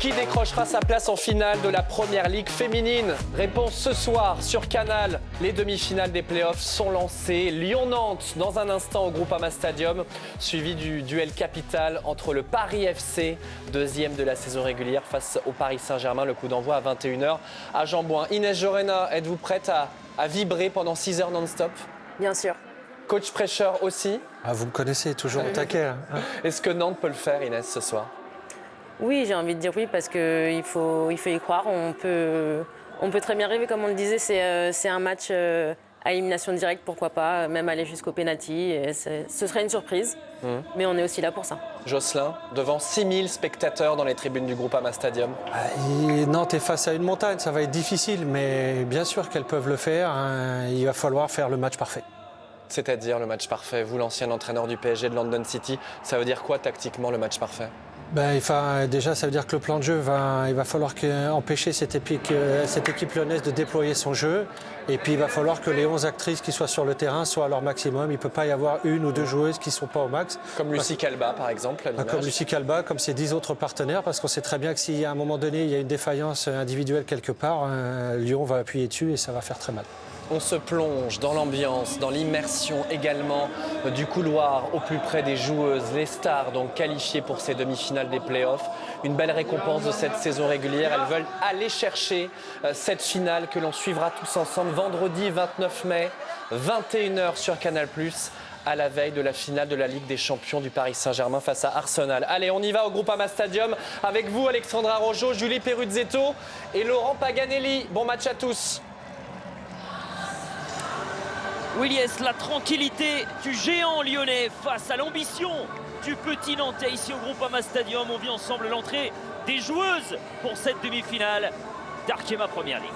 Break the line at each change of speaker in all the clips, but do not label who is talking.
Qui décrochera sa place en finale de la Première Ligue féminine? Réponse ce soir sur Canal. Les demi-finales des playoffs sont lancées. Lyon-Nantes dans un instant au Groupama Stadium, suivi du duel capital entre le Paris FC, deuxième de la saison régulière, face au Paris Saint-Germain. Le coup d'envoi à 21h à Jean-Bouin. Inès Jorena, êtes-vous prête à vibrer pendant 6 heures non-stop?
Bien sûr.
Coach prêcheur aussi.
Vous me connaissez, toujours au taquet.
Est-ce que Nantes peut le faire, Inès, ce soir?
Oui, j'ai envie de dire oui parce qu'il faut y croire. On peut très bien rêver, comme on le disait. C'est un match à élimination directe, pourquoi pas, même aller jusqu'au pénalty. Ce serait une surprise, mais on est aussi là pour ça.
Jocelyn, devant 6000 spectateurs dans les tribunes du Groupama Stadium.
Nantes est face à une montagne, ça va être difficile, mais bien sûr qu'elles peuvent le faire. Il va falloir faire le match parfait.
C'est-à-dire le match parfait. Vous, l'ancien entraîneur du PSG de London City, ça veut dire quoi tactiquement le match parfait?
Déjà, ça veut dire que le plan de jeu, il va falloir empêcher cette équipe lyonnaise de déployer son jeu. Et puis, il va falloir que les 11 actrices qui soient sur le terrain soient à leur maximum. Il ne peut pas y avoir une ou deux joueuses qui ne sont pas au max.
Comme Lucie Calba, par exemple.
Comme Lucie Calba, comme ses 10 autres partenaires. Parce qu'on sait très bien que si à un moment donné, il y a une défaillance individuelle quelque part, Lyon va appuyer dessus et ça va faire très mal.
On se plonge dans l'ambiance, dans l'immersion également du couloir au plus près des joueuses, les stars donc qualifiées pour ces demi-finales des playoffs. Une belle récompense de cette saison régulière. Elles veulent aller chercher cette finale que l'on suivra tous ensemble vendredi 29 mai, 21h sur Canal+, à la veille de la finale de la Ligue des Champions du Paris Saint-Germain face à Arsenal. Allez, on y va au Groupama Stadium avec vous, Alexandra Rojo, Julie Peruzzetto et Laurent Paganelli. Bon match à tous.
Willies, la tranquillité du géant lyonnais face à l'ambition du petit Nantais ici au Groupama Stadium. On vit ensemble l'entrée des joueuses pour cette demi-finale d'Arkema Première Ligue.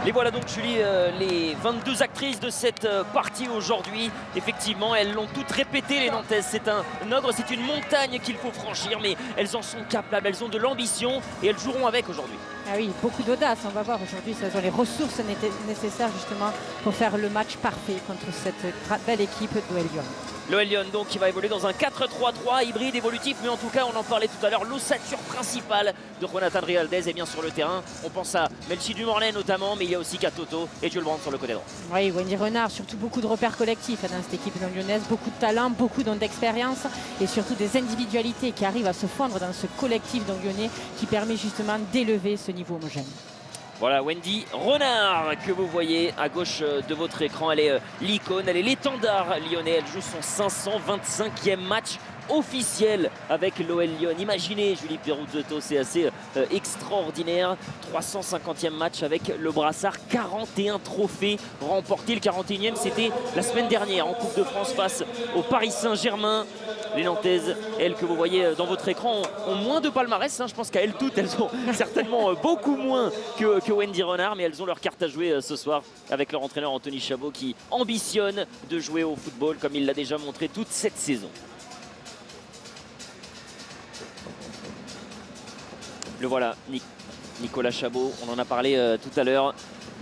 Et voilà donc Julie, les 22 actrices de cette partie aujourd'hui. Effectivement, elles l'ont toutes répété les Nantaises. C'est un ogre, c'est une montagne qu'il faut franchir, mais elles en sont capables, elles ont de l'ambition et elles joueront avec aujourd'hui.
Ah oui, beaucoup d'audace, on va voir aujourd'hui, elles ont les ressources nécessaires justement pour faire le match parfait contre cette belle équipe d'OL Lyon.
L'OL Lyon donc qui va évoluer dans un 4-3-3 hybride évolutif, mais en tout cas on en parlait tout à l'heure, l'ossature principale de Jonathan Rialdez est bien sur le terrain. On pense à Melchi Dumornay notamment, mais il y a aussi Katoto et Jules Brandt sur le côté droit.
Oui, Wendy Renard, surtout beaucoup de repères collectifs dans cette équipe lyonnaise, beaucoup de talent, beaucoup d'expérience et surtout des individualités qui arrivent à se fondre dans ce collectif lyonnais qui permet justement d'élever ce niveau homogène.
Voilà Wendy Renard que vous voyez à gauche de votre écran. Elle est l'icône, elle est l'étendard lyonnais. Elle joue son 525e match officiel avec l'OL Lyon. Imaginez Julie Peruzzetto, c'est assez extraordinaire. 350e match avec le brassard, 41 trophées remportés. Le 41e c'était la semaine dernière en Coupe de France face au Paris Saint-Germain. Les Nantaises, elles que vous voyez dans votre écran, ont moins de palmarès. Je pense qu'à elles toutes, elles ont certainement beaucoup moins que Wendy Renard, mais elles ont leur carte à jouer ce soir avec leur entraîneur Anthony Chabot qui ambitionne de jouer au football comme il l'a déjà montré toute cette saison. Le voilà, Nicolas Chabot, on en a parlé tout à l'heure.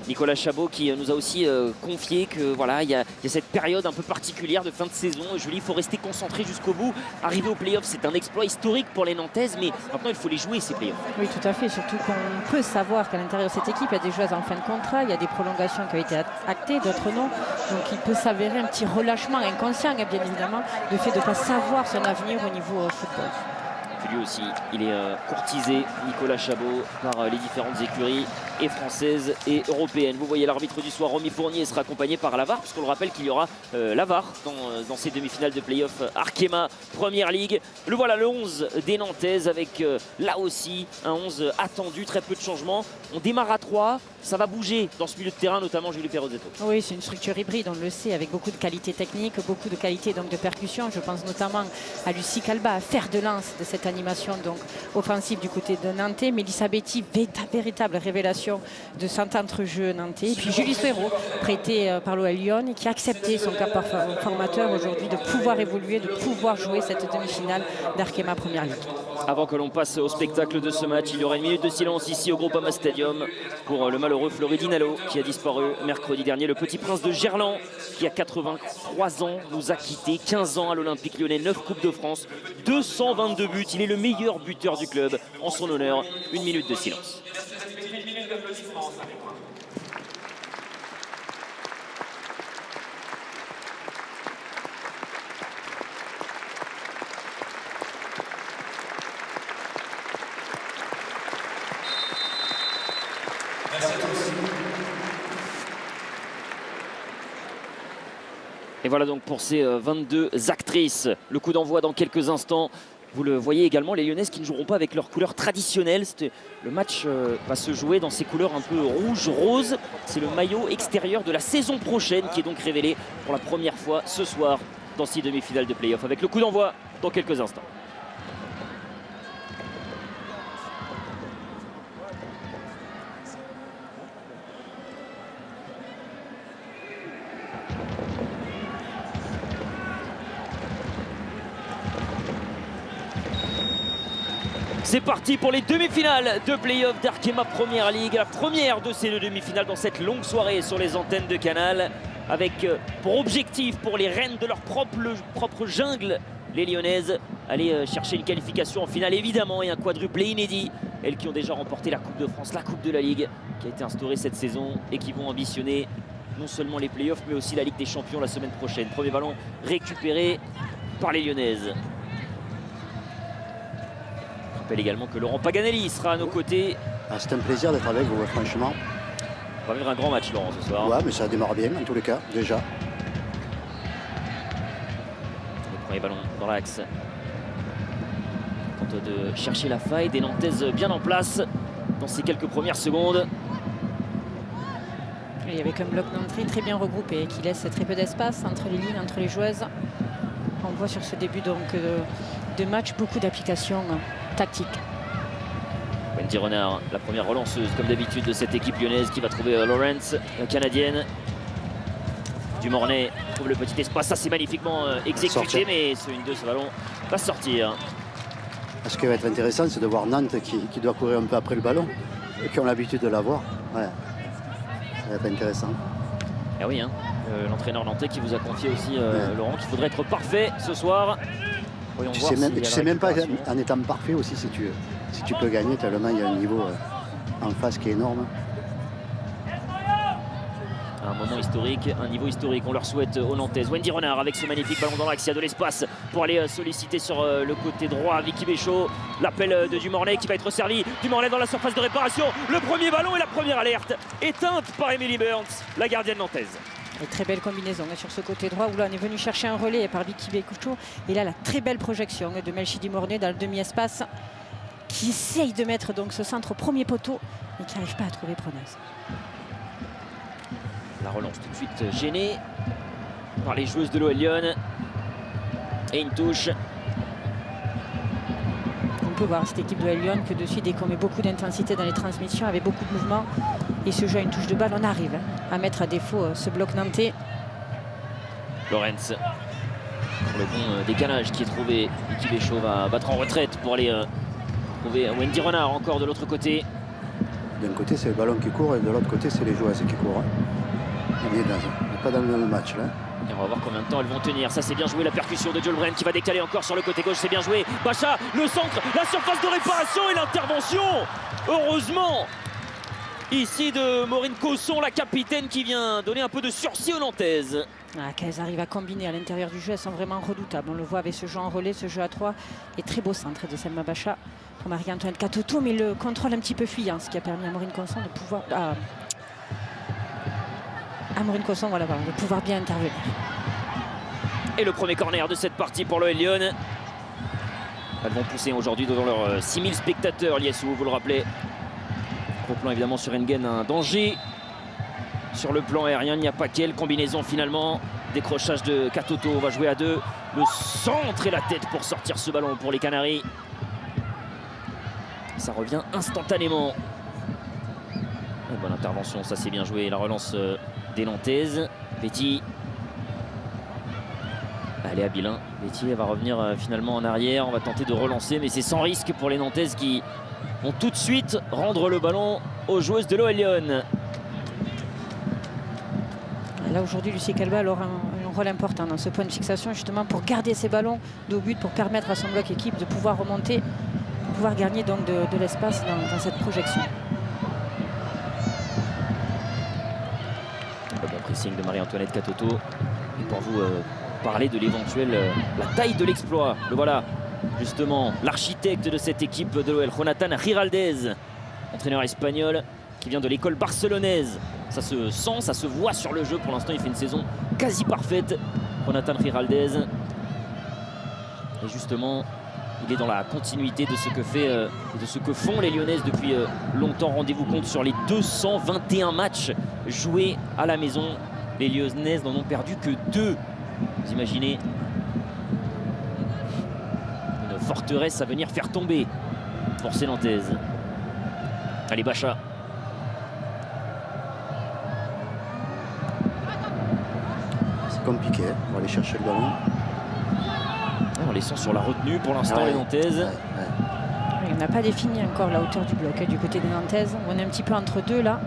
Nicolas Chabot qui nous a aussi confié que voilà, il y a cette période un peu particulière de fin de saison. Julie, il faut rester concentré jusqu'au bout. Arriver aux playoffs, c'est un exploit historique pour les Nantaises, mais maintenant il faut les jouer ces playoffs.
Oui, tout à fait, surtout qu'on peut savoir qu'à l'intérieur de cette équipe, il y a des joueuses en fin de contrat, il y a des prolongations qui ont été actées, d'autres non. Donc il peut s'avérer un petit relâchement inconscient, bien évidemment, le fait de ne pas savoir son avenir au niveau football.
Lui aussi, il est courtisé, Nicolas Chabot, par les différentes écuries et françaises et européennes. Vous voyez l'arbitre du soir, Romy Fournier, sera accompagné par la VAR, puisqu'on le rappelle qu'il y aura la VAR dans ces demi-finales de play-off Arkema Première Ligue. Le voilà, le 11 des Nantaises, avec là aussi un 11 attendu, très peu de changements. On démarre à 3, ça va bouger dans ce milieu de terrain, notamment Julie Peruzzetto.
Oui, c'est une structure hybride, on le sait, avec beaucoup de qualité technique, beaucoup de qualité donc, de percussion. Je pense notamment à Lucie Calba, fer de lance de cette animation l'animation donc offensive du côté de Nantais. Mélissa Betty, véritable révélation de cet entre-jeu nantais. Et puis Julie Souhairo, prêtée par l'OL Lyon, qui a accepté son cap formateur aujourd'hui de pouvoir évoluer, de pouvoir jouer cette demi-finale d'Arkema Première Ligue.
Avant que l'on passe au spectacle de ce match, il y aura une minute de silence ici au Groupama Stadium pour le malheureux Floridi Nalo qui a disparu mercredi dernier. Le petit prince de Gerland qui a 83 ans nous a quittés, 15 ans à l'Olympique Lyonnais, 9 Coupes de France, 222 buts. Il est le meilleur buteur du club. En son honneur, une minute de silence. Et voilà donc pour ces 22 actrices. Le coup d'envoi dans quelques instants. Vous le voyez également, les Lyonnaises qui ne joueront pas avec leurs couleurs traditionnelles. Le match va se jouer dans ces couleurs un peu rouge-rose. C'est le maillot extérieur de la saison prochaine qui est donc révélé pour la première fois ce soir dans ces demi-finales de play-off. Avec le coup d'envoi dans quelques instants. C'est parti pour les demi-finales de play-off d'Arkema Première Ligue. La première de ces deux demi-finales dans cette longue soirée sur les antennes de Canal. Avec pour objectif, pour les reines de leur propre jungle, les Lyonnaises, aller chercher une qualification en finale évidemment et un quadruplé inédit. Elles qui ont déjà remporté la Coupe de France, la Coupe de la Ligue qui a été instaurée cette saison et qui vont ambitionner non seulement les play-offs mais aussi la Ligue des Champions la semaine prochaine. Premier ballon récupéré par les Lyonnaises. Je rappelle également que Laurent Paganelli sera à nos côtés.
Ah, c'est un plaisir d'être avec vous, franchement.
On va vivre un grand match, Laurent, ce soir.
Ouais, mais ça démarre bien, en tous les cas, déjà.
Le premier ballon dans l'axe. Tente de chercher la faille, des Nantaises bien en place dans ces quelques premières secondes.
Et avec un bloc d'entrée très bien regroupé qui laisse très peu d'espace entre les lignes, entre les joueuses. On voit sur ce début donc, de match beaucoup d'applications tactiques.
Wendy Renard, la première relanceuse comme d'habitude de cette équipe lyonnaise qui va trouver Lawrence, la canadienne. Dumornay trouve le petit espace, ça c'est magnifiquement exécuté, mais ce 1-2, ce ballon va sortir.
Ce qui va être intéressant, c'est de voir Nantes qui doit courir un peu après le ballon et qui ont l'habitude de l'avoir. Ouais. Ça va être intéressant.
Ah oui, hein. L'entraîneur nantais qui vous a confié aussi, Laurent, qu'il faudrait être parfait ce soir.
Tu sais même pas en étant parfait aussi si tu peux gagner, tellement il y a un niveau en face qui est énorme.
Un moment historique, un niveau historique, on leur souhaite aux Nantaises. Wendy Renard avec ce magnifique ballon dans l'axe, il y a de l'espace pour aller solliciter sur le côté droit Vicky Béchaud. L'appel de Dumornay qui va être servi. Dumornay dans la surface de réparation. Le premier ballon et la première alerte éteinte par Emily Burns, la gardienne nantaise.
Et très belle combinaison sur ce côté droit où là on est venu chercher un relais par Vicky Béchaud. Et là la très belle projection de Melchi Dumornay dans le demi-espace qui essaye de mettre donc ce centre au premier poteau mais qui n'arrive pas à trouver preneuse.
La relance tout de suite gênée par les joueuses de l'OL Lyon. Et une touche.
On peut voir cette équipe de l'OL Lyon que de suite dès qu'on met beaucoup d'intensité dans les transmissions avec beaucoup de mouvements et se joue à une touche de balle, on arrive à mettre à défaut ce bloc nantais.
Lawrence pour le bon décalage qui est trouvé. Vicky Béchaud va battre en retraite pour aller trouver Wendy Renard encore de l'autre côté.
D'un côté c'est le ballon qui court et de l'autre côté c'est les joueuses qui courent. On n'est pas dans le même match là.
Et on va voir combien de temps elles vont tenir. Ça c'est bien joué, la percussion de Jolbren qui va décaler encore sur le côté gauche, c'est bien joué. Bacha, le centre, la surface de réparation et l'intervention. Heureusement ici de Maureen Cosson, la capitaine qui vient donner un peu de sursis aux Nantaises.
Qu'elles arrivent à combiner à l'intérieur du jeu, elles sont vraiment redoutables. On le voit avec ce jeu en relais, ce jeu à 3 et très beau centre de Selma Bacha pour Marie-Antoinette Katoto, mais le contrôle un petit peu fuyant, ce qui a permis à Maureen Cosson de pouvoir Maureen Cosson, voilà, de pouvoir bien intervenir.
Et le premier corner de cette partie pour l'OL Lyon. Elles vont pousser aujourd'hui devant leurs 6000 spectateurs, Liessou, vous le rappelez. Au plan évidemment sur Engen, un danger. Sur le plan aérien, il n'y a pas quelle combinaison finalement. Décrochage de Katoto, on va jouer à deux. Le centre et la tête pour sortir ce ballon pour les Canaries. ça revient instantanément. Une bonne intervention, ça c'est bien joué. La relance des Nantaises. Betty. Allez à Bilin. Betty elle va revenir finalement en arrière. On va tenter de relancer, mais c'est sans risque pour les Nantaises qui vont tout de suite rendre le ballon aux joueuses de l'OL Lyon.
Là aujourd'hui, Lucie Calva aura un rôle important dans ce point de fixation, justement pour garder ses ballons de but, pour permettre à son bloc équipe de pouvoir remonter, de pouvoir gagner donc de l'espace dans cette projection.
Le bon pressing de Marie-Antoinette Katoto. Et pour vous parler de l'éventuelle la taille de l'exploit, le voilà justement l'architecte de cette équipe de l'OL, Jonathan Giraldez, entraîneur espagnol qui vient de l'école barcelonaise. Ça se sent, ça se voit sur le jeu. Pour l'instant, il fait une saison quasi parfaite, Jonathan Giraldez. Et justement, il est dans la continuité de ce que fait, de ce que font les Lyonnaises depuis longtemps. Rendez-vous compte, sur les 221 matchs joués à la maison, les Lyonnaises n'en ont perdu que 2. Vous imaginez une forteresse à venir faire tomber pour ces Nantaises. Allez, Bacha.
Compliqué, on va aller chercher le ballon.
On les sent sur la retenue pour l'instant, les Nantaises.
On n'a pas défini encore la hauteur du bloc du côté des Nantaises. On est un petit peu entre deux là.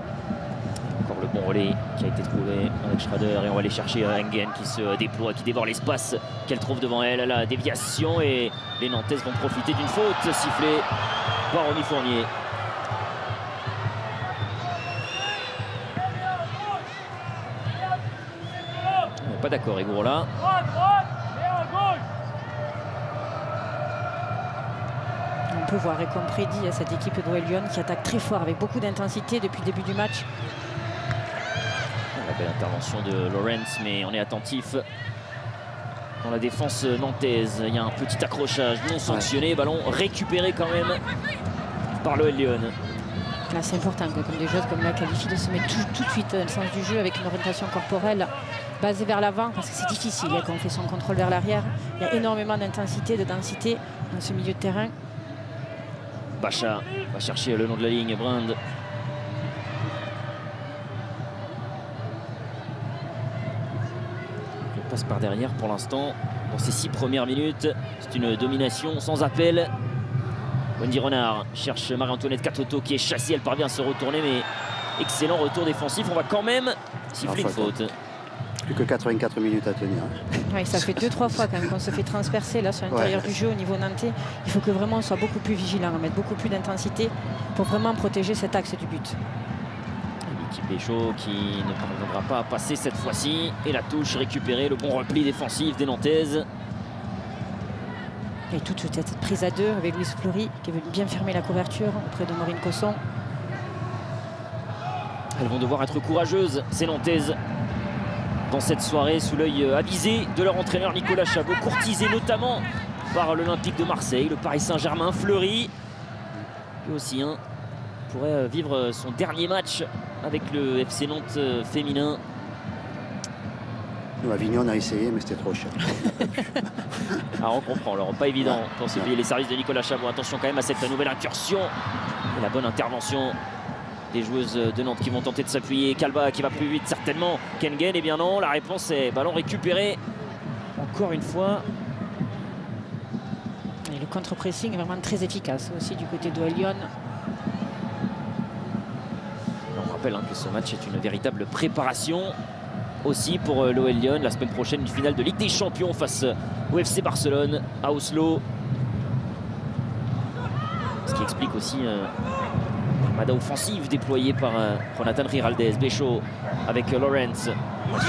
Encore le bon relais qui a été trouvé avec Schrader, et on va aller chercher Engen qui se déploie, qui dévore l'espace qu'elle trouve devant elle. La déviation, et les Nantaises vont profiter d'une faute sifflée par Romy Fournier. Pas d'accord, Egor là.
On peut voir, et comme prédit, cette équipe de l'OL Lyon qui attaque très fort avec beaucoup d'intensité depuis le début du match.
La belle intervention de Lawrence, mais on est attentif dans la défense nantaise. Il y a un petit accrochage non sanctionné, ballon récupéré quand même par l'OL Lyon.
Là, c'est important que comme des joueuses comme la qualifient de se mettre tout de suite dans le sens du jeu avec une orientation corporelle basée vers l'avant, parce que c'est difficile quand on fait son contrôle vers l'arrière. Il y a énormément d'intensité, de densité dans ce milieu de terrain.
Bacha va chercher le long de la ligne, Brand. Il passe par derrière pour l'instant. Dans ces 6 premières minutes, c'est une domination sans appel. Wendy Renard cherche Marie-Antoinette Katoto qui est chassée, elle parvient à se retourner, mais excellent retour défensif. On va quand même siffler une faute.
Plus que 84 minutes à tenir.
Oui, ça fait 2-3 fois quand même qu'on se fait transpercer là sur l'intérieur du jeu au niveau nantais. Il faut que vraiment on soit beaucoup plus vigilant, à mettre beaucoup plus d'intensité pour vraiment protéger cet axe du but.
L'équipe Béchaud qui ne parviendra pas à passer cette fois-ci. Et la touche récupérée, le bon repli défensif des Nantaises.
Et toute cette prise à 2 avec Louise Fleury qui veut bien fermer la couverture auprès de Maureen Cosson.
Elles vont devoir être courageuses, ces Nantaises, dans cette soirée, sous l'œil avisé de leur entraîneur Nicolas Chabot, courtisé notamment par l'Olympique de Marseille, le Paris Saint-Germain. Fleury, lui aussi, pourrait vivre son dernier match avec le FC Nantes féminin.
Nous, Avignon, on a essayé, mais c'était trop cher.
Alors on comprend, alors pas évident pour se payer les services de Nicolas Chabot. Attention quand même à cette nouvelle incursion et la bonne intervention des joueuses de Nantes qui vont tenter de s'appuyer. Calva qui va plus vite certainement qu'Engen. Eh bien non, la réponse est ballon récupéré encore une fois.
Et le contre-pressing est vraiment très efficace aussi du côté de Lyon.
On rappelle que ce match est une véritable préparation aussi pour l'OL Lyon. La semaine prochaine, une finale de Ligue des Champions face au FC Barcelone à Oslo. Ce qui explique aussi l'armada offensive déployée par Jonathan Giraldez. Béchaud avec Lawrence.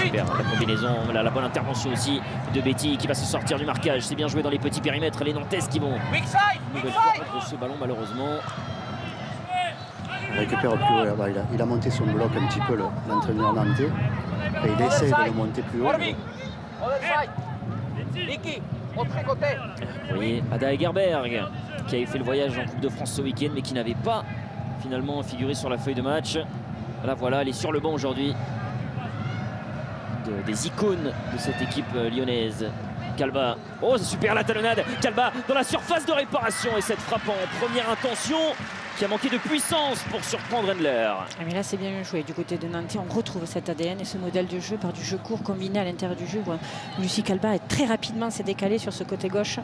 Super, la combinaison, la bonne intervention aussi de Betty qui va se sortir du marquage. C'est bien joué dans les petits périmètres. Les Nantaises qui vont une nouvelle fois contre ce ballon malheureusement.
Il récupère plus haut là-bas. Il a monté son bloc un petit peu, l'entraîneur nantais. Et il essaie de le monter plus haut.
Vous voyez Ada Egerberg qui avait fait le voyage en Coupe de France ce week-end mais qui n'avait pas finalement figuré sur la feuille de match. Là voilà, elle est sur le banc aujourd'hui. Des icônes de cette équipe lyonnaise. Calva, oh c'est super la talonnade. Calva dans la surface de réparation et cette frappe en première intention. qui a manqué de puissance pour surprendre Endler.
Mais là, c'est bien joué. Du côté de Nantes, on retrouve cet ADN et ce modèle de jeu par du jeu court combiné à l'intérieur du jeu. Lucie Calba très rapidement s'est décalé sur ce côté gauche.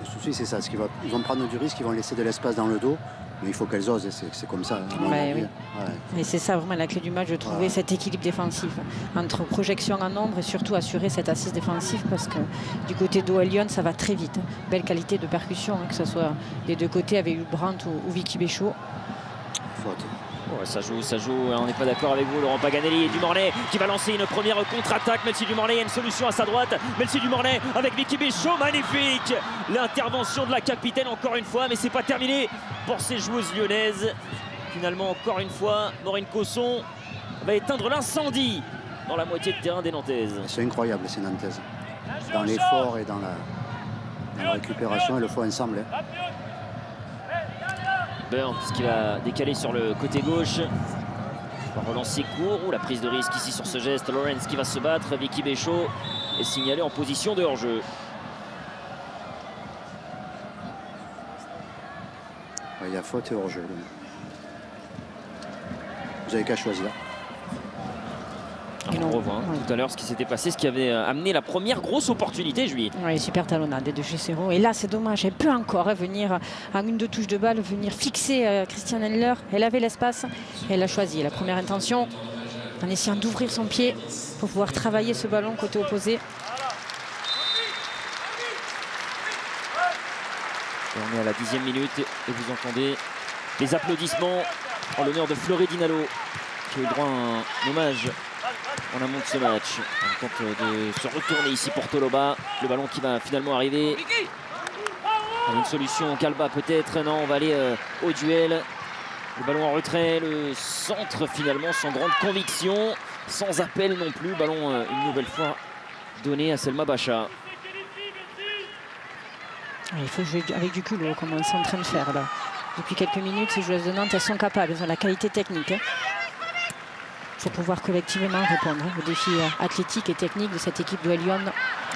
Le souci, c'est ça. Ils vont prendre du risque, ils vont laisser de l'espace dans le dos. Mais il faut qu'elles osent, c'est comme ça. À mon avis.
Oui.
Ouais.
Et c'est ça vraiment la clé du match, de trouver cet équilibre défensif entre projection en nombre et surtout assurer cette assise défensive, parce que du côté d'OL Lyon, ça va très vite. Belle qualité de percussion, que ce soit des deux côtés avec Brandt ou Vicky Béchaud.
Faute.
Ouais, ça joue, on n'est pas d'accord avec vous. Laurent Paganelli et Dumornay qui va lancer une première contre-attaque. Melcy Dumornay, il y a une solution à sa droite. Melcy Dumornay avec Vicky Béchaud, magnifique. L'intervention de la capitaine encore une fois, mais c'est pas terminé pour ces joueuses lyonnaises. Finalement, encore une fois, Maureen Cosson va éteindre l'incendie dans la moitié de terrain des Nantaises.
C'est incroyable, ces Nantaises. Dans l'effort et dans la récupération, elles le font ensemble. Hein.
Burns qui va décaler sur le côté gauche. Va relancer court. La prise de risque ici sur ce geste. Lawrence qui va se battre. Vicky Béchaud est signalée en position de hors-jeu.
Il y a faute et hors-jeu. Vous avez qu'à choisir.
Alors on revoit tout à l'heure ce qui s'était passé, ce qui avait amené la première grosse opportunité, Julie.
Oui, super talonnade de Jussero. Et là, c'est dommage, elle peut encore venir à une, deux touches de balle, venir fixer Christiane Endler. Elle avait l'espace, elle a choisi la première intention en essayant d'ouvrir son pied pour pouvoir travailler ce ballon côté opposé.
Et on est à la 10e minute et vous entendez les applaudissements en l'honneur de Fleury Dinalo qui a eu droit à un hommage en amont de ce match. On tente de se retourner ici pour Toloba. Le ballon qui va finalement arriver. Une solution, Calba peut-être. Non, on va aller au duel. Le ballon en retrait, le centre finalement sans grande conviction, sans appel non plus. Ballon une nouvelle fois donné à Selma Bacha.
Il faut jouer avec du culot, comme on est en train de faire là. Depuis quelques minutes, ces joueuses de Nantes, elles sont capables, elles ont la qualité technique. Il faut pouvoir collectivement répondre aux défis athlétiques et techniques de cette équipe de Lyon.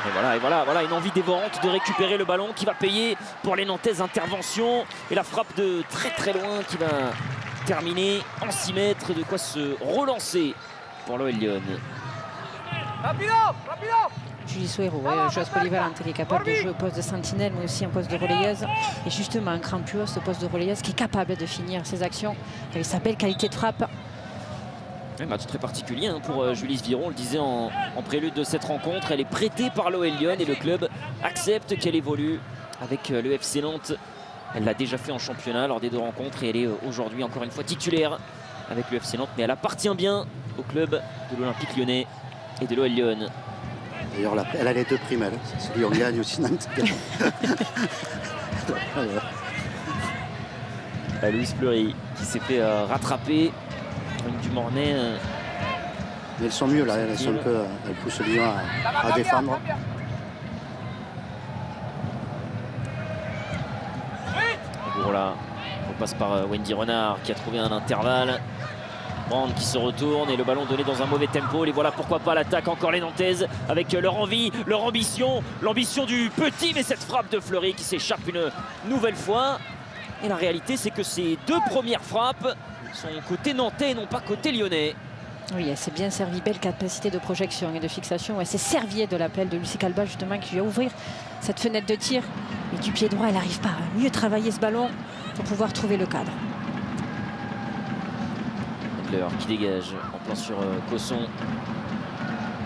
Et voilà, une envie dévorante de récupérer le ballon qui va payer pour les Nantaises. Intervention et la frappe de très très loin qui va terminer en 6 mètres. De quoi se relancer pour l'OL Lyon.
Julie Souero, joueuse polyvalente, elle est capable de jouer au poste de sentinelle mais aussi en poste de relayeuse. Et justement, un cran plus haut, ce poste de relayeuse qui est capable de finir ses actions avec sa belle qualité de frappe.
Un match très particulier pour Julie Viron, on le disait en prélude de cette rencontre. Elle est prêtée par l'OL Lyon et le club accepte qu'elle évolue avec le FC Nantes. Elle l'a déjà fait en championnat lors des 2 rencontres et elle est aujourd'hui encore une fois titulaire avec le FC Nantes. Mais elle appartient bien au club de l'Olympique Lyonnais et de l'OL Lyon.
D'ailleurs, elle a les 2 primes, elle. C'est Lyon gagne aussi Nantes.
Louise Fleury qui s'est fait rattraper. Du Mornay.
Mais elles sont mieux là, elles poussent Lyon à défendre.
Voilà, on passe par Wendy Renard qui a trouvé un intervalle. Brandt qui se retourne et le ballon donné dans un mauvais tempo. Les voilà, pourquoi pas l'attaque encore les Nantaises avec leur envie, leur ambition, l'ambition du petit, mais cette frappe de Fleury qui s'échappe une nouvelle fois. Et la réalité, c'est que ces 2 premières frappes sont côté nantais et non pas côté lyonnais.
Oui, elle s'est bien servie, belle capacité de projection et de fixation. Elle s'est servie de l'appel de Lucie Calba justement qui va ouvrir cette fenêtre de tir. Et du pied droit, elle n'arrive pas à mieux travailler ce ballon pour pouvoir trouver le cadre.
Endler qui dégage en plan sur Cosson.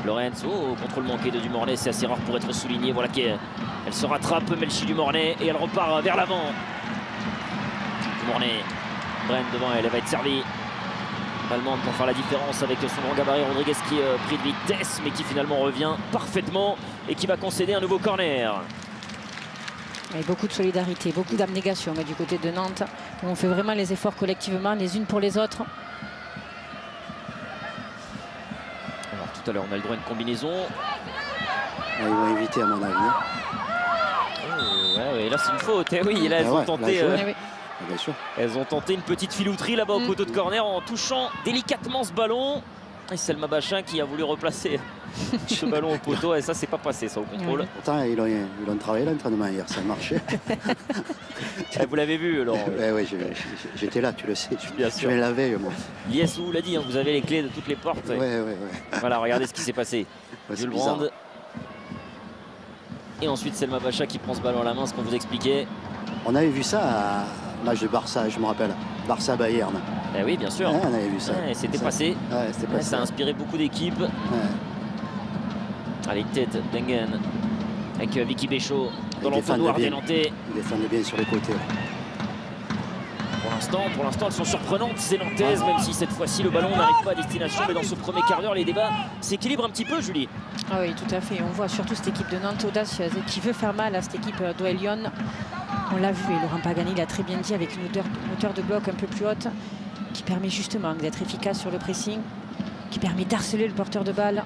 Lorenz, contrôle manqué de Dumornay, c'est assez rare pour être souligné. Voilà qu'elle se rattrape, Melcy Dumornay, et elle repart vers l'avant. Dumornay. Bren devant elle va être servie. Allemande pour faire la différence avec son grand gabarit. Rodriguez qui est pris de vitesse mais qui finalement revient parfaitement et qui va concéder un nouveau corner.
Et beaucoup de solidarité, beaucoup d'abnégation du côté de Nantes. On fait vraiment les efforts collectivement, les unes pour les autres.
Alors tout à l'heure on a le droit à une combinaison.
Ils vont éviter à mon avis.
Ouais, là c'est une faute. Oui, là elles ont tenté.
Bien sûr.
Elles ont tenté une petite filouterie là-bas au poteau de corner en touchant délicatement ce ballon. Et Selma Bachin qui a voulu replacer ce ballon au poteau. Et ça, c'est pas passé, ça, au contrôle.
Oui.
Pourtant, ils ont travaillé l'entraînement hier, ça a marché.
Vous l'avez vu, Laurent.
Oui, j'étais là, tu le sais.
Bien
Je
sûr.
viens la veille, moi.
Lies vous l'a dit, hein, vous avez les clés de toutes les portes.
Oui.
Voilà, regardez ce qui s'est passé.
Ouais, c'est
Jules
bizarre.
Brand. Et ensuite Selma Bachin qui prend ce ballon à la main, ce qu'on vous expliquait.
On avait vu ça à match de Barça, je me rappelle. Barça-Bayern.
Eh oui, bien sûr.
Ouais, on avait vu ça.
Ouais, c'était
Ça-
passé.
Ouais, c'était
Ouais,
passé.
ça a inspiré beaucoup d'équipes.
Ouais.
Allez, tête d'Engen avec Vicky Béchaud dans
Il
l'entonnoir
défendait
des
bien.
Nantais.
Il défendait bien sur les côtés.
Pour l'instant, elles sont surprenantes ces Nantaises, même si cette fois-ci le ballon n'arrive pas à destination. Mais dans ce premier quart d'heure, les débats s'équilibrent un petit peu, Julie.
Ah oui, tout à fait. On voit surtout cette équipe de Nantes audacieuse et qui veut faire mal à cette équipe d'OL Lyon. On l'a vu et Laurent Pagani l'a très bien dit avec une hauteur de bloc un peu plus haute qui permet justement d'être efficace sur le pressing, qui permet d'harceler le porteur de balle.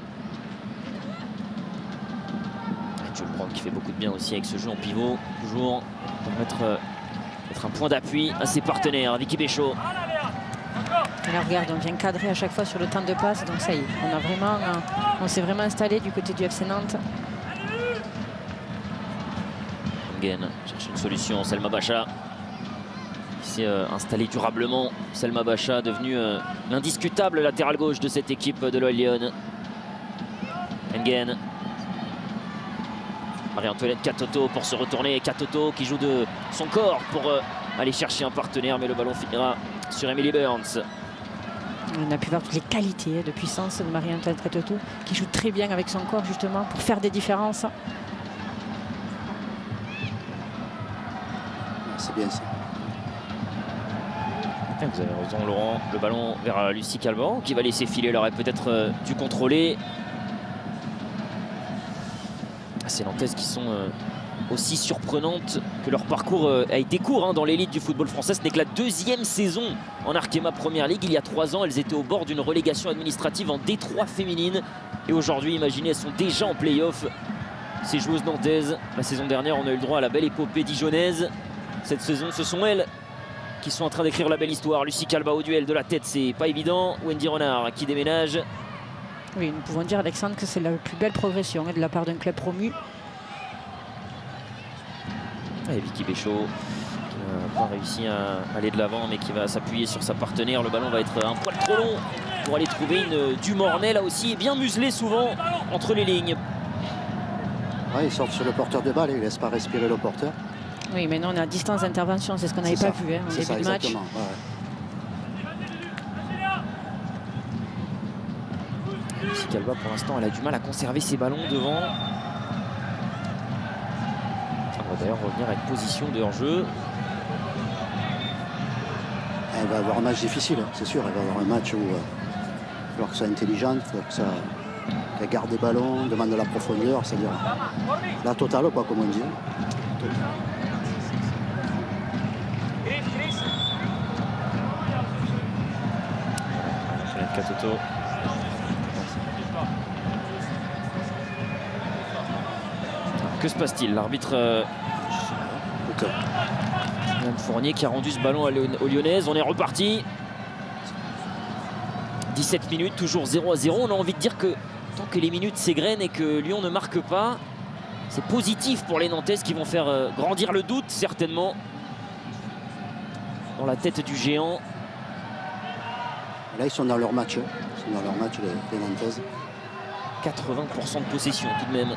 Jules Brand qui fait beaucoup de bien aussi avec ce jeu en pivot, toujours pour mettre un point d'appui à ses partenaires. Vicky Béchaud.
Et là, regarde, on vient cadrer à chaque fois sur le temps de passe. Donc ça y est, on s'est vraiment installé du côté du FC Nantes.
Engen cherche une solution. Selma Bachin qui s'est installée durablement. Selma Bachin devenue l'indiscutable latéral gauche de cette équipe de l'OL Lyon. Engen. Marie-Antoinette Katoto pour se retourner. Katoto qui joue de son corps pour aller chercher un partenaire, mais le ballon finira sur Emily Burns.
On a pu voir toutes les qualités de puissance de Marie-Antoinette Katoto qui joue très bien avec son corps justement pour faire des différences.
C'est bien ça.
Vous avez raison, Laurent. Le ballon vers Lucie Calvan qui va laisser filer. Elle aurait peut-être dû contrôler. Ces Nantaises qui sont aussi surprenantes que leur parcours a été court dans l'élite du football français. Ce n'est que la deuxième saison en Arkema Première Ligue. Il y a 3 ans, elles étaient au bord d'une relégation administrative en D3 féminine. Et aujourd'hui, imaginez, elles sont déjà en play-off. Ces joueuses nantaises, la saison dernière, on a eu le droit à la belle épopée dijonnaise. Cette saison, ce sont elles qui sont en train d'écrire la belle histoire. Lucie Calva au duel de la tête, c'est pas évident. Wendy Renard qui déménage.
Oui, nous pouvons dire, Alexandre, que c'est la plus belle progression de la part d'un club promu.
Et Vicky Béchaud qui n'a pas réussi à aller de l'avant, mais qui va s'appuyer sur sa partenaire. Le ballon va être un poil trop long pour aller trouver une Dumornay là aussi, bien muselé souvent entre les lignes.
Ouais, ils sortent sur le porteur de balle et ils ne laissent pas respirer le porteur.
Oui, mais non, on est à distance d'intervention, c'est ce qu'on n'avait
C'est
pas
ça.
vu en
C'est ça,
début de match.
exactement. Ouais.
Lucie Calva, pour l'instant, elle a du mal à conserver ses ballons devant. On va d'ailleurs revenir avec position de hors-jeu.
Elle va avoir un match difficile, c'est sûr. Elle va avoir un match où il va falloir que ça soit intelligente, il faut qu'elle garde des ballons, demande de la profondeur, c'est-à-dire la totale, quoi, comme on dit.
Katoto. Que se passe-t-il? L'arbitre Yann Fournier qui a rendu ce ballon aux Lyonnaises. On est reparti. 17 minutes, toujours 0-0. On a envie de dire que tant que les minutes s'égrènent et que Lyon ne marque pas, c'est positif pour les Nantaises qui vont faire grandir le doute certainement dans la tête du géant.
Là, ils sont dans leur match. Ils sont dans leur match, les Nantaises.
80% de possession tout de même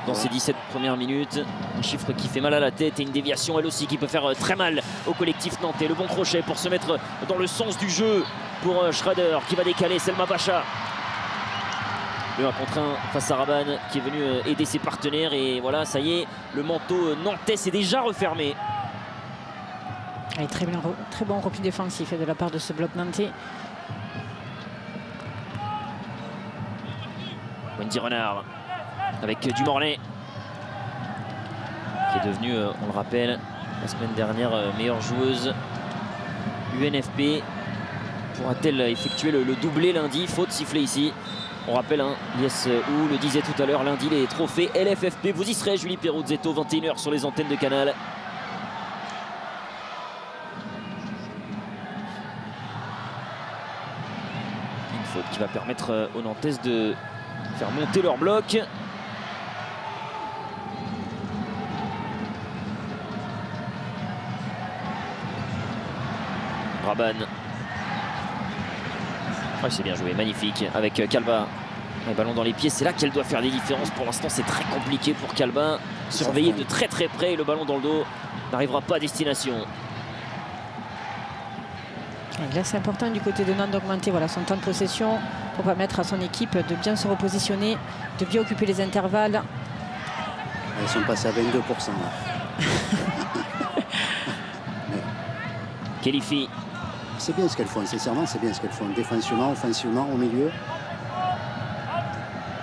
dans ces 17 premières minutes. Un chiffre qui fait mal à la tête et une déviation elle aussi qui peut faire très mal au collectif nantais. Le bon crochet pour se mettre dans le sens du jeu pour Schrader qui va décaler Selma Bachin. Le 1 contre 1 face à Rabanne qui est venu aider ses partenaires. Et voilà, ça y est, le manteau nantais s'est déjà refermé.
Et très bon repli défensif de la part de ce bloc nantais.
Wendy Renard avec Dumornay qui est devenue, on le rappelle, la semaine dernière meilleure joueuse UNFP. Pourra-t-elle effectuer le doublé lundi? Faute sifflée ici. On rappelle, Lies Ou le disait tout à l'heure, lundi les trophées LFFP. Vous y serez, Julie Peruzzetto, 21h sur les antennes de Canal. Une faute qui va permettre aux Nantaises de faire monter leur bloc. Raban. Ouais, c'est bien joué, magnifique avec Calva. Le ballon dans les pieds, c'est là qu'elle doit faire des différences. Pour l'instant, c'est très compliqué pour Calva. Surveiller de très très près et le ballon dans le dos n'arrivera pas à destination.
Et là, c'est important du côté de Nantes d'augmenter son temps de possession pour permettre à son équipe de bien se repositionner, de bien occuper les intervalles.
Ils sont passés à 22%. Là.
Kelifi.
C'est bien ce qu'elles font, sincèrement, c'est bien ce qu'elles font. Défensivement, offensivement, au milieu.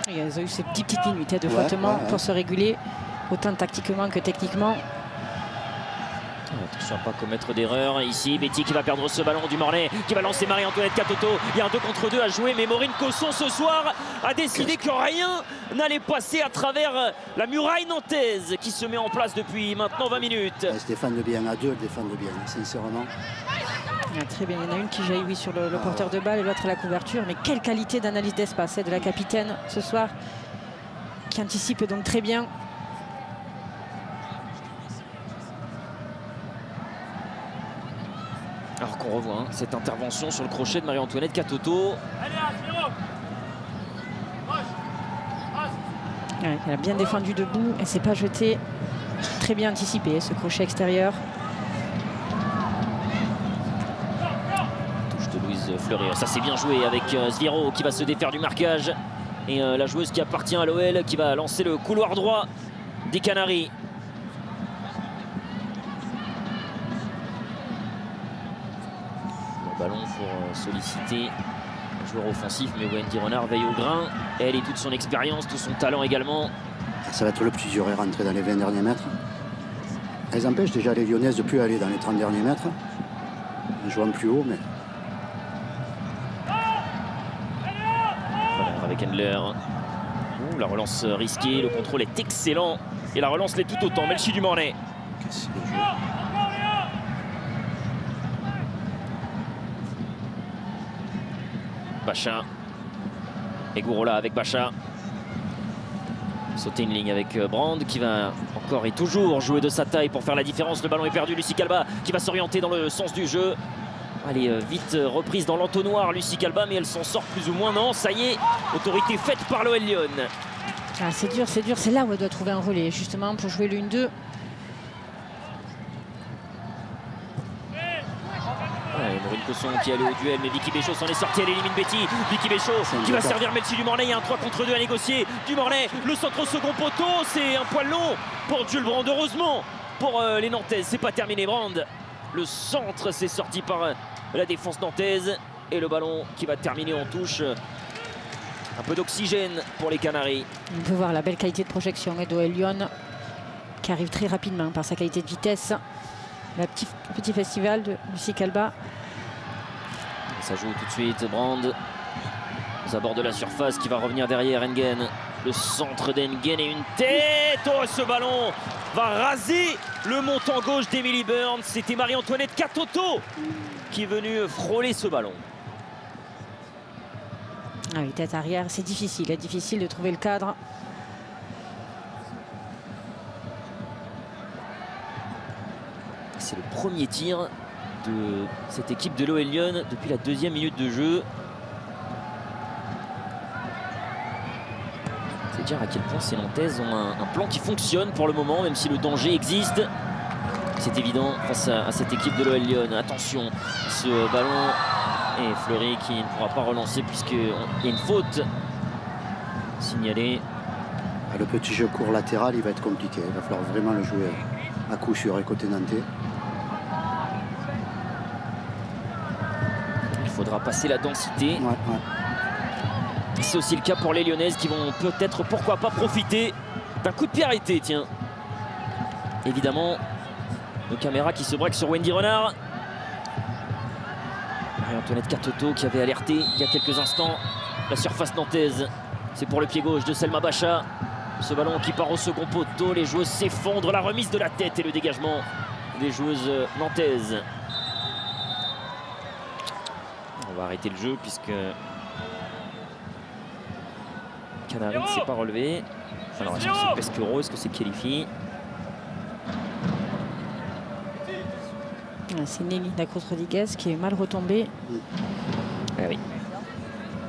Et elles ont eu ces petites minutes de flottement pour se réguler, autant tactiquement que techniquement.
Attention à ne pas commettre d'erreur. Ici, Betty qui va perdre ce ballon du Mornay, qui va lancer Marie-Antoinette Katoto. Il y a un 2 contre 2 à jouer, mais Maureen Cosson ce soir a décidé que rien n'allait passer à travers la muraille nantaise qui se met en place depuis maintenant 20 minutes.
Elles défendent bien, à deux, elles défendent bien, sincèrement.
Très bien, il y en a une qui jaillit sur le porteur de balle et l'autre à la couverture. Mais quelle qualité d'analyse d'espace de la capitaine ce soir, qui anticipe donc très bien.
Alors qu'on revoit cette intervention sur le crochet de Marie-Antoinette Katoto.
Ouais, elle a bien défendu debout, elle ne s'est pas jetée. Très bien anticipé ce crochet extérieur.
Touche de Louise Fleury. Ça c'est bien joué avec Zviro qui va se défaire du marquage. Et la joueuse qui appartient à l'OL qui va lancer le couloir droit des Canaries. Ballon pour solliciter un joueur offensif, mais Wendy Renard veille au grain. Elle et toute son expérience, tout son talent également.
Ça va être le plus dur à rentrer dans les 20 derniers mètres. Elles empêchent déjà les Lyonnaises de ne plus aller dans les 30 derniers mètres. En jouant plus haut, mais...
Voilà, avec Endler. La relance risquée, le contrôle est excellent. Et la relance l'est tout autant. Melchi du Mornay. Bacha. Et Gourola avec Bacha. Sauter une ligne avec Brand qui va encore et toujours jouer de sa taille pour faire la différence. Le ballon est perdu. Lucie Calva qui va s'orienter dans le sens du jeu. Elle est vite reprise dans l'entonnoir, Lucie Calva, mais elle s'en sort plus ou moins. Non, ça y est, autorité faite par l'OL Lyon.
Ah, c'est dur, c'est dur. C'est là où elle doit trouver un relais, justement, pour jouer le 1-2.
Maureen Cosson qui allait au duel, mais Vicky Béchaud s'en est sortie, elle élimine Betty. Vicky Béchaud qui va servir Melchi du Mornay. Il y a un 3 contre 2 à négocier. Du Mornay, le centre au second poteau, c'est un poil long pour Jules Brand. Heureusement pour les Nantaises, c'est pas terminé. Brand, le centre, c'est sorti par la défense nantaise. Et le ballon qui va terminer en touche. Un peu d'oxygène pour les Canaries.
On peut voir la belle qualité de projection d'OL Lyon qui arrive très rapidement par sa qualité de vitesse. Le petit festival de Lucie Calva.
Ça joue tout de suite, Brand aux abords de la surface qui va revenir derrière Engen. Le centre d'Engen et une tête. Oh, ce ballon va raser le montant gauche d'Emily Burns. C'était Marie-Antoinette Katoto qui est venue frôler ce ballon.
Ah oui, tête arrière, c'est difficile de trouver le cadre.
C'est le premier tir de cette équipe de l'OL Lyon depuis la 2e minute de jeu. C'est dire à quel point ces Nantaises ont un plan qui fonctionne pour le moment, même si le danger existe. C'est évident face à cette équipe de l'OL Lyon. Attention, ce ballon et Fleury qui ne pourra pas relancer puisqu'il y a une faute signalée.
Le petit jeu court latéral, il va être compliqué. Il va falloir vraiment le jouer à coup sûr et côté nantais.
Il faudra passer la densité.
Ouais.
C'est aussi le cas pour les Lyonnaises qui vont peut-être, pourquoi pas, profiter d'un coup de pied arrêté. Tiens, évidemment, nos caméras qui se braquent sur Wendy Renard. Marie-Antoinette Katoto qui avait alerté il y a quelques instants la surface nantaise. C'est pour le pied gauche de Selma Bacha. Ce ballon qui part au second poteau, les joueuses s'effondrent, la remise de la tête et le dégagement des joueuses nantaises. On va arrêter le jeu puisque Canari ne s'est pas relevé. Alors est-ce que c'est Pesquero, est-ce que c'est Khelifi?
C'est Nelly Lacroix-Rodriguez qui est mal retombée.
Ah oui.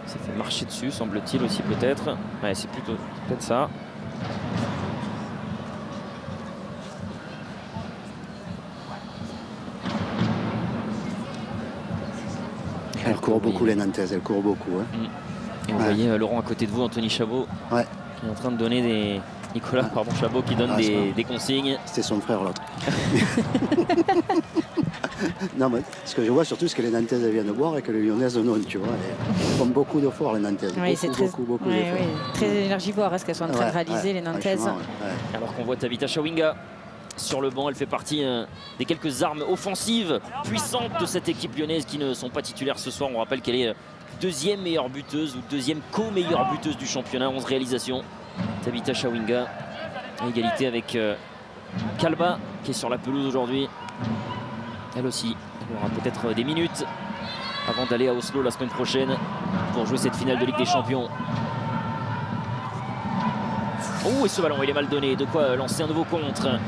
Il s'est fait marcher dessus, semble-t-il aussi peut-être. Ouais, c'est plutôt peut-être ça.
Elle court beaucoup, les Nantaises, elle court beaucoup. Hein.
Et vous voyez Laurent à côté de vous, Anthony Chabot, qui est en train de donner des... Nicolas, pardon, Chabot qui donne des consignes.
C'était son frère l'autre. Non, mais ce que je vois surtout, c'est que les Nantaises viennent boire et que les Lyonnaises non, tu vois. Elles font beaucoup d'efforts, les Nantaises.
Oui, c'est très,
beaucoup d'efforts.
très énergivore, est-ce qu'elles sont en train de réaliser, les Nantaises.
Alors qu'on voit Tabitha Chawinga sur le banc, elle fait partie des quelques armes offensives puissantes de cette équipe lyonnaise qui ne sont pas titulaires ce soir. On rappelle qu'elle est deuxième meilleure buteuse ou deuxième co-meilleure buteuse du championnat, 11 réalisations. Tabitha Chawinga à égalité avec Kalba qui est sur la pelouse aujourd'hui. Elle aussi, elle aura peut-être des minutes avant d'aller à Oslo la semaine prochaine pour jouer cette finale de Ligue des Champions. Oh, et ce ballon il est mal donné, de quoi lancer un nouveau contre.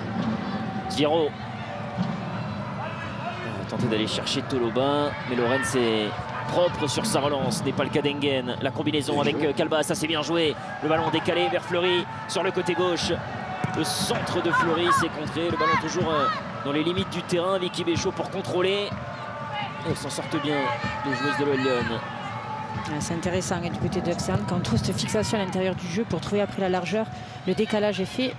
Sviero va tenter d'aller chercher Toloba, mais Lorenz est propre sur sa relance, n'est pas le cas d'Engen. La combinaison avec Kalba, ça c'est bien joué. Le ballon décalé vers Fleury sur le côté gauche. Le centre de Fleury s'est contré. Le ballon toujours dans les limites du terrain. Vicky Béchaud pour contrôler. Et elles s'en sortent bien, les joueuses de l'OL Lyon.
C'est intéressant du côté de Auxerre quand on trouve cette fixation à l'intérieur du jeu pour trouver après la largeur. Le décalage est fait.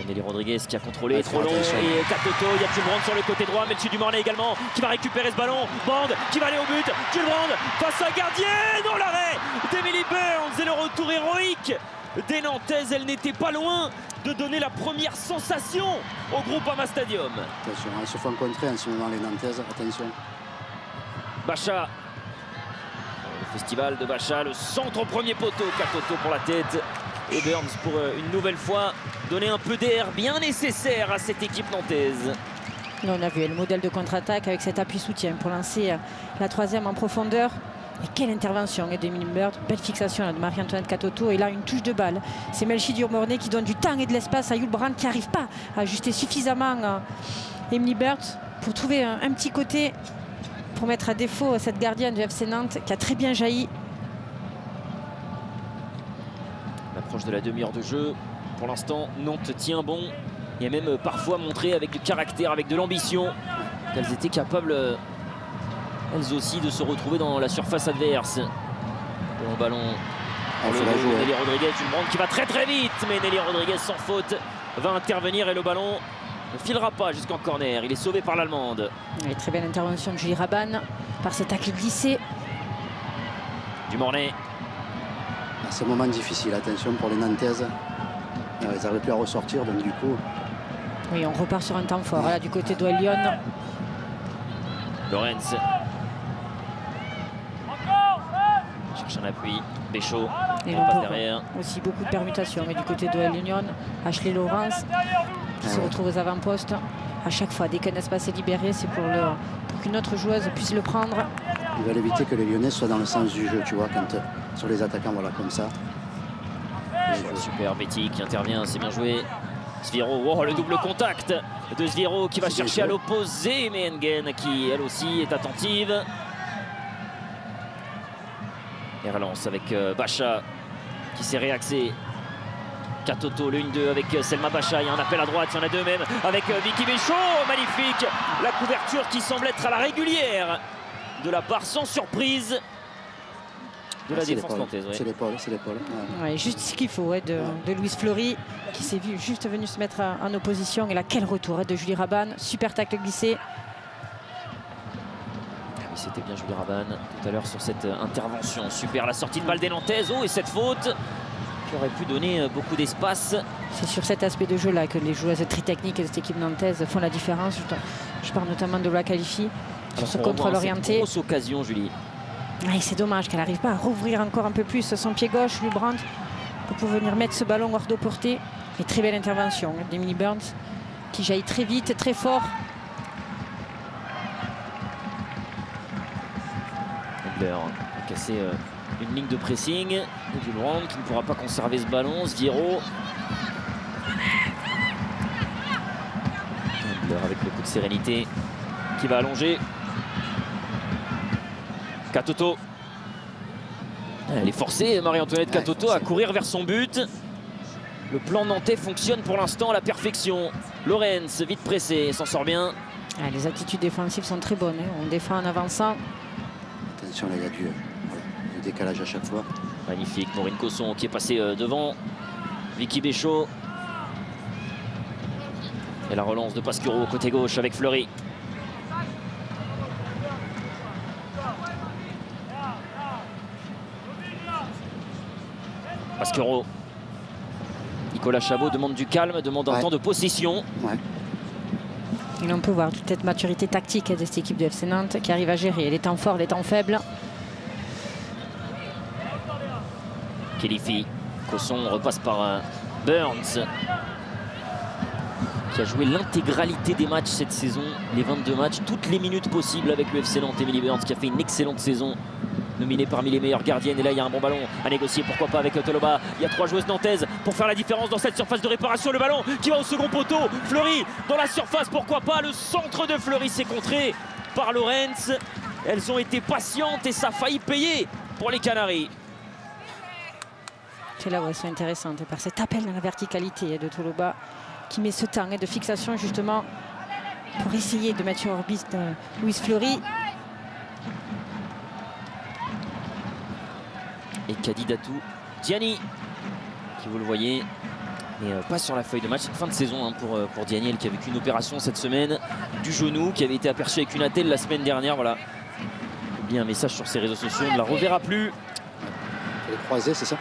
Nelly Rodriguez qui a contrôlé, trop long, et Katoto, il y a Tulbrand sur le côté droit, Melchi Dumornay également qui va récupérer ce ballon, Band qui va aller au but, Tulbrand face à gardien, non l'arrêt d'Emily Burns et le retour héroïque des Nantaises. Elle n'était pas loin de donner la première sensation au Groupama Stadium.
Attention, elles se font contrer en ce moment les Nantaises, attention.
Bacha, le festival de Bacha, le centre au premier poteau, Katoto pour la tête. Et Burns pour une nouvelle fois donner un peu d'air bien nécessaire à cette équipe nantaise.
Là, on a vu le modèle de contre-attaque avec cet appui-soutien pour lancer la troisième en profondeur. Et quelle intervention d'Emily Bird, belle fixation là, de Marie-Antoinette Katoto. Et là, une touche de balle. C'est Melchi Dumornay qui donne du temps et de l'espace à Yul Brandt qui n'arrive pas à ajuster suffisamment Emily Bird pour trouver un petit côté pour mettre à défaut cette gardienne du FC Nantes qui a très bien jailli.
L'approche de la demi-heure de jeu. Pour l'instant, Nantes tient bon. Il a même parfois montré avec du caractère, avec de l'ambition, qu'elles étaient capables, elles aussi, de se retrouver dans la surface adverse. Bon ballon pour le Nelly Rodriguez, une bande qui va très très vite, mais Nelly Rodriguez sans faute va intervenir et le ballon ne filera pas jusqu'en corner. Il est sauvé par l'Allemande.
Très belle intervention de Julie Rabanne par cet tacle glissé.
Dumornay.
C'est un moment difficile, attention pour les Nantaises. Ils n'arrivent plus à ressortir, donc du coup...
Oui, on repart sur un temps fort, là, du côté d'OL Lyon.
Lorenz. Cherche un appui. Béchaud.
Et
on passe derrière.
Aussi beaucoup de permutations, mais du côté d'OL Lyon, Ashley Laurence qui se retrouve aux avant-postes. À chaque fois, dès qu'un espace est libéré, c'est pour qu'une autre joueuse puisse le prendre.
Ils veulent éviter que les Lyonnais soient dans le sens du jeu, tu vois, quand sur les attaquants, voilà, comme ça.
Super, Betty qui intervient, c'est bien joué. Sviero, oh, le double contact de Sviero qui va chercher à l'opposé, mais Engen qui elle aussi est attentive. Et relance avec Bacha qui s'est réaxé. Katoto, le 1-2 avec Selma Bacha, il y a un appel à droite, il y en a deux même avec Vicky Béchaud, magnifique. La couverture qui semble être à la régulière de la part sans surprise de la défense nantaise.
C'est l'épaule, c'est l'épaule.
Ouais, juste ce qu'il faut de Louise Fleury qui s'est juste venue se mettre en opposition. Et là, quel retour de Julie Rabanne. Super tacle glissé.
Oui, c'était bien Julie Rabanne tout à l'heure sur cette intervention. Super la sortie de balle des Nantaises. Oh, et cette faute qui aurait pu donner beaucoup d'espace.
C'est sur cet aspect de jeu là que les joueuses très techniques de cette équipe nantaise font la différence. Je parle notamment de la qualifi sur ce contrôle orienté.
Grosse occasion, Julie.
C'est dommage qu'elle n'arrive pas à rouvrir encore un peu plus son pied gauche, Yul Brandt, pour venir mettre ce ballon hors de portée. Et très belle intervention d'Emily Burns qui jaillit très vite, très fort.
Edler a cassé Une ligne de pressing. Jules Brandt qui ne pourra pas conserver ce ballon. Sviero. Avec le coup de sérénité qui va allonger. Katoto. Elle est forcée, Marie-Antoinette Katoto, à courir vers son but. Le plan nantais fonctionne pour l'instant à la perfection. Lorenz, vite pressé, s'en sort bien.
Les attitudes défensives sont très bonnes. On défend en avançant.
Attention les gars, du décalage à chaque fois.
Magnifique, Maureen Cosson qui est passée devant. Vicky Béchaud. Et la relance de Pasquero côté gauche avec Fleury. Pasquero. Nicolas Chabot demande du calme, demande un temps de possession.
Ouais.
Et là, on peut voir toute cette maturité tactique de cette équipe de FC Nantes qui arrive à gérer les temps forts, les temps faibles.
Kelifi. Cosson repasse par Burns, qui a joué l'intégralité des matchs cette saison, les 22 matchs, toutes les minutes possibles avec le FC Nantes. Émilie Burns qui a fait une excellente saison, nominée parmi les meilleures gardiennes. Et là, il y a un bon ballon à négocier, pourquoi pas avec Toloba. Il y a 3 joueuses nantaises pour faire la différence dans cette surface de réparation. Le ballon qui va au second poteau. Fleury dans la surface, pourquoi pas. Le centre de Fleury s'est contré par Lorenz. Elles ont été patientes et ça a failli payer pour les Canaries.
C'est là où elles sont intéressantes, par cet appel dans la verticalité de Toloba, qui met ce temps de fixation justement pour essayer de mettre sur orbite Louise Fleury.
Et Kadidatou Diani, qui vous le voyez, mais pas sur la feuille de match. C'est une fin de saison pour Diani, elle qui a vécu une opération cette semaine du genou, qui avait été aperçue avec une attelle la semaine dernière. Voilà. Bien un message sur ses réseaux sociaux, on ne la reverra plus.
Les croisés, c'est ça?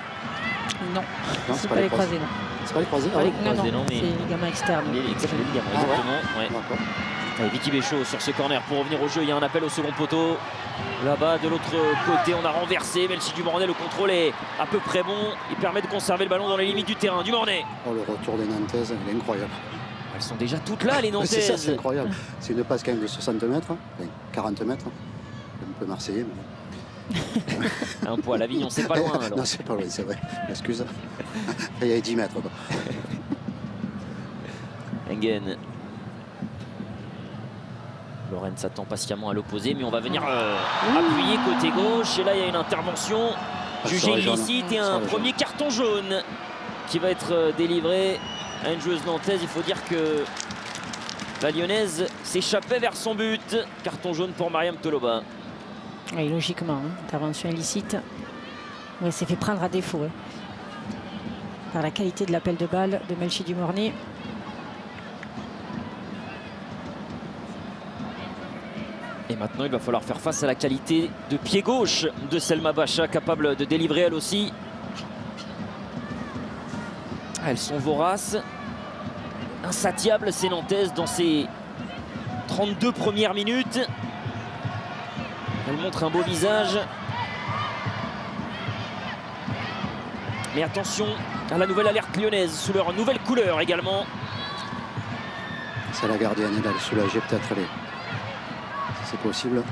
Non,
Non,
c'est pas les croisés, non.
C'est pas les croisés?
Pas les
Non,
croisés,
non,
non, mais
c'est les gamins externes.
les ligaments,
Ah ouais.
exactement. Ouais.
D'accord.
Allez, Vicky Béchaud sur ce corner pour revenir au jeu. Il y a un appel au second poteau. Là-bas, de l'autre côté, on a renversé. Melchi Dumornay, le contrôle est à peu près bon. Il permet de conserver le ballon dans les limites du terrain. Dumornay.
Oh, le retour des Nantaises, il est incroyable.
Elles sont déjà toutes là, les
Ouais, c'est ça, c'est
Nantaises.
incroyable. C'est une passe quand même de 60 mètres, enfin, 40 mètres. Un peu marseillais. Mais...
Un poil, Avignon, c'est pas loin. Alors.
Non, c'est pas loin, c'est vrai. Excuse. Il y a 10 mètres. Quoi.
Engen. Lorenz attend patiemment à l'opposé, mais on va venir appuyer côté gauche. Et là, il y a une intervention jugée illicite et un premier carton jaune qui va être délivré à une joueuse nantaise. Il faut dire que la lyonnaise s'échappait vers son but. Carton jaune pour Mariam Toloba.
Oui, logiquement, intervention illicite. Ouais, s'est fait prendre à défaut par la qualité de l'appel de balle de Melchi Dumornay.
Et maintenant, il va falloir faire face à la qualité de pied gauche de Selma Bacha, capable de délivrer elle aussi. Elles sont voraces, insatiables ces Nantaises dans ces 32 premières minutes. Elles montrent un beau visage. Mais attention à la nouvelle alerte lyonnaise sous leur nouvelle couleur également.
C'est la gardienne d'aller soulager peut-être les... C'est possible.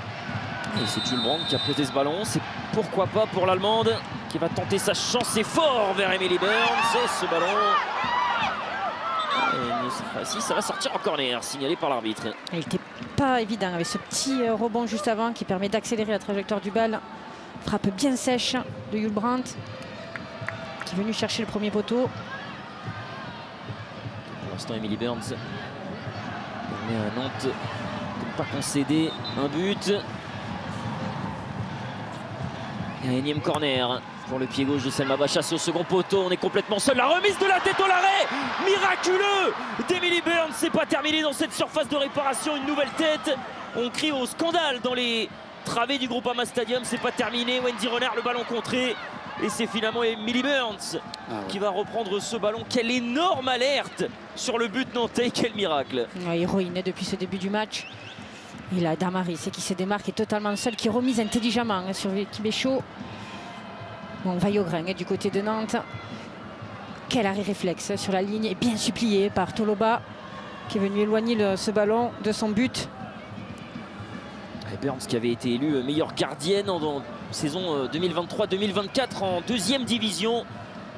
Et c'est Jules Brandt qui a posé ce ballon. C'est pourquoi pas pour l'Allemande qui va tenter sa chance. Et fort vers Emily Burns. Et ce ballon. Et si ça va sortir en corner, signalé par l'arbitre.
Il n'était pas évident avec ce petit rebond juste avant qui permet d'accélérer la trajectoire du bal. Frappe bien sèche de Jules Brandt qui est venu chercher le premier poteau.
Pour l'instant, Emily Burns permet à Nantes de ne pas concéder un but. Et un énième corner pour le pied gauche de Selma Bacha au second poteau. On est complètement seul. La remise de la tête au l'arrêt miraculeux d'Emily Burns. C'est pas terminé dans cette surface de réparation. Une nouvelle tête. On crie au scandale dans les travées du Groupama Stadium. C'est pas terminé. Wendy Renard, le ballon contré. Et c'est finalement Emily Burns qui va reprendre ce ballon. Quelle énorme alerte sur le but nantais. Quel miracle.
Ouais, héroïne depuis ce début du match. Et là, Damaris qui se démarque est totalement seule, qui est remise intelligemment sur Vicky Béchaud. Bon, on va au grain du côté de Nantes. Quel arrêt réflexe sur la ligne, et bien supplié par Toloba qui est venu éloigner ce ballon de son but.
Et Burns qui avait été élue meilleure gardienne saison 2023-2024 en 2e division.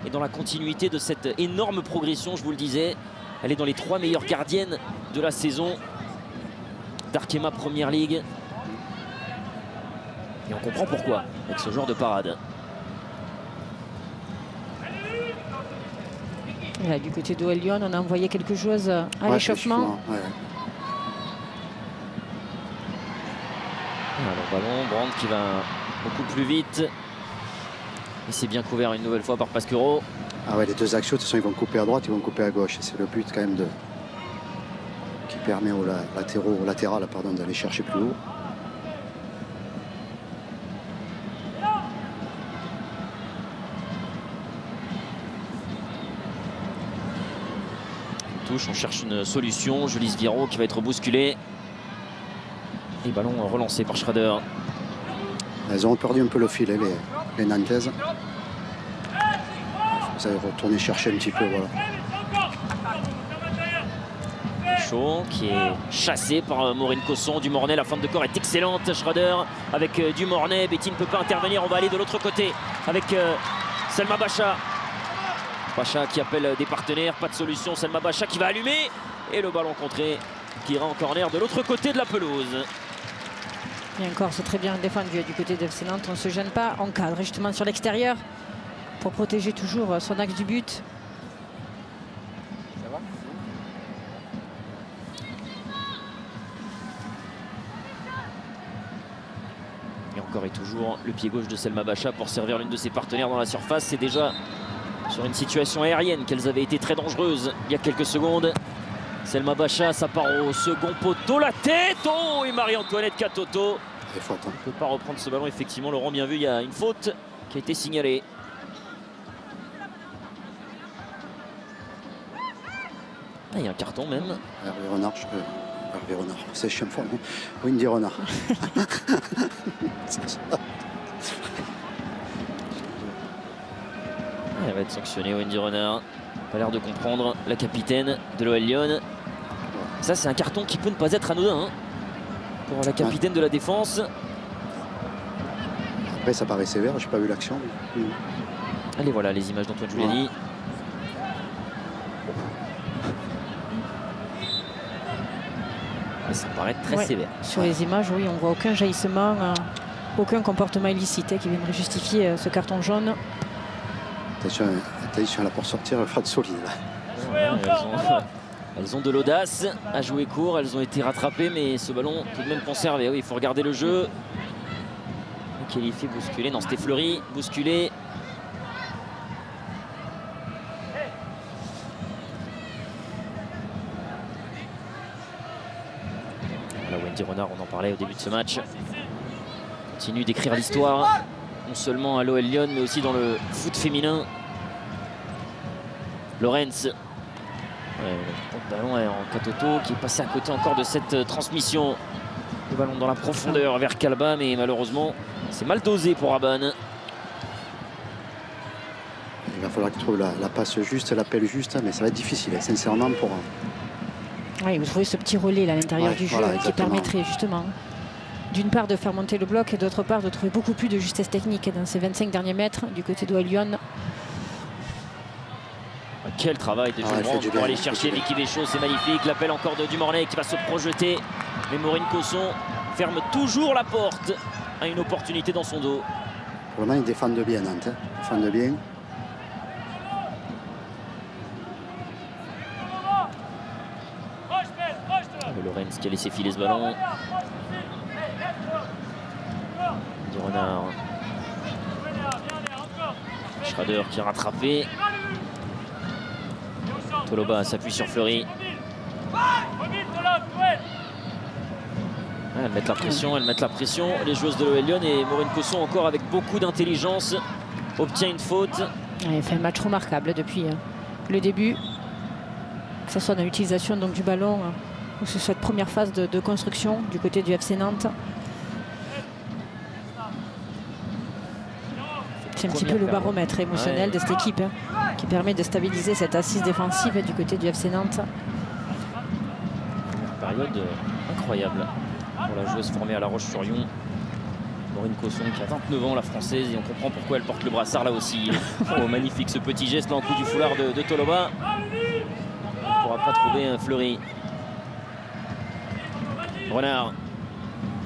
Et dans la continuité de cette énorme progression, je vous le disais, elle est dans les 3 meilleures gardiennes de la saison d'Arkema Premier League. Et on comprend pourquoi avec ce genre de parade.
Et là, du côté d'OL Lyon, on a envoyé quelque chose à l'échauffement.
Ouais.
Alors ballon, Brandt qui va beaucoup plus vite. Il s'est bien couvert une nouvelle fois par Pasquero.
Ah ouais, les deux axiaux, de toute façon, ils vont couper à droite, ils vont couper à gauche. C'est le but quand même qui permet au latéral d'aller chercher plus haut.
On cherche une solution. Julis Viro qui va être bousculé. Et ballon relancé par Schrader.
Elles ont perdu un peu le fil, les Nantaises. Vous allez retourner chercher un petit peu, voilà.
Chaud qui est chassé par Maureen Cosson. Dumornay, la feinte de corps est excellente. Schrader avec Dumornay. Betty ne peut pas intervenir. On va aller de l'autre côté avec Selma Bacha. Bacha qui appelle des partenaires, pas de solution. Selma Bacha qui va allumer. Et le ballon contré qui ira en corner de l'autre côté de la pelouse.
Et encore, c'est très bien défendu du côté de FC Nantes. On ne se gêne pas, on cadre justement sur l'extérieur pour protéger toujours son axe du but.
Ça va ?
Et encore et toujours le pied gauche de Selma Bacha pour servir l'une de ses partenaires dans la surface. C'est déjà sur une situation aérienne qu'elles avaient été très dangereuses il y a quelques secondes. Selma Bacha, ça part au second poteau, la tête. Oh, et Marie-Antoinette Katoto
C'est faute.
ne peut pas reprendre ce ballon. Effectivement, Laurent, bien vu, il y a une faute qui a été signalée. Ah, il y a un carton même.
Hervé Renard, c'est chiant fort, non ? Wendy Renard.
Elle va être sanctionnée, Wendy Renard. Pas l'air de comprendre la capitaine de l'OL Lyon. Ça, c'est un carton qui peut ne pas être anodin hein, pour la capitaine de la défense.
Après, ça paraît sévère, j'ai pas vu l'action.
Allez, voilà les images d'Antoine Giuliani. Ça paraît très sévère.
Sur les images, oui, on voit aucun jaillissement, aucun comportement illicite qui viendrait justifier ce carton jaune.
Attention, là pour sortir, Fred Soli.
Elles ont de l'audace à jouer court, elles ont été rattrapées, mais ce ballon tout de même conservé. Oui, il faut regarder le jeu. Qualifié, bousculé. Non, c'était Fleury, bousculé. Voilà, Wendy Renard, on en parlait au début de ce match. Continue d'écrire l'histoire, non seulement à l'OL Lyon, mais aussi dans le foot féminin. Lorenz. Le ballon est en Katoto qui est passé à côté encore de cette transmission. Le ballon dans la profondeur vers Kalba, mais malheureusement, c'est mal dosé pour Aban.
Il va falloir qu'il trouve la passe juste, l'appel juste, mais ça va être difficile, sincèrement, pour...
Oui, vous trouvez ce petit relais là, à l'intérieur du jeu qui permettrait justement, d'une part, de faire monter le bloc et d'autre part, de trouver beaucoup plus de justesse technique dans ces 25 derniers mètres du côté d'OL Lyon.
Quel travail de Jules pour aller chercher Vicky Béchaud, c'est magnifique. L'appel encore de Dumornay qui va se projeter. Mais Maureen Cosson ferme toujours la porte à une opportunité dans son dos.
Pour le moment, ils défendent bien, Nantes. Ils défendent bien.
Lorenz qui a laissé filer ce ballon. Du Renard. Schrader qui a rattrapé. Toloba s'appuie sur Fleury. Elles mettent la pression, les joueuses de l'OL Lyon, et Maureen Cosson encore avec beaucoup d'intelligence obtient une faute.
Elle fait un match remarquable depuis le début, que ce soit dans l'utilisation du ballon ou que ce soit cette première phase de construction du côté du FC Nantes. C'est un petit peu le baromètre émotionnel de cette équipe qui permet de stabiliser cette assise défensive du côté du FC Nantes.
Une période incroyable pour la joueuse formée à La Roche-sur-Yon. Maureen Cosson qui a 29 ans, la française, et on comprend pourquoi elle porte le brassard là aussi. Oh, magnifique ce petit geste là en coup du foulard de Toloba. On ne pourra pas trouver un Fleury. Renard.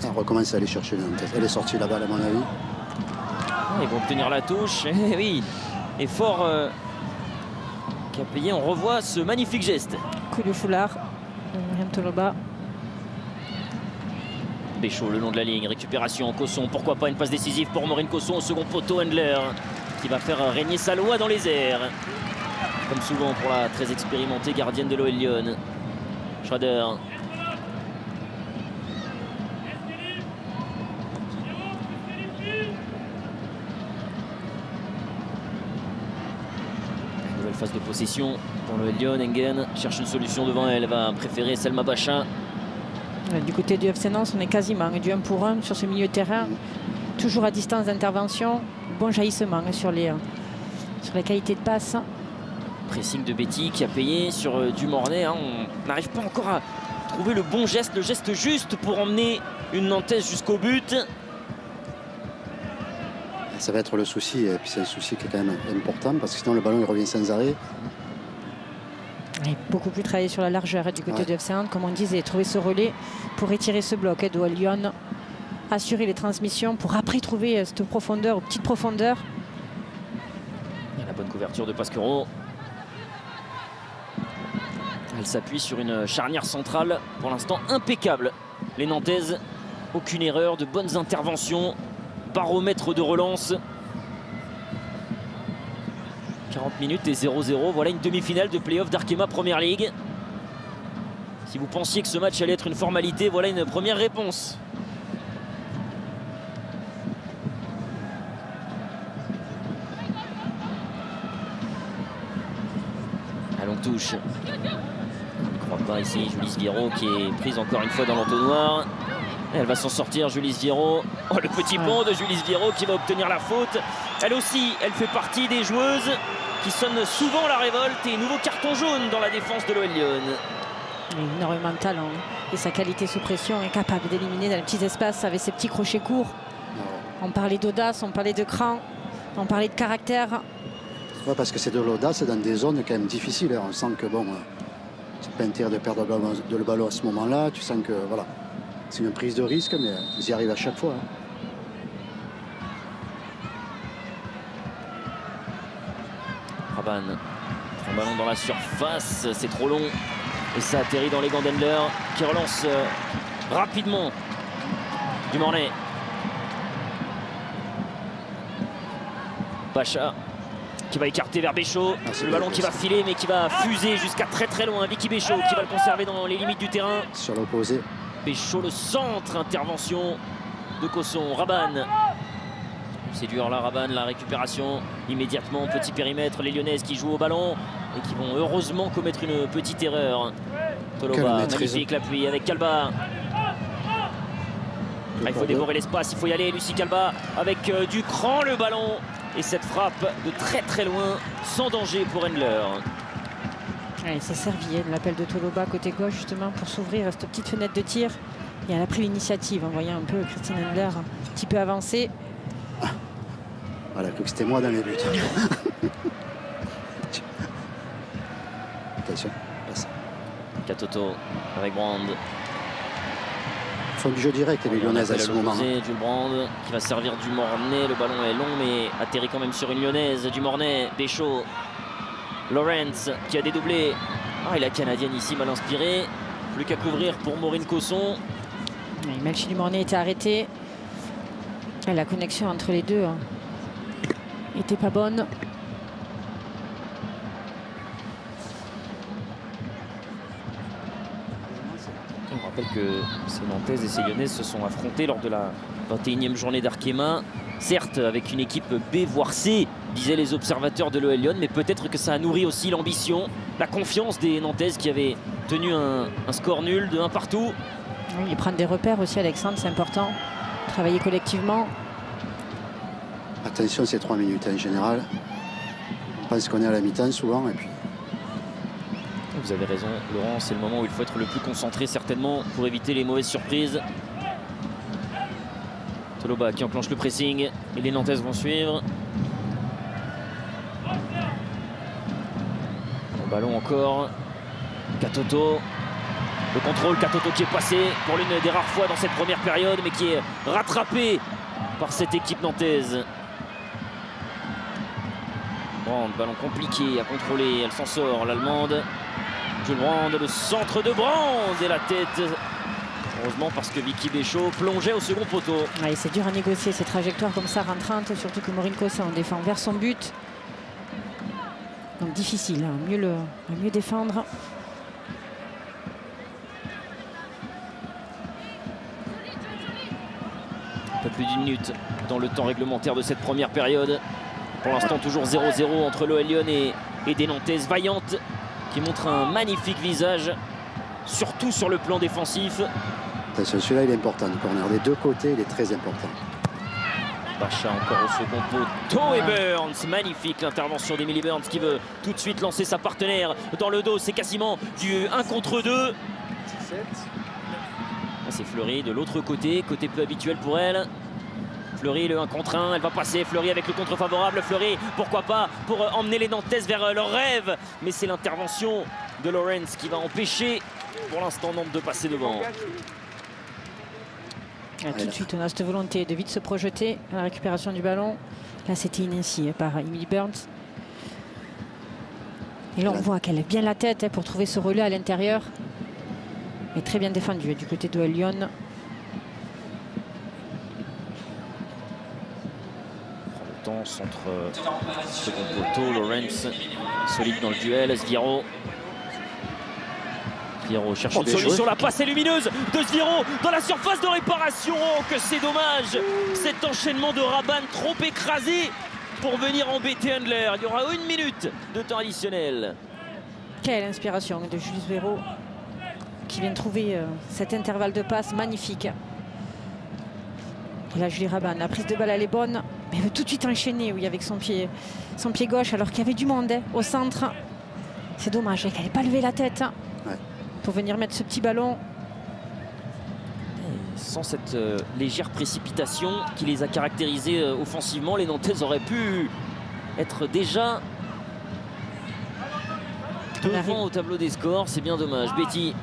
On recommence à aller chercher les Nantais. Elle est sortie là-bas à mon avis.
Ils vont obtenir la touche. Et oui, et fort qui a payé. On revoit ce magnifique geste.
Coup de foulard de Myriam Toloba.
Béchaud le long de la ligne, récupération, Cosson, pourquoi pas une passe décisive pour Maureen Cosson au second poteau. Handler qui va faire régner sa loi dans les airs. Comme souvent pour la très expérimentée gardienne de l'OL Lyon. Schrader. Nouvelle phase de possession pour l'OL Lyon. Engen cherche une solution devant elle, va préférer Selma Bachin.
Du côté du FC Nantes, on est quasiment du 1 pour 1 sur ce milieu de terrain. Toujours à distance d'intervention. Bon jaillissement sur les qualités de passe.
Pressing de Betty qui a payé sur Dumornay. On n'arrive pas encore à trouver le bon geste, le geste juste pour emmener une Nantaise jusqu'au but.
Ça va être le souci, et puis c'est un souci qui est quand même important parce que sinon le ballon il revient sans arrêt.
Et beaucoup plus travaillé sur la largeur du côté de FC Nantes, comme on disait, trouver ce relais pour étirer ce bloc. Doit Lyon assurer les transmissions pour après trouver cette profondeur, petite profondeur.
Il y a la bonne couverture de Pasquero. Elle s'appuie sur une charnière centrale pour l'instant impeccable. Les Nantaises, aucune erreur, de bonnes interventions, baromètre de relance. 40 minutes et 0-0. Voilà une demi-finale de play-off d'Arkema Première Ligue. Si vous pensiez que ce match allait être une formalité, voilà une première réponse. La longue touche. On ne croit pas ici. Julis Viero qui est prise encore une fois dans l'entonnoir. Elle va s'en sortir, Julis Viero. Oh, le petit pont de Julis Viero qui va obtenir la faute. Elle aussi, elle fait partie des joueuses qui sonnent souvent la révolte, et nouveau carton jaune dans la défense de l'OL Lyon.
Énormément de talent et sa qualité sous pression, est capable d'éliminer dans les petits espaces avec ses petits crochets courts. On parlait d'audace, on parlait de cran, on parlait de caractère.
Ouais, parce que c'est de l'audace, c'est dans des zones quand même difficiles. On sent que bon, c'est pas intérêt de perdre le ballon à ce moment-là. Tu sens que voilà, c'est une prise de risque, mais ils y arrivent à chaque fois.
Rabanne, un ballon dans la surface, c'est trop long et ça atterrit dans les gants d'Handler qui relance rapidement Dumornay. Bacha qui va écarter vers Béchaud, le ballon qui va filer mais qui va fuser jusqu'à très loin. Vicky Béchaud qui va le conserver dans les limites du terrain.
Sur l'opposé.
Béchaud, le centre, intervention de Cosson. Rabanne. C'est dur là, Rabanne, la récupération immédiatement, petit périmètre, les Lyonnaises qui jouent au ballon et qui vont heureusement commettre une petite erreur. Toloba, magnifique l'appui avec Calba. Il faut dévorer l'espace, il faut y aller, Lucie Calba avec du cran, le ballon et cette frappe de très loin, sans danger pour Handler.
Il s'est servi de l'appel de Toloba côté gauche justement pour s'ouvrir à cette petite fenêtre de tir. Et elle a pris l'initiative en voyant un peu Christine Handler un petit peu avancée.
Voilà, que c'était moi dans les buts. Attention, passe.
Katoto avec Brand.
Ils font du jeu direct, les Lyonnaises à ce moment.
Du Brand qui va servir Dumornay. Le ballon est long mais atterrit quand même sur une Lyonnaise. Dumornay, Béchaud, Lawrence qui a dédoublé. Et la Canadienne ici mal inspirée. Plus qu'à couvrir pour Maureen Cosson.
Melchi Dumornay était arrêté. Et la connexion entre les deux était pas bonne.
On rappelle que ces Nantaises et ces Lyonnaises se sont affrontées lors de la 21e journée d'Arkema. Certes, avec une équipe B voire C, disaient les observateurs de l'OL Lyon, mais peut-être que ça a nourri aussi l'ambition, la confiance des Nantaises qui avaient tenu un score nul de 1 partout.
Oui, et prendre des repères aussi, Alexandre, c'est important. Travailler collectivement.
Attention, c'est 3 minutes en général. On pense qu'on est à la mi-temps souvent. Et puis...
Vous avez raison, Laurent, c'est le moment où il faut être le plus concentré certainement pour éviter les mauvaises surprises. Toloba qui enclenche le pressing et les Nantaises vont suivre. Le ballon encore. Katoto. Le contrôle, Katoto qui est passé pour l'une des rares fois dans cette première période, mais qui est rattrapé par cette équipe nantaise. Brand, ballon compliqué à contrôler, elle s'en sort, l'Allemande. Jules Brand, le centre de Brand et la tête. Heureusement parce que Vicky Béchaud plongeait au second poteau.
Ouais, c'est dur à négocier ces trajectoires comme ça rentrantes, surtout que Maureen Cossin en défend vers son but. Donc difficile, hein, mieux défendre.
Un peu plus d'une minute dans le temps réglementaire de cette première période. Pour l'instant, toujours 0-0 entre l'OL Lyon et des Nantaises vaillantes qui montrent un magnifique visage, surtout sur le plan défensif.
Celui-là, il est important. Le corner des deux côtés, il est très important.
Bacha encore au second poteau et Burns, magnifique l'intervention d'Emily Burns qui veut tout de suite lancer sa partenaire dans le dos. C'est quasiment du 1 contre 2. C'est Fleury de l'autre côté peu habituel pour elle. Fleury, le 1 contre 1, elle va passer. Fleury avec le contre favorable. Fleury, pourquoi pas, pour emmener les Nantaises vers leur rêve. Mais c'est l'intervention de Lawrence qui va empêcher pour l'instant Nantes de passer devant.
Tout de suite, on a cette volonté de vite se projeter à la récupération du ballon. Là, c'était initié par Emily Burns. Et là, on voit qu'elle a bien la tête pour trouver ce relais à l'intérieur. Mais très bien défendu du côté de Lyon.
Prend le temps, centre second poteau. Lawrence solide dans le duel. Sviro. Sviro cherche une solution. La passe est lumineuse de Sviro dans la surface de réparation. Oh, que c'est dommage. Cet enchaînement de Rabanne trop écrasé pour venir embêter Handler. Il y aura 1 minute de temps additionnel.
Quelle inspiration de Jules Sviro, qui vient de trouver cet intervalle de passe magnifique. Et là, Julie Rabanne, la prise de balle, elle est bonne, mais elle veut tout de suite enchaîner, oui, avec son pied gauche, alors qu'il y avait du monde au centre. C'est dommage qu'elle n'ait pas levé la tête pour venir mettre ce petit ballon.
Et sans cette légère précipitation qui les a caractérisés offensivement, les Nantaises auraient pu être déjà devant au tableau des scores. C'est bien dommage. Betty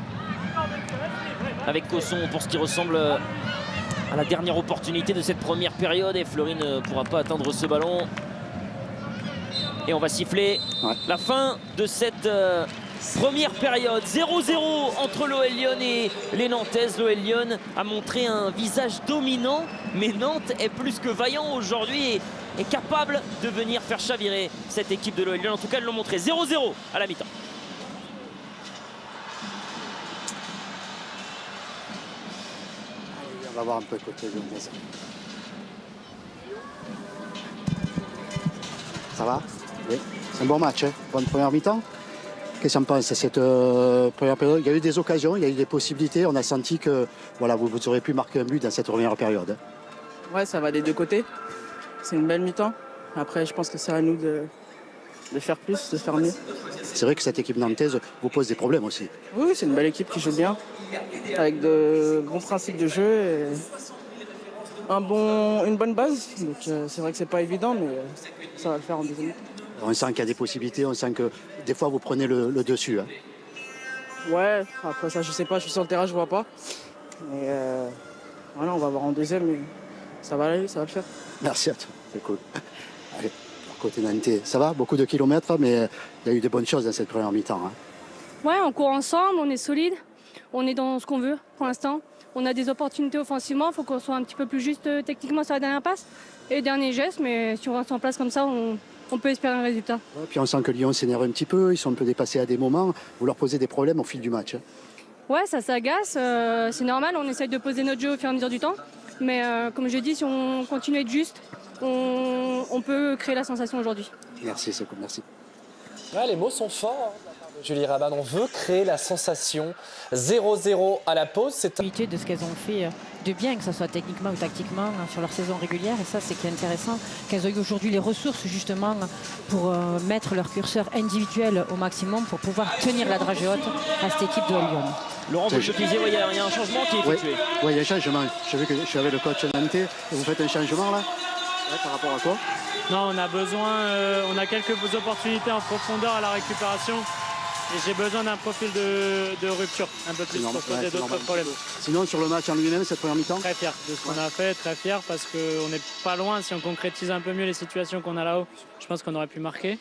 avec Cosson pour ce qui ressemble à la dernière opportunité de cette première période, et Fleury ne pourra pas atteindre ce ballon. Et on va siffler la fin de cette première période. 0-0 entre l'OL Lyon et les Nantaises. L'OL Lyon a montré un visage dominant, mais Nantes est plus que vaillant aujourd'hui et est capable de venir faire chavirer cette équipe de l'OL Lyon. En tout cas, ils l'ont montré. 0-0 à la mi-temps.
On va voir un peu le côté lyonnaise. Ça va? Oui. C'est un bon match, hein? Bonne première mi-temps. Qu'est-ce qu'on pense? Cette première période, il y a eu des occasions, il y a eu des possibilités. On a senti que voilà, vous auriez pu marquer un but dans cette première période.
Ouais, ça va des deux côtés. C'est une belle mi-temps. Après, je pense que c'est à nous de faire plus, de faire mieux.
C'est vrai que cette équipe nantaise vous pose des problèmes aussi.
Oui, c'est une belle équipe qui joue bien, avec de bons principes de jeu et une bonne base. Donc c'est vrai que c'est pas évident, mais ça va le faire en deuxième mi-temps.
On sent qu'il y a des possibilités, on sent que des fois vous prenez le dessus. Hein.
Ouais, après ça je sais pas, je suis sur le terrain, je vois pas. Mais voilà, on va voir en deuxième, mais ça va aller, ça va le faire.
Merci à toi, c'est cool. Allez, côté nantais, ça va, beaucoup de kilomètres, mais il y a eu des bonnes choses dans cette première mi-temps. Hein.
Ouais, on court ensemble, on est solide, on est dans ce qu'on veut pour l'instant. On a des opportunités offensivement, il faut qu'on soit un petit peu plus juste techniquement sur la dernière passe et dernier geste, mais si on reste en place comme ça, on peut espérer un résultat.
Ouais, puis on sent que Lyon s'énerve un petit peu, ils sont un peu dépassés à des moments. Vous leur posez des problèmes au fil du match. Hein.
Ouais, ça s'agace, c'est normal, on essaye de poser notre jeu au fur et à mesure du temps. Mais comme je dis, si on continue à être juste, on peut créer la sensation aujourd'hui.
Merci, c'est cool, merci.
Ouais, les mots sont forts. Julie Raban, on veut créer la sensation. 0-0 à la pause. C'est
De ce qu'elles ont fait de bien, que ce soit techniquement ou tactiquement, sur leur saison régulière. Et ça, c'est qui est intéressant, qu'elles ont eu aujourd'hui les ressources justement pour mettre leur curseur individuel au maximum pour pouvoir tenir la dragée haute à cette équipe de Lyon.
Laurent, vous le disiez, il y a un changement qui est effectué.
Oui, il y a un changement. Je savais que je suis avec le coach Nantais. Vous faites un changement là par rapport à quoi?
Non, on a besoin, on a quelques opportunités en profondeur à la récupération. Et j'ai besoin d'un profil de rupture, un peu plus pour poser d'autres problèmes.
Sinon, sur le match en lui-même, cette première mi-temps?
Très fier de ce qu'on a fait, très fier parce qu'on n'est pas loin. Si on concrétise un peu mieux les situations qu'on a là-haut, je pense qu'on aurait pu marquer.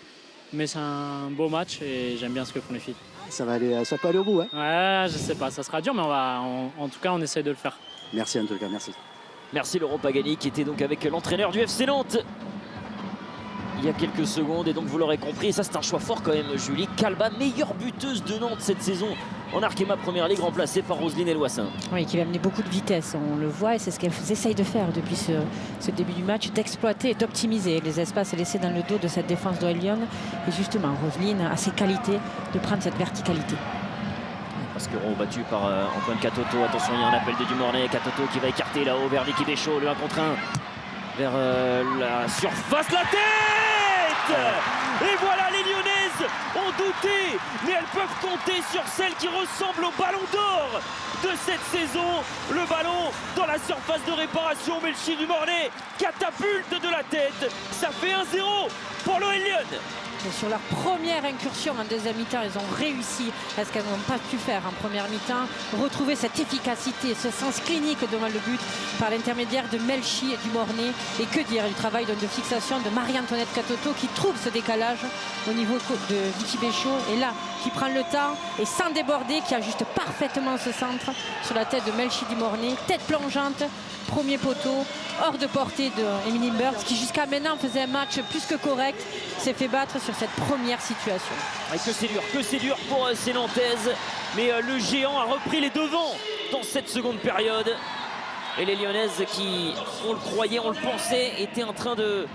Mais c'est un beau match et j'aime bien ce que font les filles.
Ça peut aller au bout, hein?
Ouais, je sais pas, ça sera dur, mais en tout cas, on essaie de le faire.
Merci en tout cas, merci.
Merci Laurent Pagani qui était donc avec l'entraîneur du FC Nantes il y a quelques secondes, et donc vous l'aurez compris, ça c'est un choix fort quand même. Julie Calba, meilleure buteuse de Nantes cette saison en Arkema Première Ligue, remplacée par Roselyne Elwassin.
Oui, qui va amener beaucoup de vitesse, on le voit, et c'est ce qu'elles essayent de faire depuis ce début du match, d'exploiter et d'optimiser les espaces laissés dans le dos de cette défense de Lyon. Et justement, Roselyne a ses qualités de prendre cette verticalité.
Pasquero battu par Antoine Katoto. Attention, il y a un appel de Dumornay. Katoto qui va écarter là-haut vers Vicky Béchaud, le 1 contre 1 vers la surface, la tête. Et voilà, les Lyonnaises ont douté, mais elles peuvent compter sur celle qui ressemble au ballon d'or de cette saison. Le ballon dans la surface de réparation, Melchi Dumornay catapulte de la tête. Ça fait 1-0 pour l'OL Lyon.
Et sur leur première incursion en deuxième mi-temps, ils ont réussi à ce qu'elles n'ont pas pu faire en première mi-temps, retrouver cette efficacité, ce sens clinique devant le but par l'intermédiaire de Melchi Dumornay. Et que dire du travail de fixation de Marie-Antoinette Katoto qui trouve ce décalage au niveau de Vicky Béchaud, et là qui prend le temps et sans déborder, qui ajuste parfaitement ce centre sur la tête de Melchi Dumornay, tête plongeante, premier poteau, hors de portée de Emily Burns, qui jusqu'à maintenant faisait un match plus que correct, s'est fait battre sur cette première situation.
Et que c'est dur pour ces Nantaises, mais le géant a repris les devants dans cette seconde période. Et les Lyonnaises qui, on le croyait, on le pensait, étaient en train de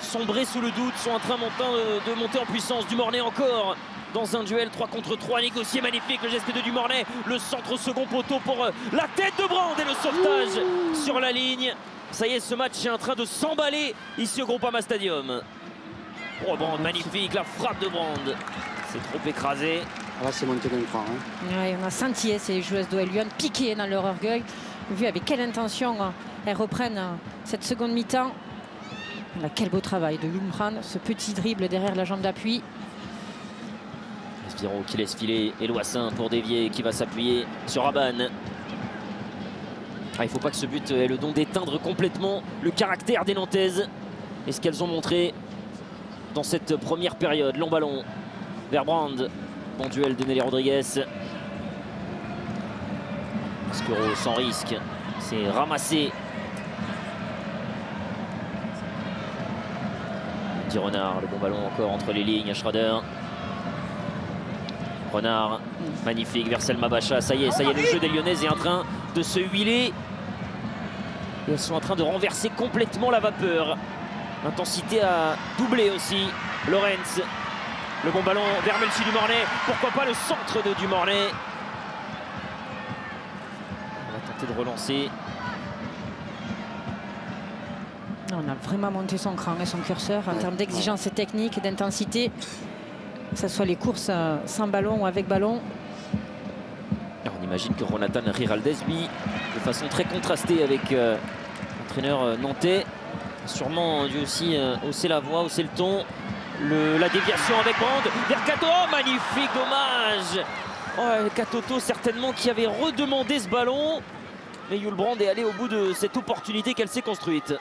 sombrer sous le doute, sont en train de monter en puissance. Dumornay encore dans un duel 3 contre 3 négocié, magnifique le geste de Dumornay, le centre au second poteau pour la tête de Brand et le sauvetage sur la ligne. Ça y est, ce match est en train de s'emballer ici au Groupama Stadium. Oh, Brand, magnifique, la frappe de Brand. C'est trop écrasé.
Là, c'est monté d'un cran. Hein.
Ouais, on a senti ces joueuses d'OL Lyon piquées dans leur orgueil. Vu avec quelle intention elles reprennent cette seconde mi-temps. Quel beau travail de Lundbrand, ce petit dribble derrière la jambe d'appui.
Espiro qui laisse filer Elwassin pour dévier, qui va s'appuyer sur Raban. Il ne faut pas que ce but ait le don d'éteindre complètement le caractère des Nantaises et ce qu'elles ont montré dans cette première période. Long ballon vers Brand. Bon duel de Nelly Rodriguez. Pasquero sans risque, c'est ramassé. Petit Renard, le bon ballon encore entre les lignes à Schrader. Renard, magnifique vers Selma Bacha. Ça y est, le jeu des Lyonnaises est en train de se huiler. Et elles sont en train de renverser complètement la vapeur. L'intensité a doublé aussi. Lorenz, le bon ballon vers Melchi Dumornay. Pourquoi pas le centre de Dumornay. On va tenter de relancer.
On a vraiment monté son cran et son curseur en termes d'exigence technique et d'intensité. Que ce soit les courses sans ballon ou avec ballon.
Alors on imagine que Ronatan Giraldesby, de façon très contrastée avec l'entraîneur nantais, a sûrement dû aussi hausser la voix, hausser le ton. La déviation avec Brand vers Katoto. Oh, magnifique, dommage. Oh, Katoto certainement qui avait redemandé ce ballon. Mais Yul Brand est allé au bout de cette opportunité qu'elle s'est construite.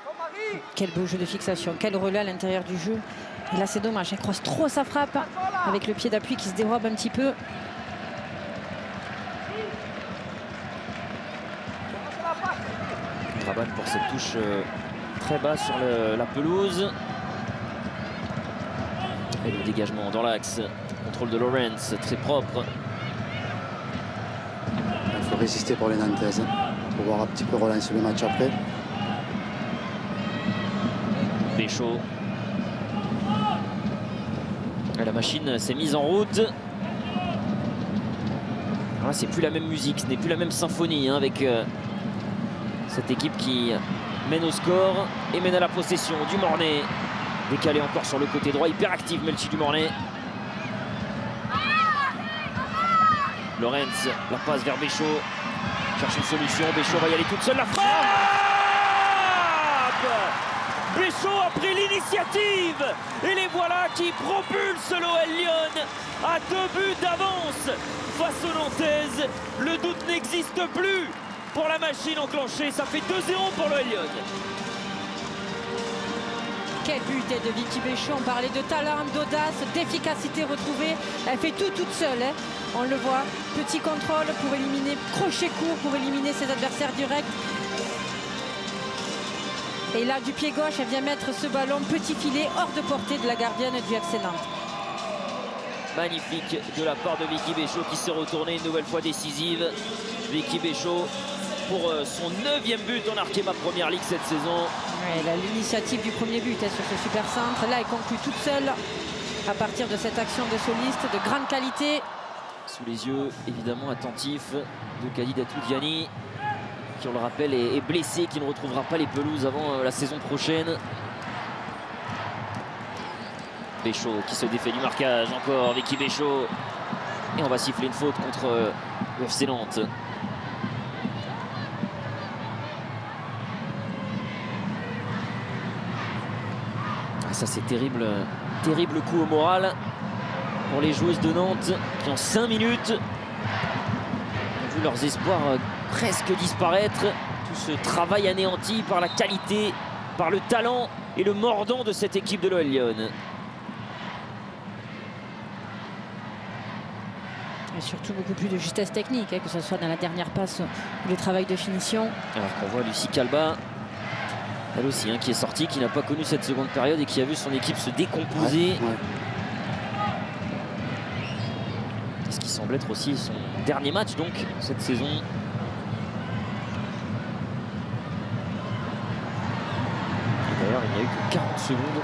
Quel beau jeu de fixation, quel relais à l'intérieur du jeu. Et là c'est dommage, elle croise trop sa frappe avec le pied d'appui qui se dérobe un petit peu.
Raban pour cette touche très bas sur la pelouse. Et le dégagement dans l'axe. Contrôle de Lorenz, très propre.
Il faut résister pour les Nantaises. Il faut voir un petit peu relancer le match après.
Béchaud. La machine s'est mise en route. Alors là, c'est plus la même musique, ce n'est plus la même symphonie hein, avec cette équipe qui mène au score et mène à la possession. Dumornay décalé encore sur le côté droit, hyper actif Melchi Dumornay. Lorenz, la passe vers Béchaud, cherche une solution, Béchaud va y aller toute seule, la frappe! Béchaud a pris l'initiative et les voilà qui propulsent l'OL Lyon à 2 buts d'avance face aux Nantaises. Le doute n'existe plus pour la machine enclenchée, ça fait 2-0 pour l'OL Lyon.
Quel but de Vicky Béchaud, on parlait de talent, d'audace, d'efficacité retrouvée. Elle fait tout toute seule, hein. On le voit. Petit contrôle pour éliminer, crochet court pour éliminer ses adversaires directs. Et là, du pied gauche, elle vient mettre ce ballon petit filet hors de portée de la gardienne du FC Nantes.
Magnifique de la part de Vicky Béchaud qui s'est retournée une nouvelle fois décisive. Vicky Béchaud pour son 9e but en Arkema Première Ligue cette saison.
Ouais, elle a l'initiative du premier but hein, sur ce super centre. Là, elle conclut toute seule à partir de cette action de soliste de grande qualité.
Sous les yeux évidemment attentifs de Khadijatou Diani qui, on le rappelle, est blessé, qui ne retrouvera pas les pelouses avant la saison prochaine. Béchaud qui se défait du marquage, encore Vicky Béchaud. Et on va siffler une faute contre le FC Nantes. Ça c'est terrible, terrible coup au moral pour les joueuses de Nantes qui en 5 minutes ont vu leurs espoirs presque disparaître. Tout ce travail anéanti par la qualité, par le talent et le mordant de cette équipe de l'OL Lyon.
Et surtout beaucoup plus de justesse technique, hein, que ce soit dans la dernière passe ou le travail de finition.
Alors qu'on voit Lucie Calba, elle aussi, hein, qui est sortie, qui n'a pas connu cette seconde période et qui a vu son équipe se décomposer.
Ouais.
Ce qui semble être aussi son dernier match donc cette saison. Et d'ailleurs, il n'y a eu que 40 secondes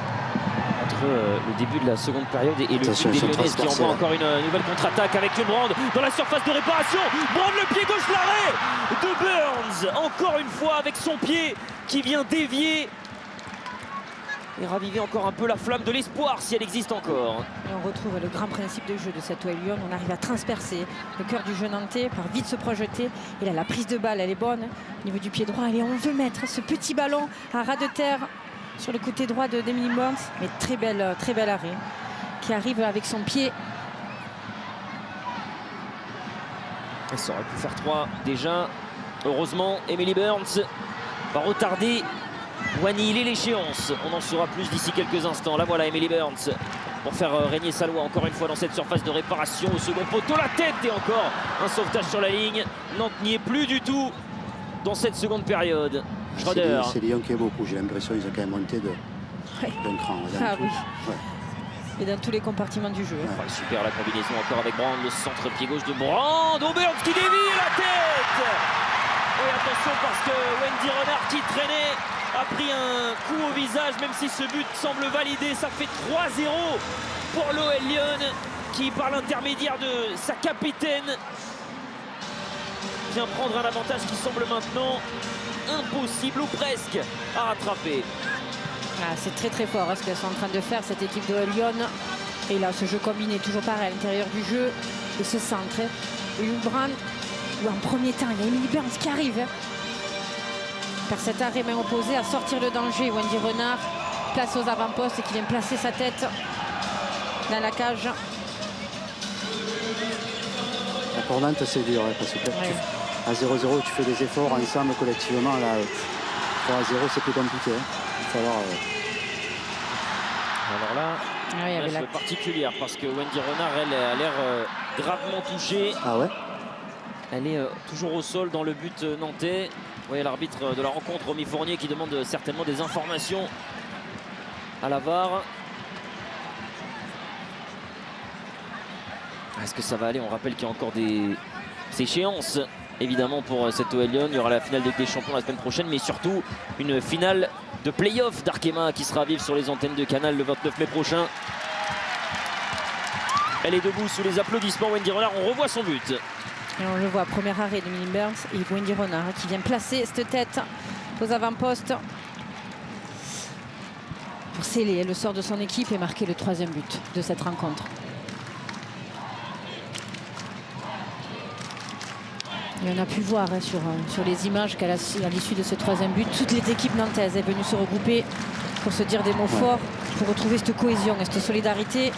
entre le début de la seconde période et le but des Lyonnaises qui envoie encore une nouvelle contre-attaque avec une Brand dans la surface de réparation. Brand le pied gauche, l'arrêt de Burns, encore une fois avec son pied qui vient dévier et raviver encore un peu la flamme de l'espoir si elle existe encore.
Et on retrouve le grand principe de jeu de cette OL Lyon. On arrive à transpercer le cœur du jeu nantais par vite se projeter. Et là, la prise de balle, elle est bonne. Au niveau du pied droit, allez, on veut mettre ce petit ballon à ras de terre sur le côté droit d'Emily Burns. Mais très bel arrêt qui arrive avec son pied.
Elle aurait pu faire 3 déjà. Heureusement, Emily Burns va retarder ou annihiler l'échéance. On en saura plus d'ici quelques instants. Là voilà Emily Burns pour faire régner sa loi encore une fois dans cette surface de réparation. Au second poteau, la tête et encore un sauvetage sur la ligne. Nantes n'y est plus du tout dans cette seconde période. Schroeder.
C'est Lyon qui est beaucoup. J'ai l'impression qu'ils ont quand même monté d'un cran.
Ah oui.
Ouais.
Et dans tous les compartiments du jeu.
Ouais, super la combinaison encore avec Brand. Le centre pied gauche de Brand. Oh, Burns qui dévie la tête. Et attention parce que Wendy Renard qui traînait a pris un coup au visage, même si ce but semble validé. Ça fait 3-0 pour l'OL Lyon qui, par l'intermédiaire de sa capitaine, vient prendre un avantage qui semble maintenant impossible ou presque à rattraper.
Ah, c'est très très fort hein, ce qu'elles sont en train de faire cette équipe de Lyon. Et là ce jeu combiné toujours pareil à l'intérieur du jeu. Et ce centre. Et une Brand où en premier temps il y a Emily Burns qui arrive. Par cet arrêt main opposée à sortir le danger. Wendy Renard place aux avant-postes et qui vient placer sa tête dans la cage.
Pour Nantes c'est dur hein, parce que à 0-0 tu fais des efforts ensemble collectivement. Là 3-0 c'est plus compliqué. Hein. Il va falloir,
Alors là, match particulière parce que Wendy Renard elle a l'air gravement touchée.
Ah ouais.
Elle est toujours au sol dans le but nantais. Vous voyez l'arbitre de la rencontre, Romy Fournier, qui demande certainement des informations à la VAR. Est-ce que ça va aller? On rappelle qu'il y a encore des échéances évidemment pour cette OL Lyon. Il y aura la finale de Ligue des Champions la semaine prochaine, mais surtout une finale de play-off d'Arkema qui sera vive sur les antennes de Canal le 29 mai prochain. Elle est debout sous les applaudissements. Wendy Renard, on revoit son but.
Et on le voit, premier arrêt de Millie Burns et Wendy Renard qui vient placer cette tête aux avant-postes pour sceller le sort de son équipe et marquer le 3e but de cette rencontre. Et on a pu voir sur les images qu'à l'issue de ce 3e but, toutes les équipes nantaises sont venues se regrouper pour se dire des mots forts, pour retrouver cette cohésion et cette solidarité.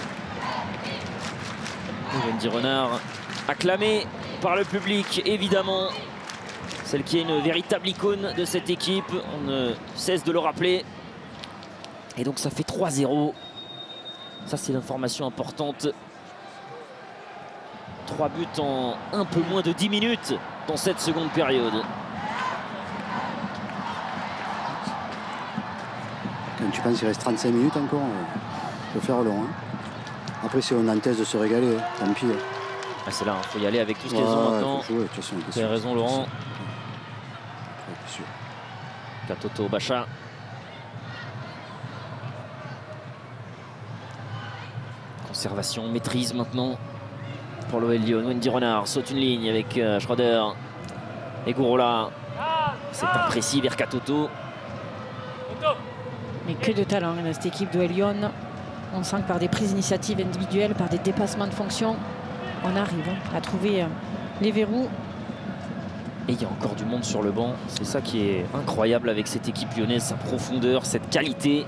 Wendy Renard, acclamée par le public, évidemment. Celle qui est une véritable icône de cette équipe. On ne cesse de le rappeler. Et donc ça fait 3-0. Ça, c'est l'information importante. 3 buts en un peu moins de 10 minutes dans cette seconde période.
Quand tu penses qu'il reste 35 minutes encore, il faut faire long. Hein. Après, c'est aux Nantaises de se régaler, hein. Tant pis.
Ah, c'est là, il faut y aller avec tout ce qu'elles ont maintenant. Tu as raison, Laurent. Katoto Bacha. Conservation, maîtrise maintenant pour l'OL Lyon. Wendy Renard saute une ligne avec Schroeder et Gourola. C'est imprécis vers Katoto.
Mais que de talent dans cette équipe d'OL Lyon. On sent que par des prises d'initiative individuelles, par des dépassements de fonction, on arrive à trouver les verrous.
Et il y a encore du monde sur le banc. C'est ça qui est incroyable avec cette équipe lyonnaise, sa profondeur, cette qualité.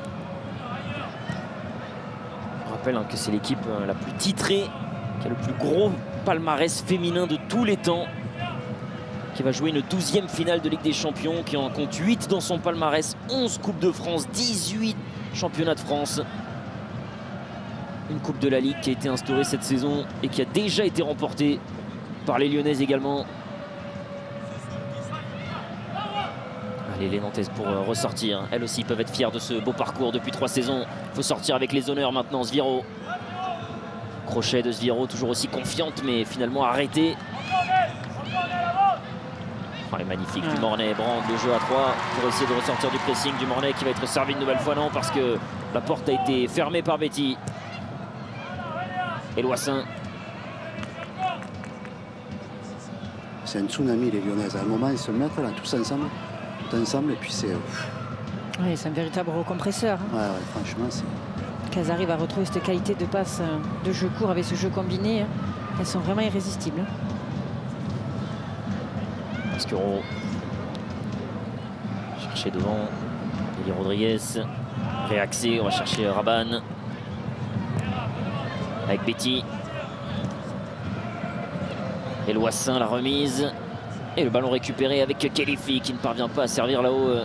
Je rappelle que c'est l'équipe la plus titrée, qui a le plus gros palmarès féminin de tous les temps, qui va jouer une 12e finale de Ligue des Champions, qui en compte 8 dans son palmarès, 11 Coupes de France, 18 championnats de France. Une Coupe de la Ligue qui a été instaurée cette saison et qui a déjà été remportée par les Lyonnaises également. Allez, les Nantaises pour ressortir. Elles aussi peuvent être fières de ce beau parcours depuis 3 saisons. Il faut sortir avec les honneurs maintenant. Sviro. Crochet de Sviro, toujours aussi confiante, mais finalement arrêtée. Oh, elle est magnifique. Du Mornay, Brand, le jeu à 3 pour essayer de ressortir du pressing. Du Mornay qui va être servi une nouvelle fois, non, parce que la porte a été fermée par Betty. Et Loissin.
C'est un tsunami, les Lyonnaises. À un moment, ils se mettent là, tous ensemble, et puis c'est...
Oui, c'est un véritable recompresseur. Hein.
Ouais, franchement, c'est...
Qu'elles arrivent à retrouver cette qualité de passe, de jeu court avec ce jeu combiné, hein. Elles sont vraiment irrésistibles. Hein.
Masquero. Chercher devant. Eli Rodriguez. Réaxé, on va chercher Rabanne. Avec Betty. Et Loissin, la remise. Et le ballon récupéré avec Kelifi qui ne parvient pas à servir là-haut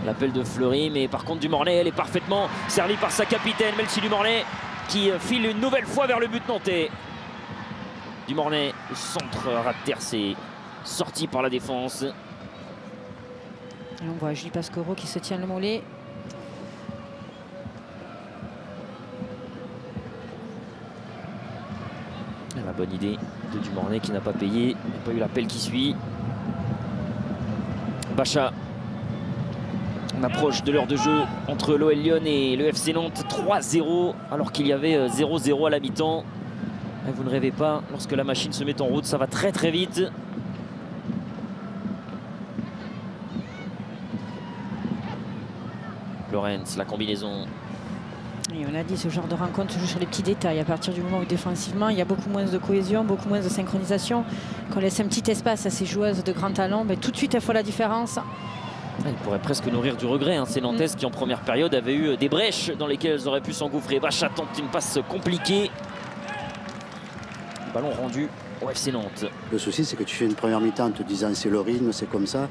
l'appel de Fleury. Mais par contre, Dumornay, elle est parfaitement servie par sa capitaine, Melcy Dumornay, qui file une nouvelle fois vers le but nantais. Dumornay, le centre ras de terre, c'est sorti par la défense.
Et on voit Julie Pasquero qui se tient le mollet.
La bonne idée de Dumornay qui n'a pas payé. Il n'y a pas eu l'appel qui suit. Bacha. On approche de l'heure de jeu entre l'OL Lyon et le FC Nantes. 3-0 alors qu'il y avait 0-0 à la mi-temps. Vous ne rêvez pas, lorsque la machine se met en route, ça va très très vite. Lorenz, la combinaison.
Et on l'a dit, ce genre de rencontre se joue sur les petits détails. À partir du moment où défensivement, il y a beaucoup moins de cohésion, beaucoup moins de synchronisation. Qu'on laisse un petit espace à ces joueuses de grand talent, mais tout de suite, elles font la différence.
Elle pourrait presque nourrir du regret, hein, ces Nantaises qui en première période avaient eu des brèches dans lesquelles elles auraient pu s'engouffrer. Bacha tente une passe compliquée. Ballon rendu au FC Nantes.
Le souci, c'est que tu fais une première mi-temps en te disant c'est le rythme, c'est comme ça.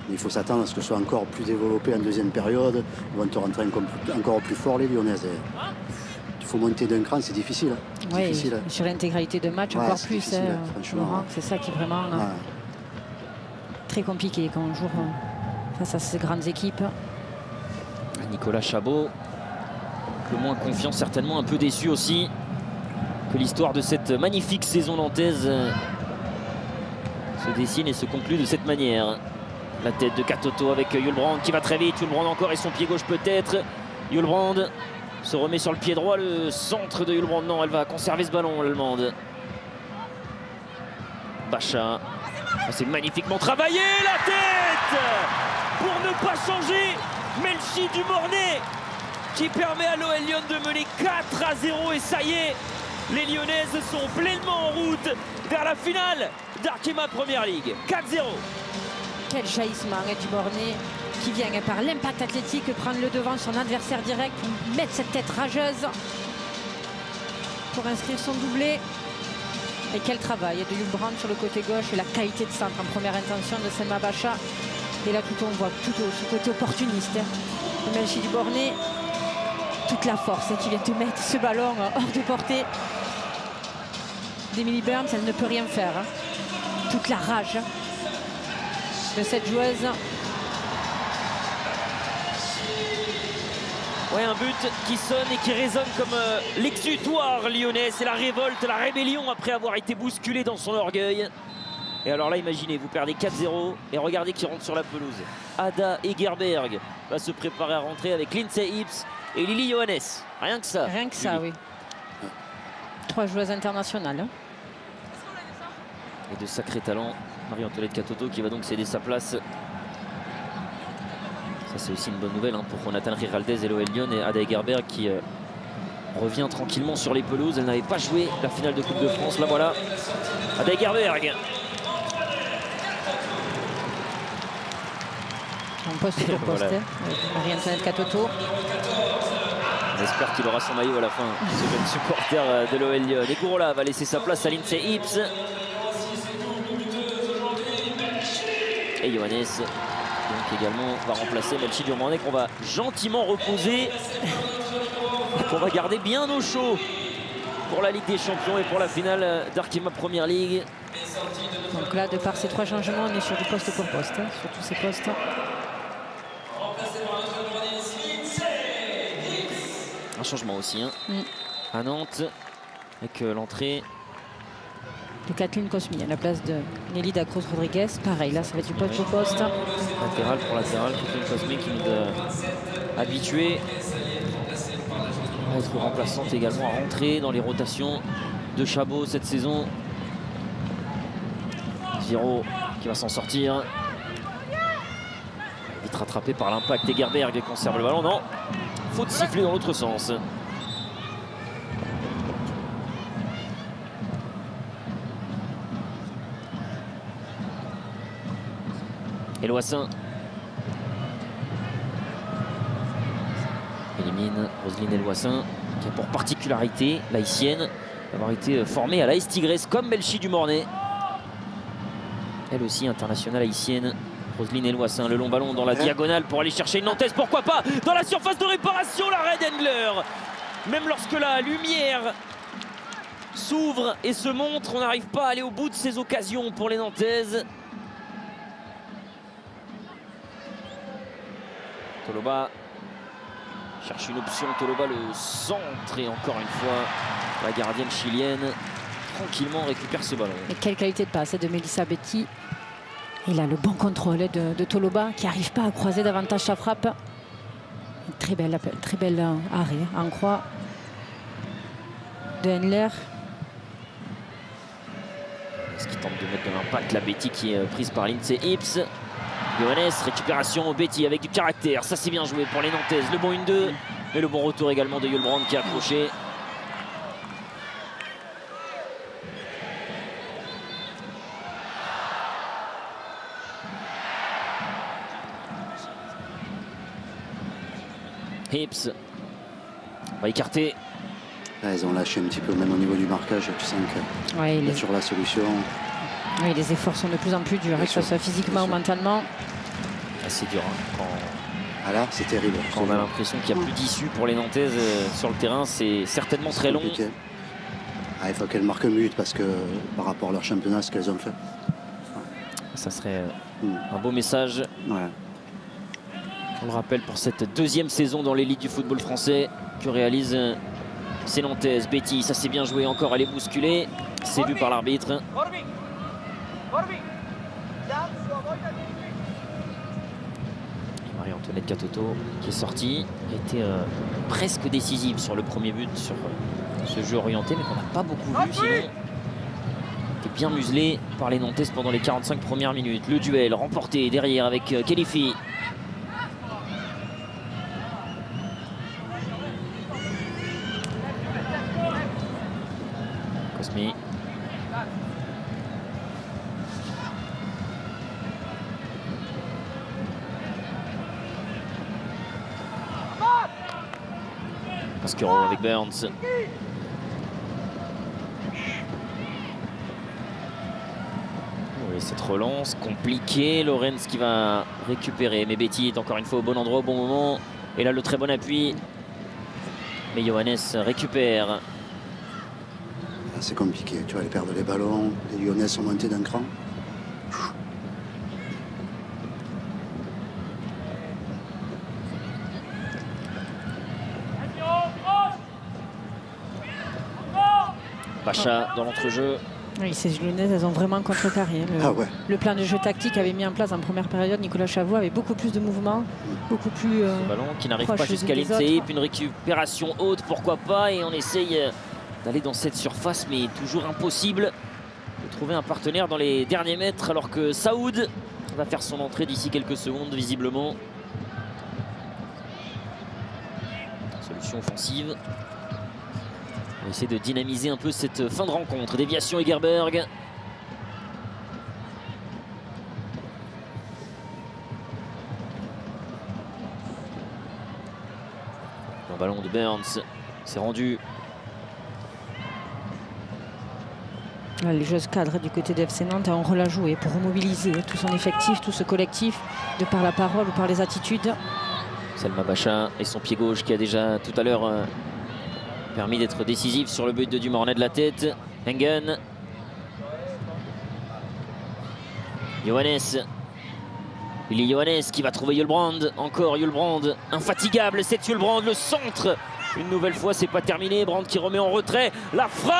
Il faut s'attendre à ce que ce soit encore plus développé en deuxième période. Ils vont te rentrer encore plus fort, les Lyonnaises. Il faut monter d'un cran, c'est difficile.
Oui, sur l'intégralité de match, encore plus.
Franchement.
C'est ça qui est vraiment très compliqué quand on joue face à ces grandes équipes.
Nicolas Chabot, le moins confiant, certainement un peu déçu aussi que l'histoire de cette magnifique saison nantaise se dessine et se conclut de cette manière. La tête de Katoto avec Yulbrand qui va très vite. Yulbrand encore et son pied gauche peut-être. Yulbrand se remet sur le pied droit, le centre de Yulbrand. Non, elle va conserver ce ballon, l'Allemande. Bacha. C'est magnifiquement travaillé, la tête pour ne pas changer. Melchi du Mornay qui permet à l'OL Lyon de mener 4-0 et ça y est, les Lyonnaises sont pleinement en route vers la finale d'Arkema Premier League. 4-0.
Quel jaillissement du Mornay qui vient par l'impact athlétique prendre le devant son adversaire direct, mettre cette tête rageuse pour inscrire son doublé. Et quel travail de Yulbrand sur le côté gauche et la qualité de centre en première intention de Selma Bacha. Et là tout on voit tout ce côté opportuniste de Melchi du Mornay. Toute la force qui vient de mettre ce ballon hors de portée d'Emily Burns, elle ne peut rien faire. Toute la rage de cette joueuse.
Ouais, un but qui sonne et qui résonne comme l'exutoire lyonnais. C'est la révolte, la rébellion après avoir été bousculé dans son orgueil. Et alors là, imaginez, vous perdez 4-0 et regardez qui rentre sur la pelouse. Ada Egerberg va se préparer à rentrer avec Lindsay Hips et Lily Johannes. Rien que ça.
Rien que ça, oui. 3 joueuses internationales.
Et de sacrés talents. Marie-Antoinette Katoto qui va donc céder sa place. Ça, c'est aussi une bonne nouvelle pour Jonathan Giraldez et l'OL Lyon. Et Ada Egerberg qui revient tranquillement sur les pelouses. Elle n'avait pas joué la finale de Coupe de France. Là, voilà. Ada Egerberg.
En poste pour poste, voilà. Marie-Antoinette Katoto.
On espère qu'il aura son maillot à la fin, ce jeune supporter de l'OL Lyon. Et Kourola va laisser sa place à Lindsay Hips. Et Johannes donc également va remplacer Melchi du Mornay qu'on va gentiment reposer. Qu'on va garder bien au chaud pour la Ligue des Champions et pour la finale d'Arkema Premier League.
Donc là, de par ces 3 changements, on est sur du poste pour poste, sur tous ces postes.
Un changement aussi à Nantes avec l'entrée
de Kathleen Cosmi à la place de Nelly Dacros Rodriguez. Pareil, là, ça va être du poste pour poste.
Latéral pour latéral, Kathleen Cosmi qui nous a habitués à être remplaçante également, à rentrer dans les rotations de Chabot cette saison. Giro qui va s'en sortir. Vite rattrapé par l'impact. Egerberg conserve le ballon. Non, faute sifflée dans l'autre sens. Eloissin élimine Roselyne Eloissin qui a pour particularité, l'haïtienne, d'avoir été formée à l'AS Tigresse comme Melchi du Mornay. Elle aussi internationale haïtienne. Roselyne Eloissin, le long ballon dans la diagonale pour aller chercher une Nantaise, pourquoi pas, dans la surface de réparation, la Red Endler. Même lorsque la lumière s'ouvre et se montre, on n'arrive pas à aller au bout de ces occasions pour les Nantaises. Toloba cherche une option, Toloba le centre et encore une fois la gardienne chilienne tranquillement récupère ce ballon.
Et quelle qualité de passe de Melissa Betty. Il a le bon contrôle de Toloba qui n'arrive pas à croiser davantage sa frappe. Très belle arrêt en croix de Henler.
Est-ce qu'il tente de mettre de l'impact, la Betty qui est prise par Lindsay Hips. Johannes, récupération Betty avec du caractère, ça c'est bien joué pour les Nantaises, le bon 1-2, mais le bon retour également de Yulbrand qui a accroché. Hips va écarter.
Là, ils ont lâché un petit peu, même au niveau du marquage, tu sens que
ouais,
sur la solution.
Oui, les efforts sont de plus en plus durs, que ce soit physiquement ou mentalement.
C'est dur quand...
Ah là, c'est terrible.
Quand on a l'impression qu'il n'y a plus d'issue pour les Nantaises sur le terrain, c'est certainement très long.
Ah, il faut qu'elles marquent un but parce que par rapport à leur championnat, ce qu'elles ont fait.
Ça serait un beau message.
Ouais.
On le rappelle pour cette deuxième saison dans l'élite du football français que réalise ces Nantaises. Betty, ça s'est bien joué encore, elle est bousculée. C'est vu par l'arbitre. Il Marie-Antoinette Catoto qui est sortie, a été presque décisive sur le premier but, sur ce jeu orienté, mais qu'on n'a pas beaucoup vu. Sinon, était bien muselé par les Nantais pendant les 45 premières minutes. Le duel remporté derrière avec Kelifi. Cosmi. Pasquero avec Burns. Oui, cette relance compliquée. Lorenz qui va récupérer. Mais Betty est encore une fois au bon endroit, au bon moment. Et là, le très bon appui. Mais Johannes récupère.
C'est compliqué, tu vas aller perdre les ballons. Les Lyonnais sont montés d'un cran.
Bacha dans l'entrejeu.
Oui, ces Lyonnaises, elles ont vraiment contrecarré. Le plan de jeu tactique avait mis en place en première période. Nicolas Chavot avait beaucoup plus de mouvements, beaucoup plus.
Ce ballon qui n'arrive pas jusqu'à l'INSEE, puis une récupération haute, pourquoi pas, et on essaye d'aller dans cette surface, mais toujours impossible de trouver un partenaire dans les derniers mètres, alors que Saoud va faire son entrée d'ici quelques secondes, visiblement. Solution offensive. On va essayer de dynamiser un peu cette fin de rencontre. Déviation Egerberg. Un ballon de Burns. C'est rendu.
Les joueuses cadres du côté de FC Nantes ont relâché joué pour remobiliser tout son effectif, tout ce collectif, de par la parole ou par les attitudes.
Selma Bacha et son pied gauche qui a déjà tout à l'heure permis d'être décisif sur le but de Dumornay de la tête. Engen. Johannes. Willy Johannes qui va trouver Yulbrand. Encore Yulbrand. Infatigable, c'est Yulbrand, le centre. Une nouvelle fois, c'est pas terminé. Brand qui remet en retrait. La frappe.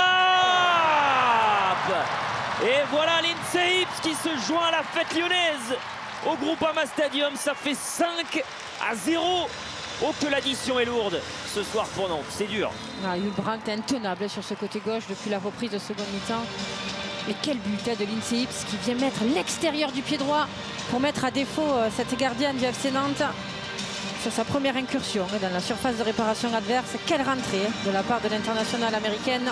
Et voilà l'INSEE Ips qui se joint à la fête lyonnaise. Au Groupama Stadium, ça fait 5-0. Oh que l'addition est lourde ce soir pour Nantes, c'est dur.
Yulbrand est intenable sur ce côté gauche depuis la reprise de seconde mi-temps. Et quel but de l'INSEE Ips qui vient mettre l'extérieur du pied droit pour mettre à défaut cette gardienne du FC Nantes. Sur sa première incursion dans la surface de réparation adverse. Quelle rentrée de la part de l'internationale américaine.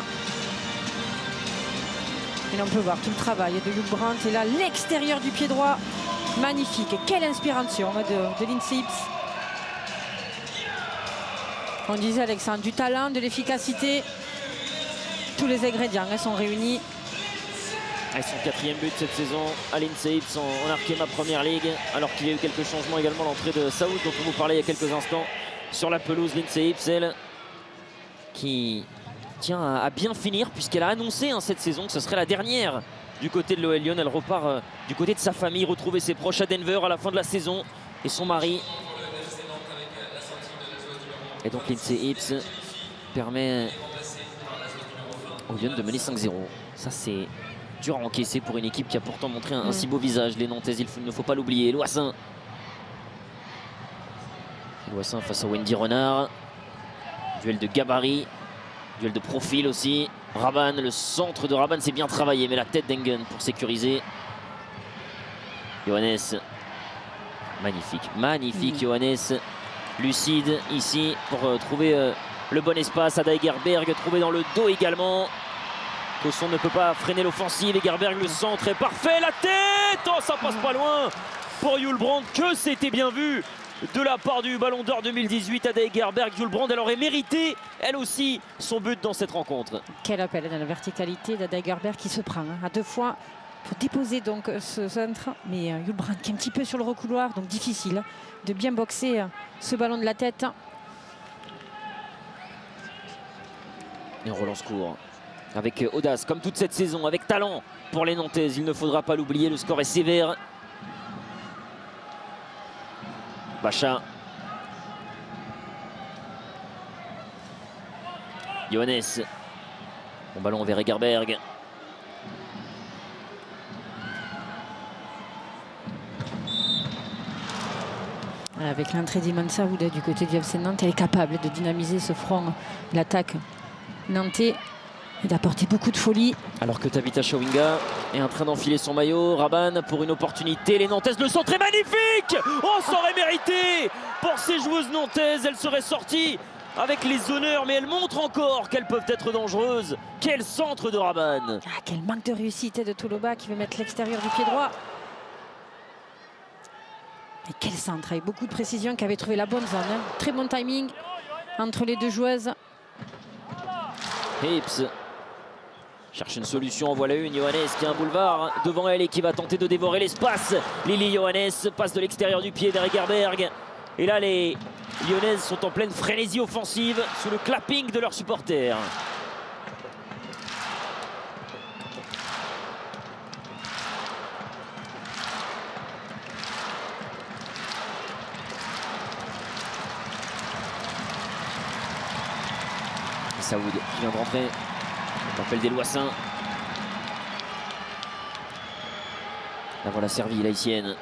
Et on peut voir tout le travail de Yulbrand. Et là, l'extérieur du pied droit, magnifique. Quelle inspiration de l'INSEE Ips. On disait, Alexandre, du talent, de l'efficacité. Tous les ingrédients sont réunis.
Et son 4e but cette saison à l'INSEE Ips en Arkema Première Ligue. Alors qu'il y a eu quelques changements également, l'entrée de Saoud dont on vous parlait il y a quelques instants sur la pelouse. L'INSEE Ips, elle, qui tient à bien finir puisqu'elle a annoncé cette saison que ce serait la dernière du côté de l'OL Lyon. Elle repart du côté de sa famille, retrouver ses proches à Denver à la fin de la saison et son mari. Et donc l'INSEE Ips permet aux Lyon de mener 5-0. Ça c'est dur à encaisser pour une équipe qui a pourtant montré un si beau visage. Les Nantaises, il ne faut pas l'oublier. Loissin. Loissin face à Wendy Renard. Duel de gabarit. Duel de profil aussi. Raban, le centre de Raban, c'est bien travaillé. Mais la tête d'Engen pour sécuriser. Johannes. Magnifique. Magnifique Johannes. Lucide ici pour trouver le bon espace. Ada Egerberg trouvé dans le dos également. Cosson ne peut pas freiner l'offensive. Egerberg, le centre est parfait. La tête, oh, ça passe pas loin pour Yulbrand. Que c'était bien vu de la part du Ballon d'Or 2018. Ada Egerberg, Yulbrand, elle aurait mérité elle aussi son but dans cette rencontre.
Quel appel dans la verticalité d'Ada Egerberg qui se prend à 2 fois pour déposer donc ce centre. Mais Yulbrand qui est un petit peu sur le recouloir, donc difficile de bien boxer ce ballon de la tête.
Et on relance court avec audace, comme toute cette saison, avec talent pour les Nantaises. Il ne faudra pas l'oublier, le score est sévère. Bacha. Johannes. Bon ballon vers Egerberg.
Avec l'entrée d'Iman Saoud du côté du FC Nantes, elle est capable de dynamiser ce front, l'attaque nantais, et d'apporter beaucoup de folie.
Alors que Tabitha Chawinga est en train d'enfiler son maillot, Rabanne pour une opportunité, les Nantaises, le centre est magnifique. Oh, ça aurait mérité pour ces joueuses nantaises, elles seraient sorties avec les honneurs, mais elles montrent encore qu'elles peuvent être dangereuses. Quel centre de Rabanne!
Ah, quel manque de réussite de Touloba qui veut mettre l'extérieur du pied droit. Et quel centre, avec beaucoup de précision, qui avait trouvé la bonne zone. Hein. Très bon timing entre les deux joueuses.
Hips cherche une solution, en voilà une. Johannes qui a un boulevard devant elle et qui va tenter de dévorer l'espace. Lily Johannes passe de l'extérieur du pied vers Egerberg. Et là, les Lyonnaises sont en pleine frénésie offensive sous le clapping de leurs supporters. Saoud qui vient de rentrer. L'appel des Loissins. La voilà servie, la haïtienne.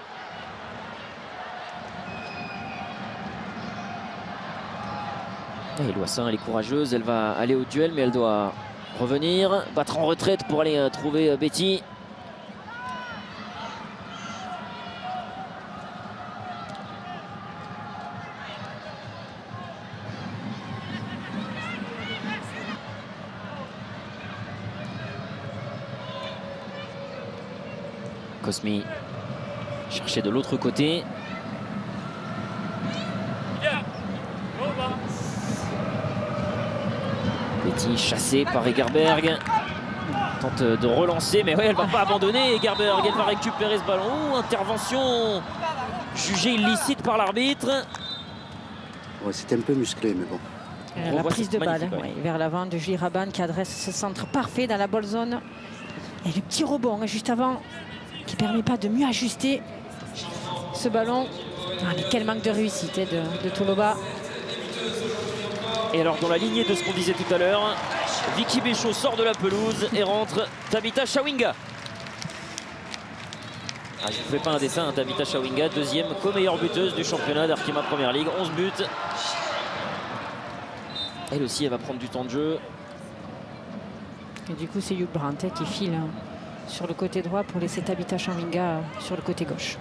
Et Loissin, elle est courageuse, elle va aller au duel, mais elle doit revenir, battre en retraite pour aller trouver Betty. Cosmi chercher de l'autre côté. Betty chassée par Egerberg. Tente de relancer, mais ouais, elle ne va pas abandonner. Egerberg, elle va récupérer ce ballon. Oh, intervention jugée illicite par l'arbitre.
Ouais, c'était un peu musclé, mais bon.
La prise de balle vers l'avant de Julie Rabanne qui adresse ce centre parfait dans la bonne zone. Et le petit rebond juste avant qui ne permet pas de mieux ajuster ce ballon. Ah, mais quel manque de réussite de Touloba.
Et alors dans la lignée de ce qu'on disait tout à l'heure, Vicky Béchaud sort de la pelouse et rentre Tabitha Chawinga. Ah, je ne fais pas un dessin, hein, Tabitha Chawinga, deuxième co-meilleure buteuse du championnat d'Arkema Première Ligue, 11 buts. Elle aussi, elle va prendre du temps de jeu.
Et du coup, c'est Hugh Brandt qui file sur le côté droit pour laisser Tabitha Chawinga sur le côté gauche.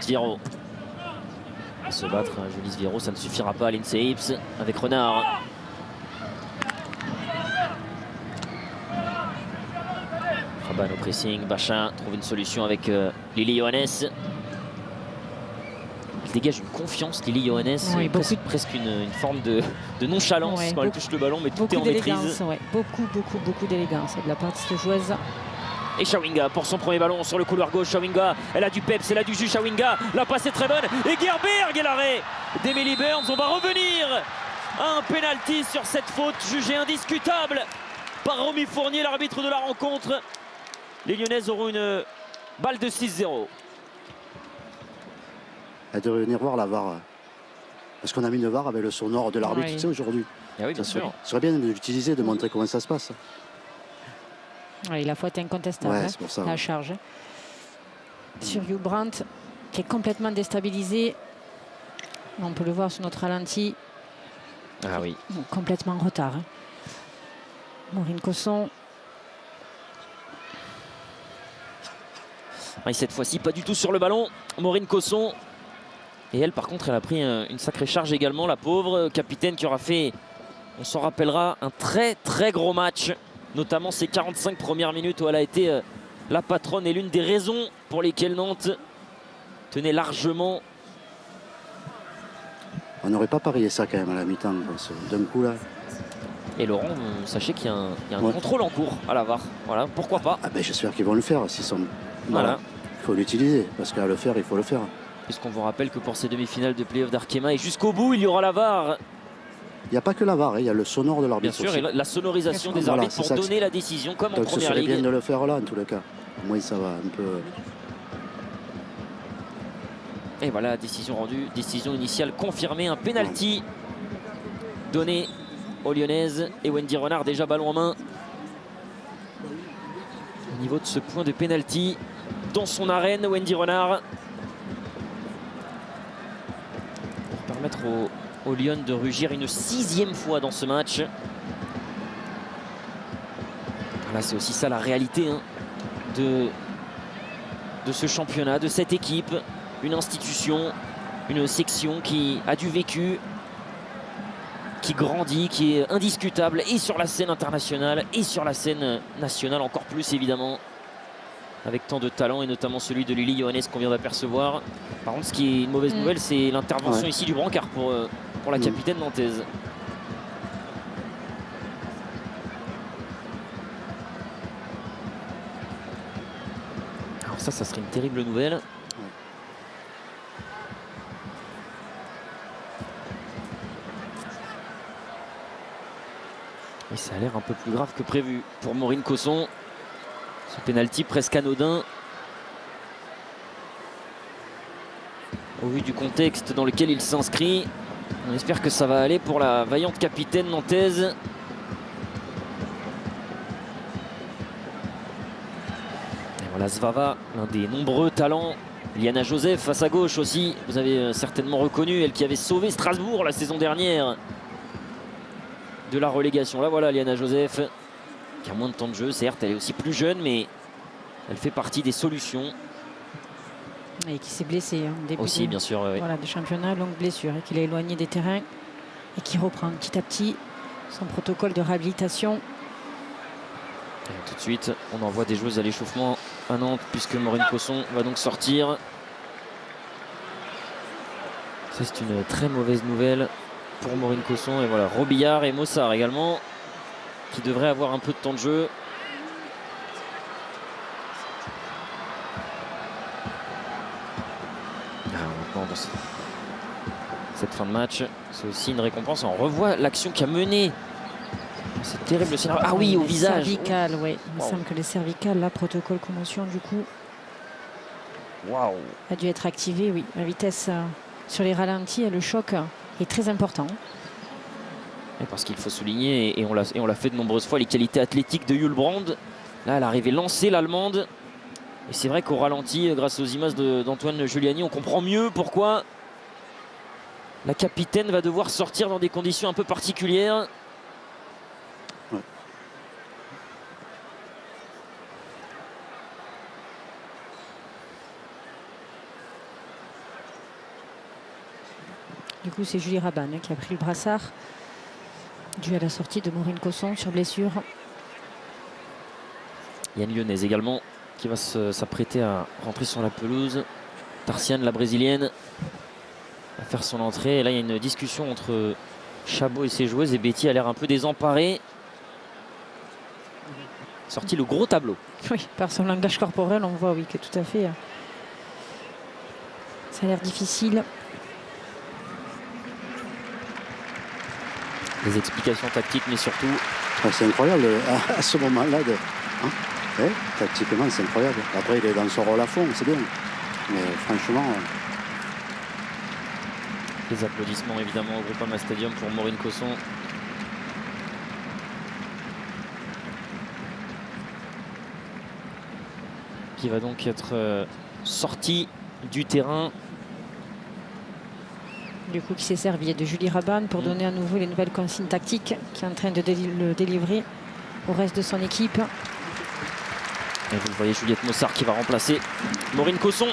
Zviro. Se battre, Julie Zviro, ça ne suffira pas à Lindsay Hips avec Renard. Rabanne au pressing, Bachin trouve une solution avec Lily Johannes. Elle dégage une confiance, Lily Johannes,
oui,
presque une forme de nonchalance quand elle touche le ballon, mais tout est en maîtrise.
Ouais, beaucoup d'élégance de la part de cette joueuse.
Et Chawinga pour son premier ballon sur le couloir gauche. Chawinga, elle a du peps, elle a du jus. Chawinga, la passe est très bonne. Et Gerberg et l'arrêt d'Emily Burns. On va revenir à un penalty sur cette faute jugée indiscutable par Romy Fournier, l'arbitre de la rencontre. Les Lyonnaises auront une balle de 6-0.
Elle devrait venir voir la VAR. Parce qu'on a mis une VAR avec le sonore de l'arbitre,
oui.
Tu sais, aujourd'hui.
Ah oui, bien sûr.
Ce serait bien de l'utiliser, de montrer comment ça se passe.
Oui, la faute est incontestable,
ouais, c'est pour ça,
la charge. Sur Hugh Brandt, qui est complètement déstabilisé. On peut le voir sur notre ralenti.
Ah oui.
Complètement en retard. Maureen Cosson.
Et cette fois-ci, pas du tout sur le ballon. Maureen Cosson. Et elle, par contre, elle a pris une sacrée charge également, la pauvre capitaine qui aura fait, on s'en rappellera, un très gros match. Notamment ces 45 premières minutes où elle a été la patronne et l'une des raisons pour lesquelles Nantes tenait largement.
On n'aurait pas parié ça quand même à la mi-temps, d'un coup là.
Et Laurent, sachez qu'il y a un contrôle en cours à la VAR. Voilà, pourquoi pas.
Ah ben j'espère qu'ils vont le faire. S'ils sont...
Voilà.
Il faut l'utiliser, parce qu'à le faire, il faut le faire.
Puisqu'on vous rappelle que pour ces demi-finales de play-off d'Arkema et jusqu'au bout, il y aura la VAR.
Il n'y a pas que la VAR, il y a le sonore de l'arbitre.
Bien sûr,
aussi.
et la sonorisation des arbitres pour donner la décision comme en première ligue.
Ce serait bien de le faire là, en tous les cas. Au moins, ça va un peu...
Et voilà, décision rendue, décision initiale confirmée, un penalty donné aux Lyonnaises. Et Wendy Renard, déjà ballon en main. Au niveau de ce point de penalty, dans son arène, Wendy Renard. permettre aux Lions de rugir une 6e fois dans ce match. Là, c'est aussi ça la réalité hein, de ce championnat, de cette équipe. Une institution, une section qui a du vécu, qui grandit, qui est indiscutable et sur la scène internationale et sur la scène nationale encore plus évidemment, avec tant de talent et notamment celui de Lily Johannes qu'on vient d'apercevoir. Par contre, ce qui est une mauvaise nouvelle, c'est l'intervention ici du brancard pour la capitaine nantaise. Alors ça serait une terrible nouvelle. Et ça a l'air un peu plus grave que prévu pour Maureen Cosson. Ce pénalty presque anodin. Au vu du contexte dans lequel il s'inscrit, on espère que ça va aller pour la vaillante capitaine nantaise. Et voilà Svava, l'un des nombreux talents. Liana Joseph à sa gauche aussi. Vous avez certainement reconnu, elle qui avait sauvé Strasbourg la saison dernière de la relégation. Là voilà Liana Joseph qui a moins de temps de jeu, certes elle est aussi plus jeune mais elle fait partie des solutions.
Et qui s'est blessé en début
aussi bien sûr
voilà, de championnat, longue blessure et qu'il est éloigné des terrains et qui reprend petit à petit son protocole de réhabilitation.
Et tout de suite on envoie des joueuses à l'échauffement à Nantes puisque Maureen Cosson va donc sortir. C'est une très mauvaise nouvelle pour Maureen Cosson. Et voilà Robillard et Mossard également qui devraient avoir un peu de temps de jeu. Maintenant dans cette fin de match c'est aussi une récompense. On revoit l'action qui a mené. C'est terrible scénario. Ah oui, au visage.
Cervical, oui. Il me semble que les cervicales, là, protocole commotion du coup a dû être activé. Oui, la vitesse sur les ralentis et le choc est très important.
Et parce qu'il faut souligner, et on l'a fait de nombreuses fois, les qualités athlétiques de Hulbrand. Là, elle arrivait lancée, l'Allemande. Et c'est vrai qu'au ralenti, grâce aux images d'Antoine Giuliani, on comprend mieux pourquoi la capitaine va devoir sortir dans des conditions un peu particulières.
Ouais.
Du coup, c'est Julie Raban qui a pris le brassard dû à la sortie de Maureen Cosson sur blessure.
Yann Lyonnaise également qui va s'apprêter à rentrer sur la pelouse. Tarciane, la brésilienne, va faire son entrée. Et là, il y a une discussion entre Chabot et ses joueuses. Et Betty a l'air un peu désemparée. Sorti le gros tableau.
Oui, par son langage corporel, on voit oui, que tout à fait. Ça a l'air difficile.
Les explications tactiques, mais surtout...
C'est incroyable à ce moment-là. Tactiquement, c'est incroyable. Après, il est dans son rôle à fond, c'est bien. Mais franchement...
Les applaudissements, évidemment, au Groupama Stadium pour Maureen Cosson. Qui va donc être sorti du terrain.
Du coup, qui s'est servi de Julie Raban pour donner à nouveau les nouvelles consignes tactiques qui est en train de le délivrer au reste de son équipe.
Et vous le voyez, Juliette Mossard qui va remplacer Maureen Cosson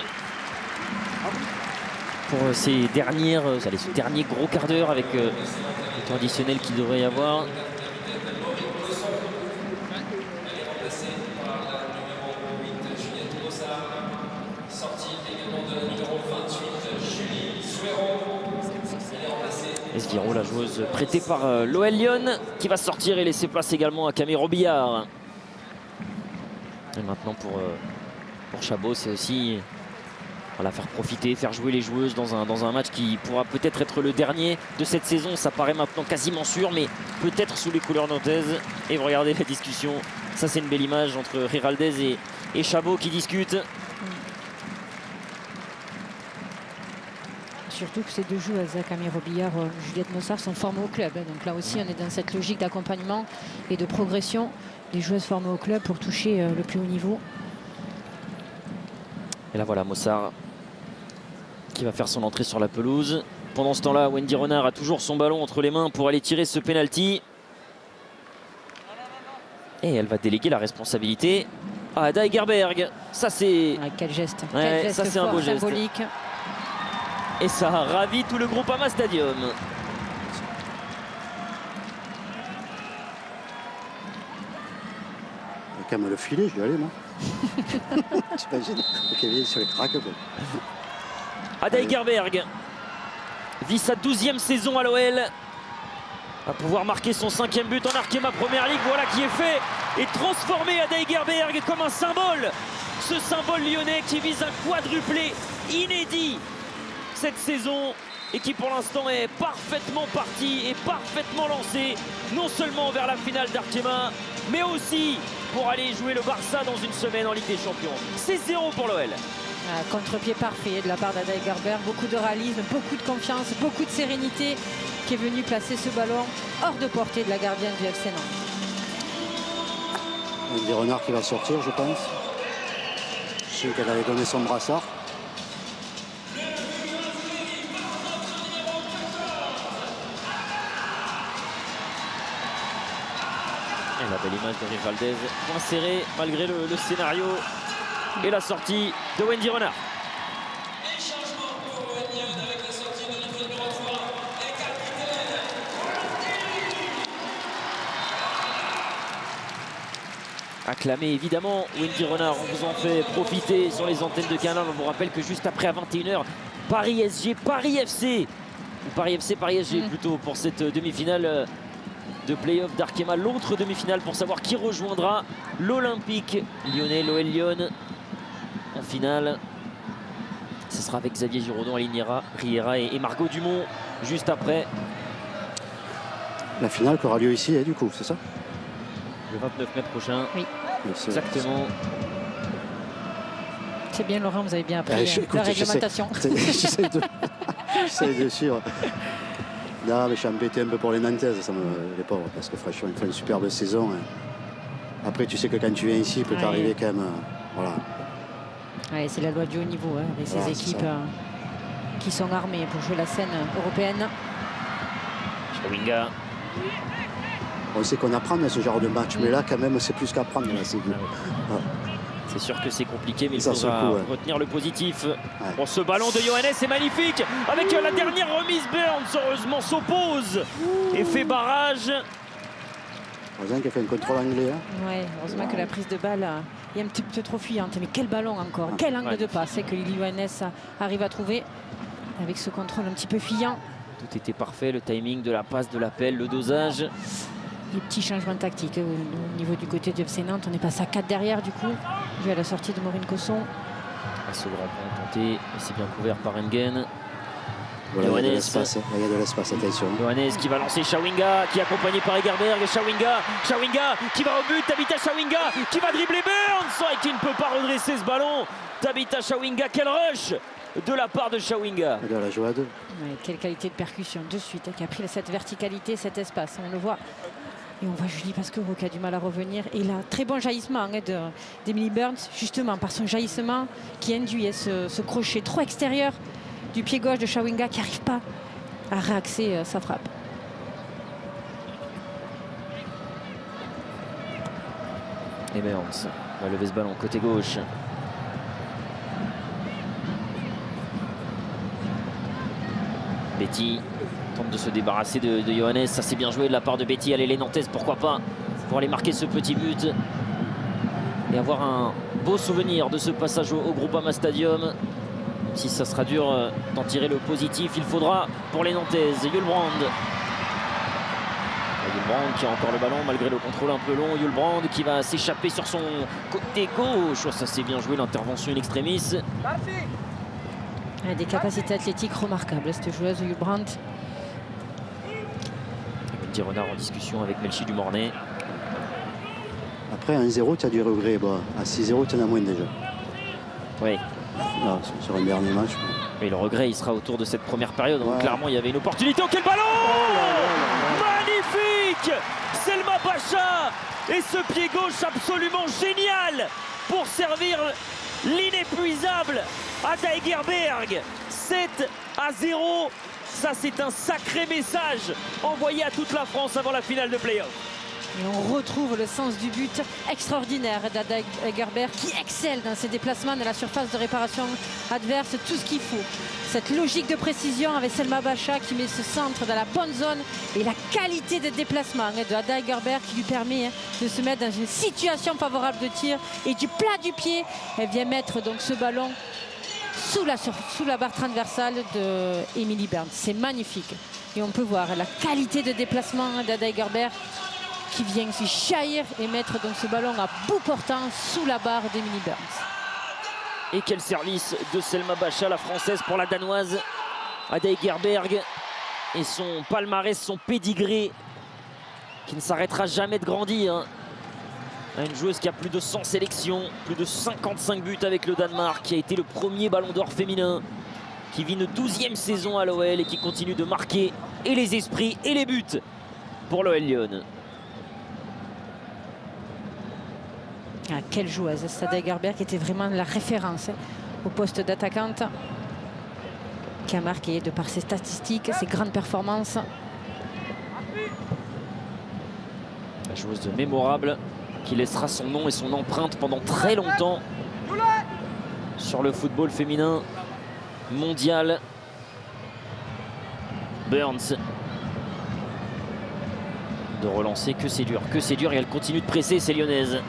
pour ce dernier gros quart d'heure avec le temps additionnel qu'il devrait y avoir. Esviro, la joueuse prêtée par l'OL Lyon, qui va sortir et laisser place également à Camille Robillard. Et maintenant pour Chabot, c'est aussi voilà, faire profiter, faire jouer les joueuses dans un match qui pourra peut-être être le dernier de cette saison. Ça paraît maintenant quasiment sûr, mais peut-être sous les couleurs nantaises. Et vous regardez la discussion, ça c'est une belle image entre Giraldez et Chabot qui discutent.
Surtout que ces deux joueuses, Camille Robillard, Juliette Mossard, sont formées au club. Donc là aussi, on est dans cette logique d'accompagnement et de progression des joueuses formées au club pour toucher le plus haut niveau.
Et là voilà Mossard qui va faire son entrée sur la pelouse. pendant ce temps-là, Wendy Renard a toujours son ballon entre les mains pour aller tirer ce penalty. Et elle va déléguer la responsabilité à Ada Egerberg. Ça c'est...
Quel geste,
Ouais,
quel geste
ça, c'est un
fort,
beau geste.
symbolique.
Et ça a ravi tout le Groupama Stadium.
Il y a quand même le filet, je vais aller, moi. T'imagines? Le Kevin sur les craques, quoi.
Ada Egerberg vit sa 12e saison à l'OL. Va pouvoir marquer son 5e but en Arkema Première Ligue. Voilà qui est fait. Et transformer Ada Egerberg comme un symbole. Ce symbole lyonnais qui vise un quadruplé inédit cette saison. Et qui pour l'instant est parfaitement parti et parfaitement lancé. Non seulement vers la finale d'Arkema, mais aussi pour aller jouer le Barça dans une semaine en Ligue des Champions. C'est 0 pour l'OL.
Contre-pied parfait de la part d'Ada Egerberg, beaucoup de réalisme, beaucoup de confiance, beaucoup de sérénité qui est venu placer ce ballon hors de portée de la gardienne du FC Nantes.
Wendy Renard qui va sortir, je pense. Je sais qu'elle avait donné son brassard.
Et la belle image de Rivaldez, point serré malgré le scénario et la sortie de Wendy Renard. Acclamé évidemment Wendy Renard, on vous en fait profiter sur les antennes de Canal. On vous rappelle que juste après à 21h, Paris SG, Paris FC, ou Paris FC, Paris SG plutôt pour cette demi-finale de play-off d'Arkema, l'autre demi-finale pour savoir qui rejoindra l'Olympique lyonnais, l'OL Lyon en finale. Ce sera avec Xavier Giraudon, Aline Riera et Margot Dumont juste après.
La finale qui aura lieu ici, du coup, c'est ça?
Le 29 mai prochain.
Oui.
Exactement.
C'est bien Laurent, vous avez bien appris la réglementation.
J'essaie de suivre. Non, mais je suis embêté un peu pour les Nantaises, les pauvres, parce que franchement, ils font une superbe saison. Après, tu sais que quand tu viens ici, il peut t'arriver quand même. Voilà.
Ouais, c'est la loi du haut niveau, avec ces équipes qui sont armées pour jouer la scène européenne.
Chawinga.
On sait qu'on apprend dans ce genre de match, mais là, quand même, c'est plus qu'apprendre.
C'est sûr que c'est compliqué, mais il faudra retenir le positif. Bon, ce ballon de Yohannes est magnifique. Avec la dernière remise, Burns, heureusement, s'oppose et fait barrage.
Heureusement qu'elle fait un contrôle anglais.
Ouais, heureusement que la prise de balle est un petit peu trop fuyante. Mais quel ballon encore, quel angle de passe que Lily Yohannes arrive à trouver avec ce contrôle un petit peu fuyant.
Tout était parfait, le timing de la passe, de l'appel, le dosage.
Les petits changements tactiques au niveau du côté du FC Nantes. On est passé à 4 derrière du coup, vu à la sortie de Maureen Cosson.
Ce grand point tenté, c'est bien couvert par Engen.
Voilà, il y a de l'espace, attention.
Yohannes qui va lancer Chawinga, qui est accompagné par Egerberg. Chawinga qui va au but. Tabitha Chawinga qui va dribbler Burns et qui ne peut pas redresser ce ballon. Tabitha Chawinga, quel rush de la part de Chawinga.
Elle a joué à deux.
Ouais, quelle qualité de percussion de suite, qui a pris cette verticalité, cet espace. On le voit. Et on voit Julie Pasquero qui a du mal à revenir. Et là, très bon jaillissement d'Emily Burns, justement par son jaillissement qui induit ce crochet trop extérieur du pied gauche de Chawinga qui n'arrive pas à réaxer sa frappe.
Et Burns va lever ce ballon côté gauche. Betty tente de se débarrasser de Yohannes. Ça c'est bien joué de la part de Betty. Allez les Nantaises, pourquoi pas, pour aller marquer ce petit but et avoir un beau souvenir de ce passage au Groupama Stadium. Si ça sera dur d'en tirer le positif, il faudra pour les Nantaises. Yulbrand qui a encore le ballon malgré le contrôle un peu long. Yulbrand qui va s'échapper sur son côté gauche. Ça c'est bien joué, l'intervention in extremis.
Elle a des capacités athlétiques remarquables, cette joueuse Yulbrand.
Wendy Renard en discussion avec Melchi Dumornay.
Après, à 1-0, tu as du regret. Bon, à 6-0, tu en as moins déjà.
Oui.
Là, sur un dernier match.
Mais le regret, il sera autour de cette première période. Donc, clairement, il y avait une opportunité. Oh, quel ballon! Magnifique! Selma Pacha! Et ce pied gauche absolument génial pour servir l'inépuisable Ada Egerberg. 7-0 Ça, c'est un sacré message envoyé à toute la France avant la finale de play-off.
Et on retrouve le sens du but extraordinaire d'Ada Hegerberg qui excelle dans ses déplacements de la surface de réparation adverse, tout ce qu'il faut. Cette logique de précision avec Selma Bacha qui met ce centre dans la bonne zone et la qualité de déplacement de Ada Hegerberg qui lui permet de se mettre dans une situation favorable de tir et du plat du pied, elle vient mettre donc ce ballon sous la barre transversale de Emily Burns. C'est magnifique. Et on peut voir la qualité de déplacement d'Ada Hegerberg qui vient se jaillir et mettre donc ce ballon à bout portant sous la barre d'Emily Burns.
Et quel service de Selma Bacha, la française, pour la danoise. Ada Hegerberg et son palmarès, son pédigré qui ne s'arrêtera jamais de grandir. Une joueuse qui a plus de 100 sélections, plus de 55 buts avec le Danemark, qui a été le premier ballon d'or féminin, qui vit une 12e saison à l'OL et qui continue de marquer et les esprits et les buts pour l'OL Lyon.
Ah, quelle joueuse, Ada Hegerberg qui était vraiment la référence au poste d'attaquante, qui a marqué de par ses statistiques, ses grandes performances.
La joueuse mémorable qui laissera son nom et son empreinte pendant très longtemps sur le football féminin mondial. Burns de relancer, que c'est dur et elle continue de presser ces Lyonnaises.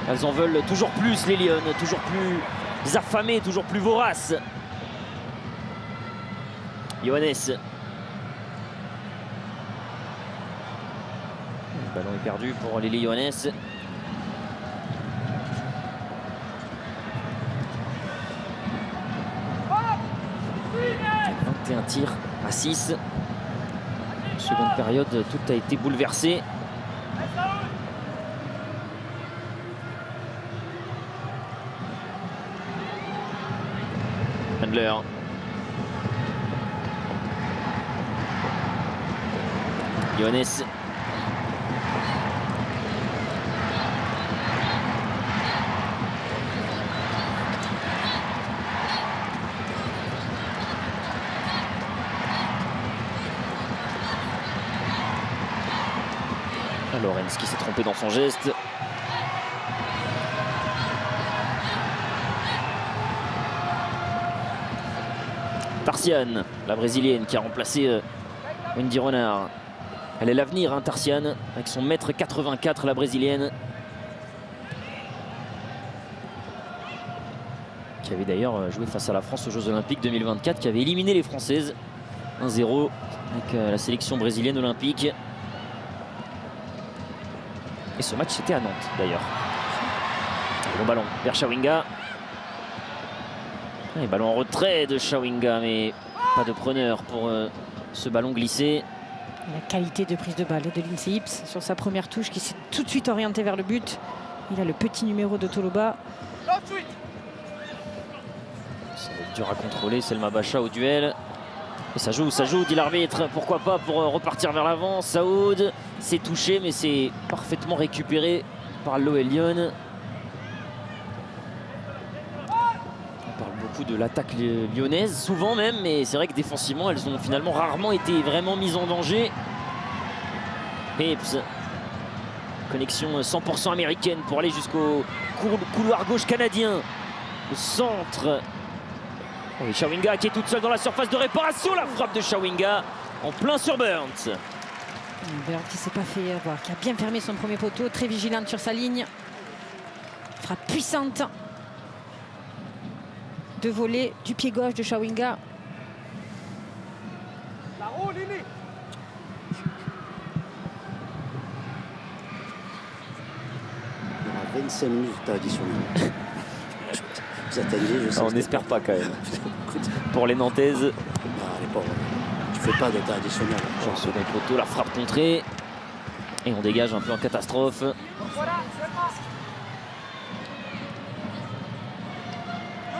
Elles en veulent toujours plus, les Lyonnes, toujours plus affamées, toujours plus voraces. Johannes. Le ballon est perdu pour Lily Johannes. 21 tirs à 6. Seconde période, tout a été bouleversé. Handler. Johannes. Lorenz qui s'est trompé dans son geste. Tarciane, la brésilienne qui a remplacé Wendy Renard. Elle est l'avenir, hein, Tarciane, avec son mètre 84, la brésilienne. Qui avait d'ailleurs joué face à la France aux Jeux Olympiques 2024, qui avait éliminé les Françaises 1-0 avec la sélection brésilienne olympique. Et ce match, c'était à Nantes, d'ailleurs. Bon ballon vers Chawinga. Et ballon en retrait de Chawinga, mais pas de preneur pour ce ballon glissé.
La qualité de prise de balle de Lindsay Hips sur sa première touche qui s'est tout de suite orientée vers le but. Il a le petit numéro de Toloba.
Ça va être dur à contrôler, Selma Bacha au duel. Et ça joue, dit l'arbitre. Pourquoi pas pour repartir vers l'avant. Saoud s'est touché, mais c'est parfaitement récupéré par l'OL Lyon. On parle beaucoup de l'attaque lyonnaise, souvent même, mais c'est vrai que défensivement, elles ont finalement rarement été vraiment mises en danger. Hips. Connexion 100% américaine pour aller jusqu'au couloir gauche canadien. Le centre. Et Chawinga qui est toute seule dans la surface de réparation. La frappe de Chawinga en plein sur Burns.
Burns qui ne s'est pas fait avoir, qui a bien fermé son premier poteau, très vigilante sur sa ligne. Frappe puissante de voler du pied gauche de Chawinga.
Il y aura 25 minutes additionnelles. Vous attendiez, je sais.
On n'espère pas quand même. Pour les Nantaises.
Ah, les pauvres. Tu fais pas de temps additionnel.
Sur ce second poteau, la frappe contrée. Et on dégage un peu en catastrophe.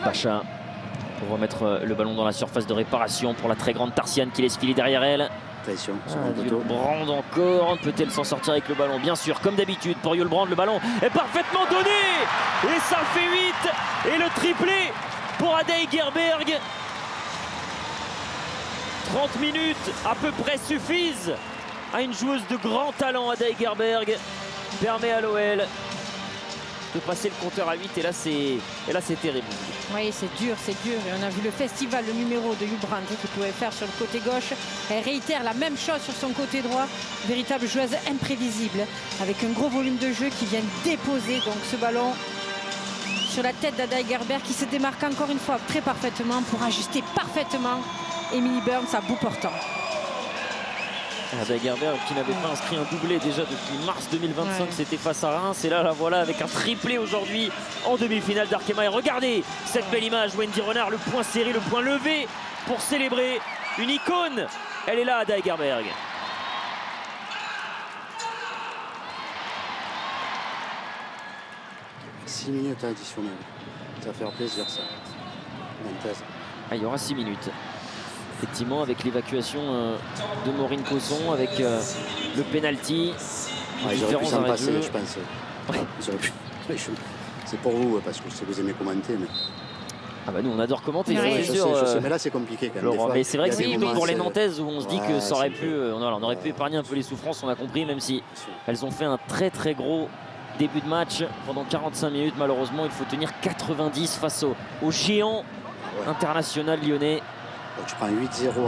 Bacha pour remettre le ballon dans la surface de réparation pour la très grande Tarciane qui laisse filer derrière elle.
Attention,
Yulbrand encore. Peut-elle s'en sortir avec le ballon? Bien sûr, comme d'habitude pour Yulbrand, le ballon est parfaitement donné. Et ça fait 8. Et le triplé pour Ada Hegerberg. 30 minutes à peu près suffisent à une joueuse de grand talent, Ada Hegerberg, permet à l'OL de passer le compteur à 8 et là c'est terrible.
Oui, c'est dur, c'est dur. Et on a vu le festival, le numéro de Hugh Brandt qu'il pouvait faire sur le côté gauche. Elle réitère la même chose sur son côté droit. Véritable joueuse imprévisible, avec un gros volume de jeu qui vient déposer donc ce ballon sur la tête d'Ada Hegerberg qui se démarque encore une fois très parfaitement pour ajuster parfaitement Emily Burns à bout portant.
Ada Hegerberg qui n'avait pas inscrit un doublé déjà depuis mars 2025, c'était face à Reims. Et là, la voilà avec un triplé aujourd'hui en demi-finale d'Arkema. Et regardez cette belle image, Wendy Renard, le point serré, le point levé pour célébrer une icône. Elle est là, Ada Hegerberg. «
6 minutes additionnelles. Ça va faire plaisir, ça.
Ah, il y aura 6 minutes. Effectivement, avec l'évacuation de Maureen Cosson, avec le penalty.
Ils auraient pu s'en passer, je pense. Ils auraient pu. C'est pour vous, parce que vous aimez commenter. Mais...
Ah bah nous, on adore commenter,
oui,
c'est sûr.
Je sais, mais là, c'est compliqué quand même.
Laurent, mais c'est vrai que c'est plutôt pour les Nantaises où on se dit que ça aurait pu... on aurait pu épargner un peu les souffrances, on a compris, même si elles ont fait un très très gros début de match. Pendant 45 minutes, malheureusement, il faut tenir 90 face au géant international lyonnais.
Donc, tu prends 8-0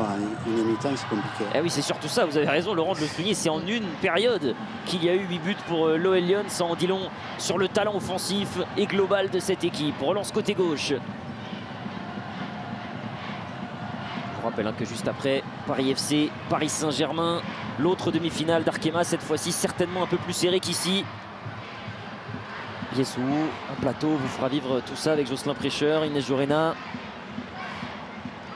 à une mi-temps, c'est compliqué.
Eh oui, c'est surtout ça, vous avez raison Laurent de le souligner, c'est en une période qu'il y a eu 8 buts pour l'OL Lyon. Ça en dit long sur le talent offensif et global de cette équipe. Relance côté gauche. Je vous rappelle que juste après, Paris FC, Paris Saint-Germain, l'autre demi-finale d'Arkema, cette fois-ci certainement un peu plus serré qu'ici. Yessou, un plateau vous fera vivre tout ça avec Jocelyn Prêcheur, Inès Jorena.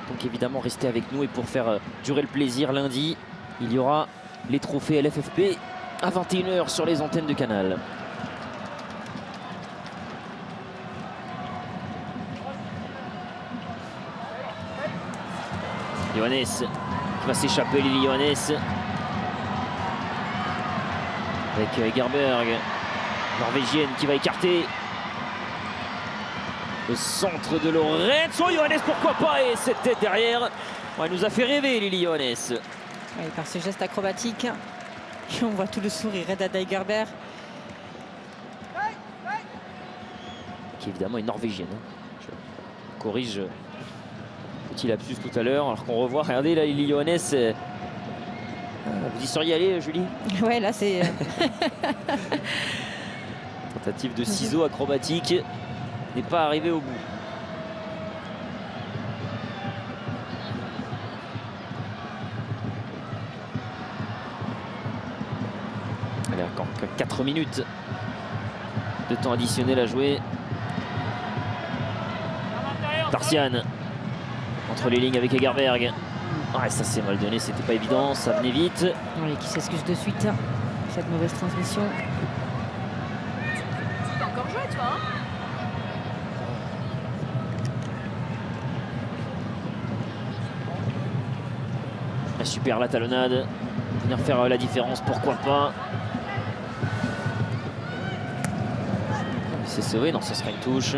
Donc évidemment, restez avec nous et pour faire durer le plaisir, lundi, il y aura les trophées LFFP à 21 h sur les antennes de Canal. Johannes qui va s'échapper, Lily Johannes. Avec Hegerberg, norvégienne qui va écarter. Le centre de Lorenzo Johannes, pourquoi pas, et cette tête derrière. Elle nous a fait rêver, Lily Johannes.
Oui, par ce geste acrobatique. Et on voit tout le sourire d'Ada Hegerberg.
Qui évidemment est norvégienne. Je corrige petit lapsus tout à l'heure, alors qu'on revoit, regardez là, Lily Johannes. Vous y seriez allé, Julie?
Ouais, là c'est...
Tentative de ciseaux acrobatique. N'est pas arrivé au bout. Allez, encore 4 minutes de temps additionnel à jouer. Tarsian entre les lignes avec Hegerberg. Ouais, ça c'est mal donné, c'était pas évident, ça venait vite.
Oui, qui s'excuse de suite cette mauvaise transmission.
Tu peux encore jouer, toi, hein?
Super la talonnade, venir faire la différence, pourquoi pas. C'est sauvé, non, ce sera une touche.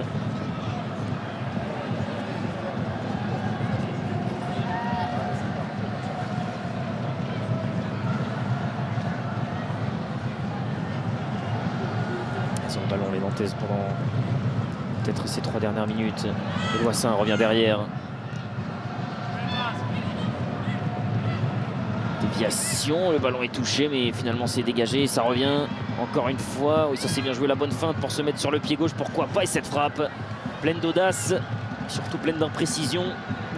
Ils ont le ballon les Nantaises pendant peut-être ces 3 dernières minutes. Et Loissin revient derrière. Déviation, le ballon est touché mais finalement c'est dégagé, ça revient encore une fois. Oui, ça c'est bien joué, la bonne feinte pour se mettre sur le pied gauche, pourquoi pas. Et cette frappe pleine d'audace, surtout pleine d'imprécision.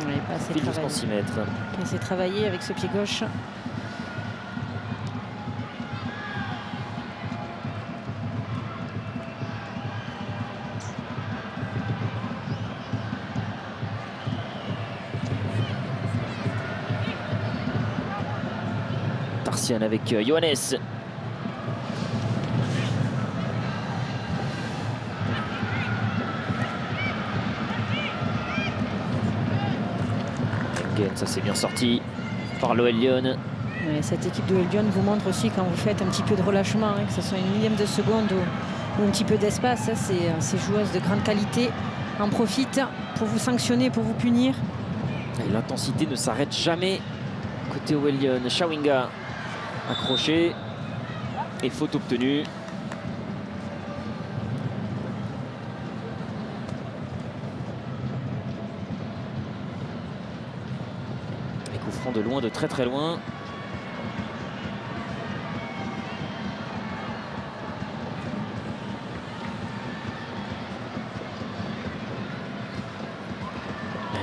Oui, pas assez
Pile jusqu'en 6 mètres.
Il s'est travaillé avec ce pied gauche.
Tarsian avec Johannes. Ça s'est bien sorti par l'OL Lyon.
Cette équipe de Lyon vous montre aussi quand vous faites un petit peu de relâchement, hein, que ce soit une millième de seconde ou un petit peu d'espace, hein, ces joueuses de grande qualité en profitent pour vous sanctionner, pour vous punir.
L'intensité ne s'arrête jamais côté Wellion. Chawinga accroché et faute obtenue. Et coup franc de loin, de très très loin.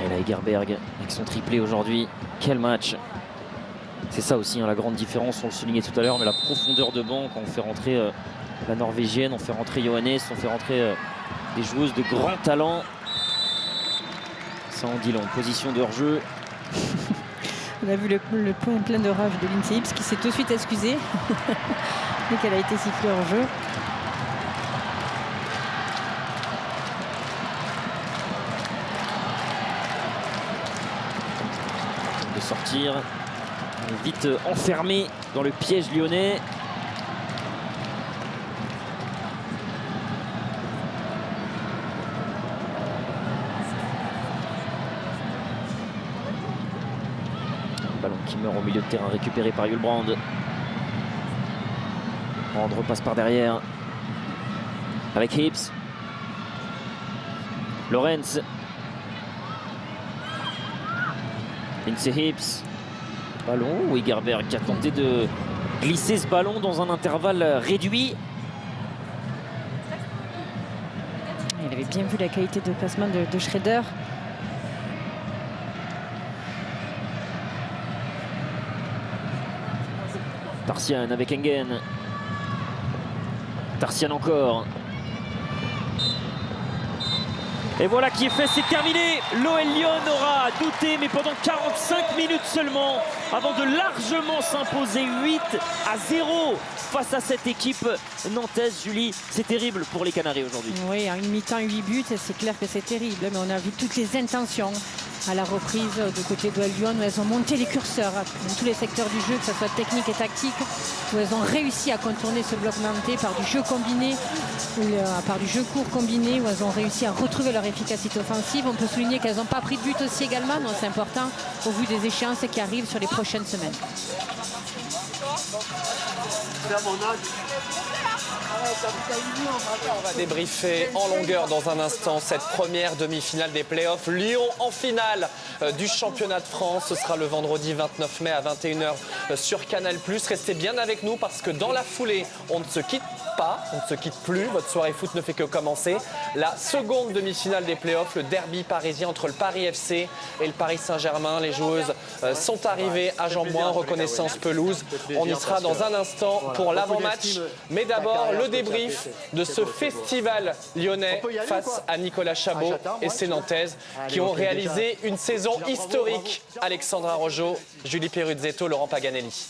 Et là, Egerberg avec son triplé aujourd'hui. Quel match! C'est ça aussi, hein, la grande différence, on le soulignait tout à l'heure, mais la profondeur de banc, quand on fait rentrer la Norvégienne, on fait rentrer Johannes, on fait rentrer des joueuses de grand talent. Ça en dit long. Position de hors-jeu.
On a vu le point plein de rage de Lindsay Hibbs qui s'est tout de suite excusée dès qu'elle a été sifflée hors-jeu.
De sortir. Vite enfermé dans le piège lyonnais. Ballon qui meurt au milieu de terrain, récupéré par Hjulbrand. Brand repasse par derrière avec Hibbs. Lorenz. Lindsay Hibbs. Ballon, Egerberg qui a tenté de glisser ce ballon dans un intervalle réduit.
Il avait bien vu la qualité de placement de Schrader.
Tarsian avec Engen. Tarsian encore. Et voilà qui est fait, c'est terminé. L'OL Lyon aura douté, mais pendant 45 minutes seulement, avant de largement s'imposer 8-0 face à cette équipe nantaise. Julie, c'est terrible pour les Canaries aujourd'hui.
Oui, en une mi-temps, 8 buts, c'est clair que c'est terrible, mais on a vu toutes les intentions à la reprise du côté de Lyon, où elles ont monté les curseurs dans tous les secteurs du jeu, que ce soit technique et tactique, où elles ont réussi à contourner ce bloc nantais par du jeu combiné, par du jeu court combiné, où elles ont réussi à retrouver leur efficacité offensive. On peut souligner qu'elles n'ont pas pris de but aussi également, donc c'est important au vu des échéances qui arrivent sur les prochaines semaines.
On va débriefer en longueur dans un instant cette première demi-finale des playoffs. Lyon en finale du championnat de France. Ce sera le vendredi 29 mai à 21h sur Canal+. Restez bien avec nous parce que dans la foulée, on ne se quitte pas, on ne se quitte plus. Votre soirée foot ne fait que commencer. La seconde demi-finale des playoffs, le derby parisien entre le Paris FC et le Paris Saint-Germain. Les joueuses sont arrivées à Jean-Bouin, reconnaissance pelouse. On y sera dans un instant pour l'avant-match. Mais d'abord, le débrief de ce festival lyonnais face à Nicolas Chabot et ses Nantaises qui ont réalisé une saison historique. Alexandra Rojo, Julie Peruzzetto, Laurent Paganelli.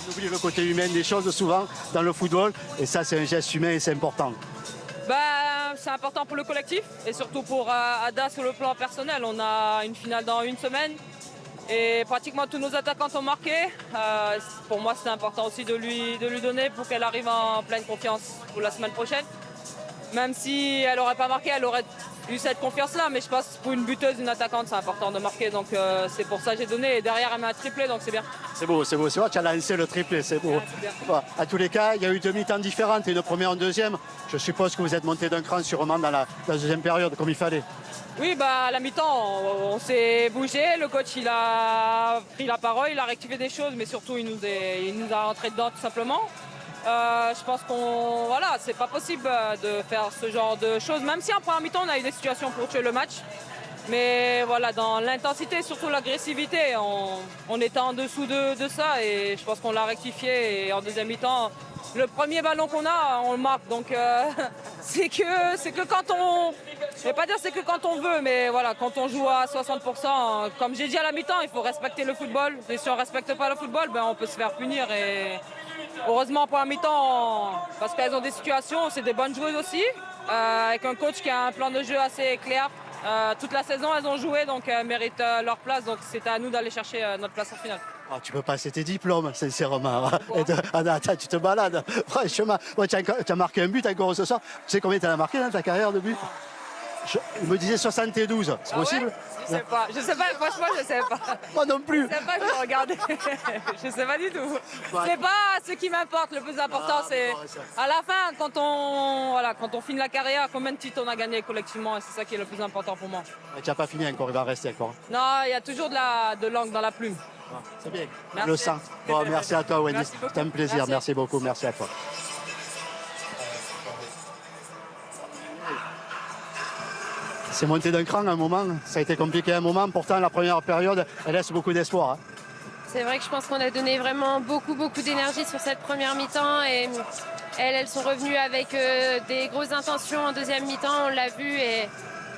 On oublie le côté humain des choses souvent dans le football et ça c'est un geste humain et c'est important.
C'est important pour le collectif et surtout pour Ada sur le plan personnel. On a une finale dans une semaine et pratiquement tous nos attaquants ont marqué. Pour moi c'est important aussi de lui donner pour qu'elle arrive en pleine confiance pour la semaine prochaine. Même si elle n'aurait pas marqué, elle aurait eu cette confiance-là. Mais je pense que pour une buteuse, une attaquante, c'est important de marquer. Donc c'est pour ça que j'ai donné. Et derrière, elle met un triplé, donc c'est bien.
C'est beau, c'est beau. C'est vrai, tu as lancé le triplé, c'est beau. Ouais, à tous les cas, il y a eu deux mi-temps différentes, une première et une deuxième. Je suppose que vous êtes monté d'un cran sûrement dans la deuxième période, comme il fallait.
Oui, à la mi-temps, on s'est bougé. Le coach, il a pris la parole, il a rectifié des choses, mais surtout, il nous a rentré dedans tout simplement. Je pense c'est pas possible de faire ce genre de choses, même si en première mi-temps on a eu des situations pour tuer le match. Mais voilà, dans l'intensité, surtout l'agressivité, on était en dessous de ça et je pense qu'on l'a rectifié. Et en deuxième mi-temps, le premier ballon qu'on a, on le marque. Donc c'est que quand on... Je vais pas dire c'est que quand on veut, mais voilà, quand on joue à 60%, comme j'ai dit à la mi-temps, il faut respecter le football. Et si on ne respecte pas le football, on peut se faire punir. Et heureusement pour la mi-temps, parce qu'elles ont des situations, c'est des bonnes joueuses aussi, avec un coach qui a un plan de jeu assez clair. Toute la saison, elles ont joué, donc elles méritent leur place. Donc c'est à nous d'aller chercher notre place en finale.
Oh, tu peux passer tes diplômes, sincèrement. Attends, tu te balades. Franchement, tu as marqué un but encore ce soir. Tu sais combien tu as marqué dans ta carrière de but? Il me disait 72, c'est possible?
Je sais pas, franchement je sais pas.
Moi non plus.
Je sais pas, je vais regarder. Je sais pas du tout. C'est pas ce qui m'importe, le plus important c'est à la fin quand on finit la carrière, combien de titres on a gagné collectivement et c'est ça qui est le plus important pour moi.
Tu n'as pas fini encore, il va rester encore.
Non, il y a toujours de l'encre dans la plume.
C'est bien,
merci.
le sang. Bon, merci à toi Wendy, c'était un plaisir, merci beaucoup, merci à toi. C'est monté d'un cran un moment, ça a été compliqué un moment, pourtant la première période, elle laisse beaucoup d'espoir. Hein.
C'est vrai que je pense qu'on a donné vraiment beaucoup d'énergie sur cette première mi-temps et elles sont revenues avec des grosses intentions en deuxième mi-temps, on l'a vu et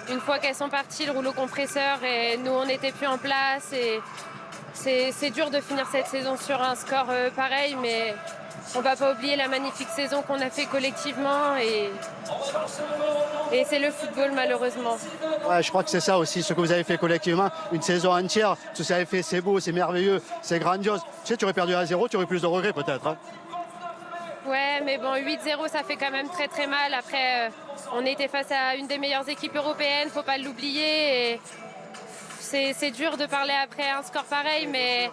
une fois qu'elles sont parties, le rouleau compresseur et nous on n'était plus en place et c'est dur de finir cette saison sur un score pareil mais on ne va pas oublier la magnifique saison qu'on a fait collectivement et c'est le football malheureusement.
Ouais, je crois que c'est ça aussi, ce que vous avez fait collectivement, une saison entière, ce que vous avez fait c'est beau, c'est merveilleux, c'est grandiose. Tu sais, tu aurais perdu à 0, tu aurais plus de regrets peut-être. Hein.
Ouais, mais bon, 8-0, ça fait quand même très mal. Après, on était face à une des meilleures équipes européennes, faut pas l'oublier. Et c'est dur de parler après un score pareil, mais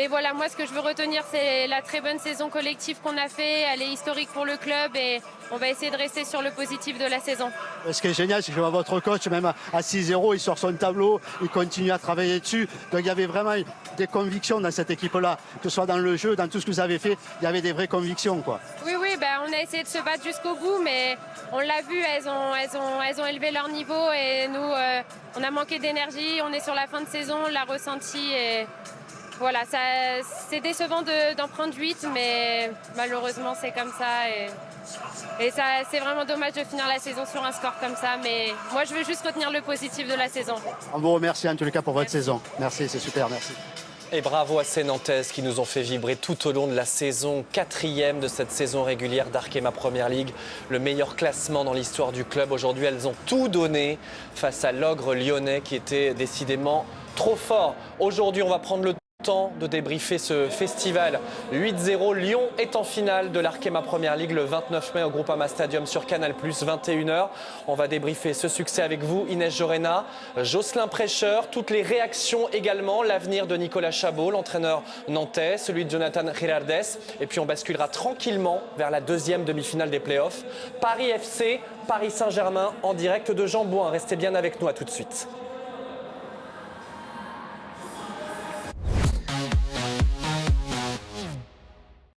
voilà, moi ce que je veux retenir, c'est la très bonne saison collective qu'on a fait. Elle est historique pour le club et on va essayer de rester sur le positif de la saison.
Ce qui est génial, c'est que je vois votre coach, même à 6-0, il sort son tableau, il continue à travailler dessus. Donc il y avait vraiment des convictions dans cette équipe-là, que ce soit dans le jeu, dans tout ce que vous avez fait, il y avait des vraies convictions, quoi.
Oui, on a essayé de se battre jusqu'au bout, mais on l'a vu, elles ont élevé leur niveau et nous, on a manqué d'énergie. On est sur la fin de saison, on l'a ressenti et voilà, c'est décevant d'en prendre 8, mais malheureusement c'est comme ça et ça, c'est vraiment dommage de finir la saison sur un score comme ça, mais moi je veux juste retenir le positif de la saison.
On vous remercie en tous les cas pour votre saison. Merci, c'est super, merci.
Et bravo à ces Nantaises qui nous ont fait vibrer tout au long de la saison, 4e de cette saison régulière d'Arkema Première Ligue. Le meilleur classement dans l'histoire du club. Aujourd'hui, elles ont tout donné face à l'Ogre lyonnais qui était décidément trop fort. Aujourd'hui, on va prendre le temps de débriefer ce festival. 8-0, Lyon est en finale de l'Arkema Première Ligue le 29 mai au Groupama Stadium sur Canal+, 21h. On va débriefer ce succès avec vous, Inès Jorena, Jocelyn Prêcheur, toutes les réactions également, l'avenir de Nicolas Chabot, l'entraîneur nantais, celui de Jonathan Girardes. Et puis on basculera tranquillement vers la deuxième demi-finale des playoffs. Paris FC, Paris Saint-Germain en direct de Jean Bouin. Restez bien avec nous, à tout de suite.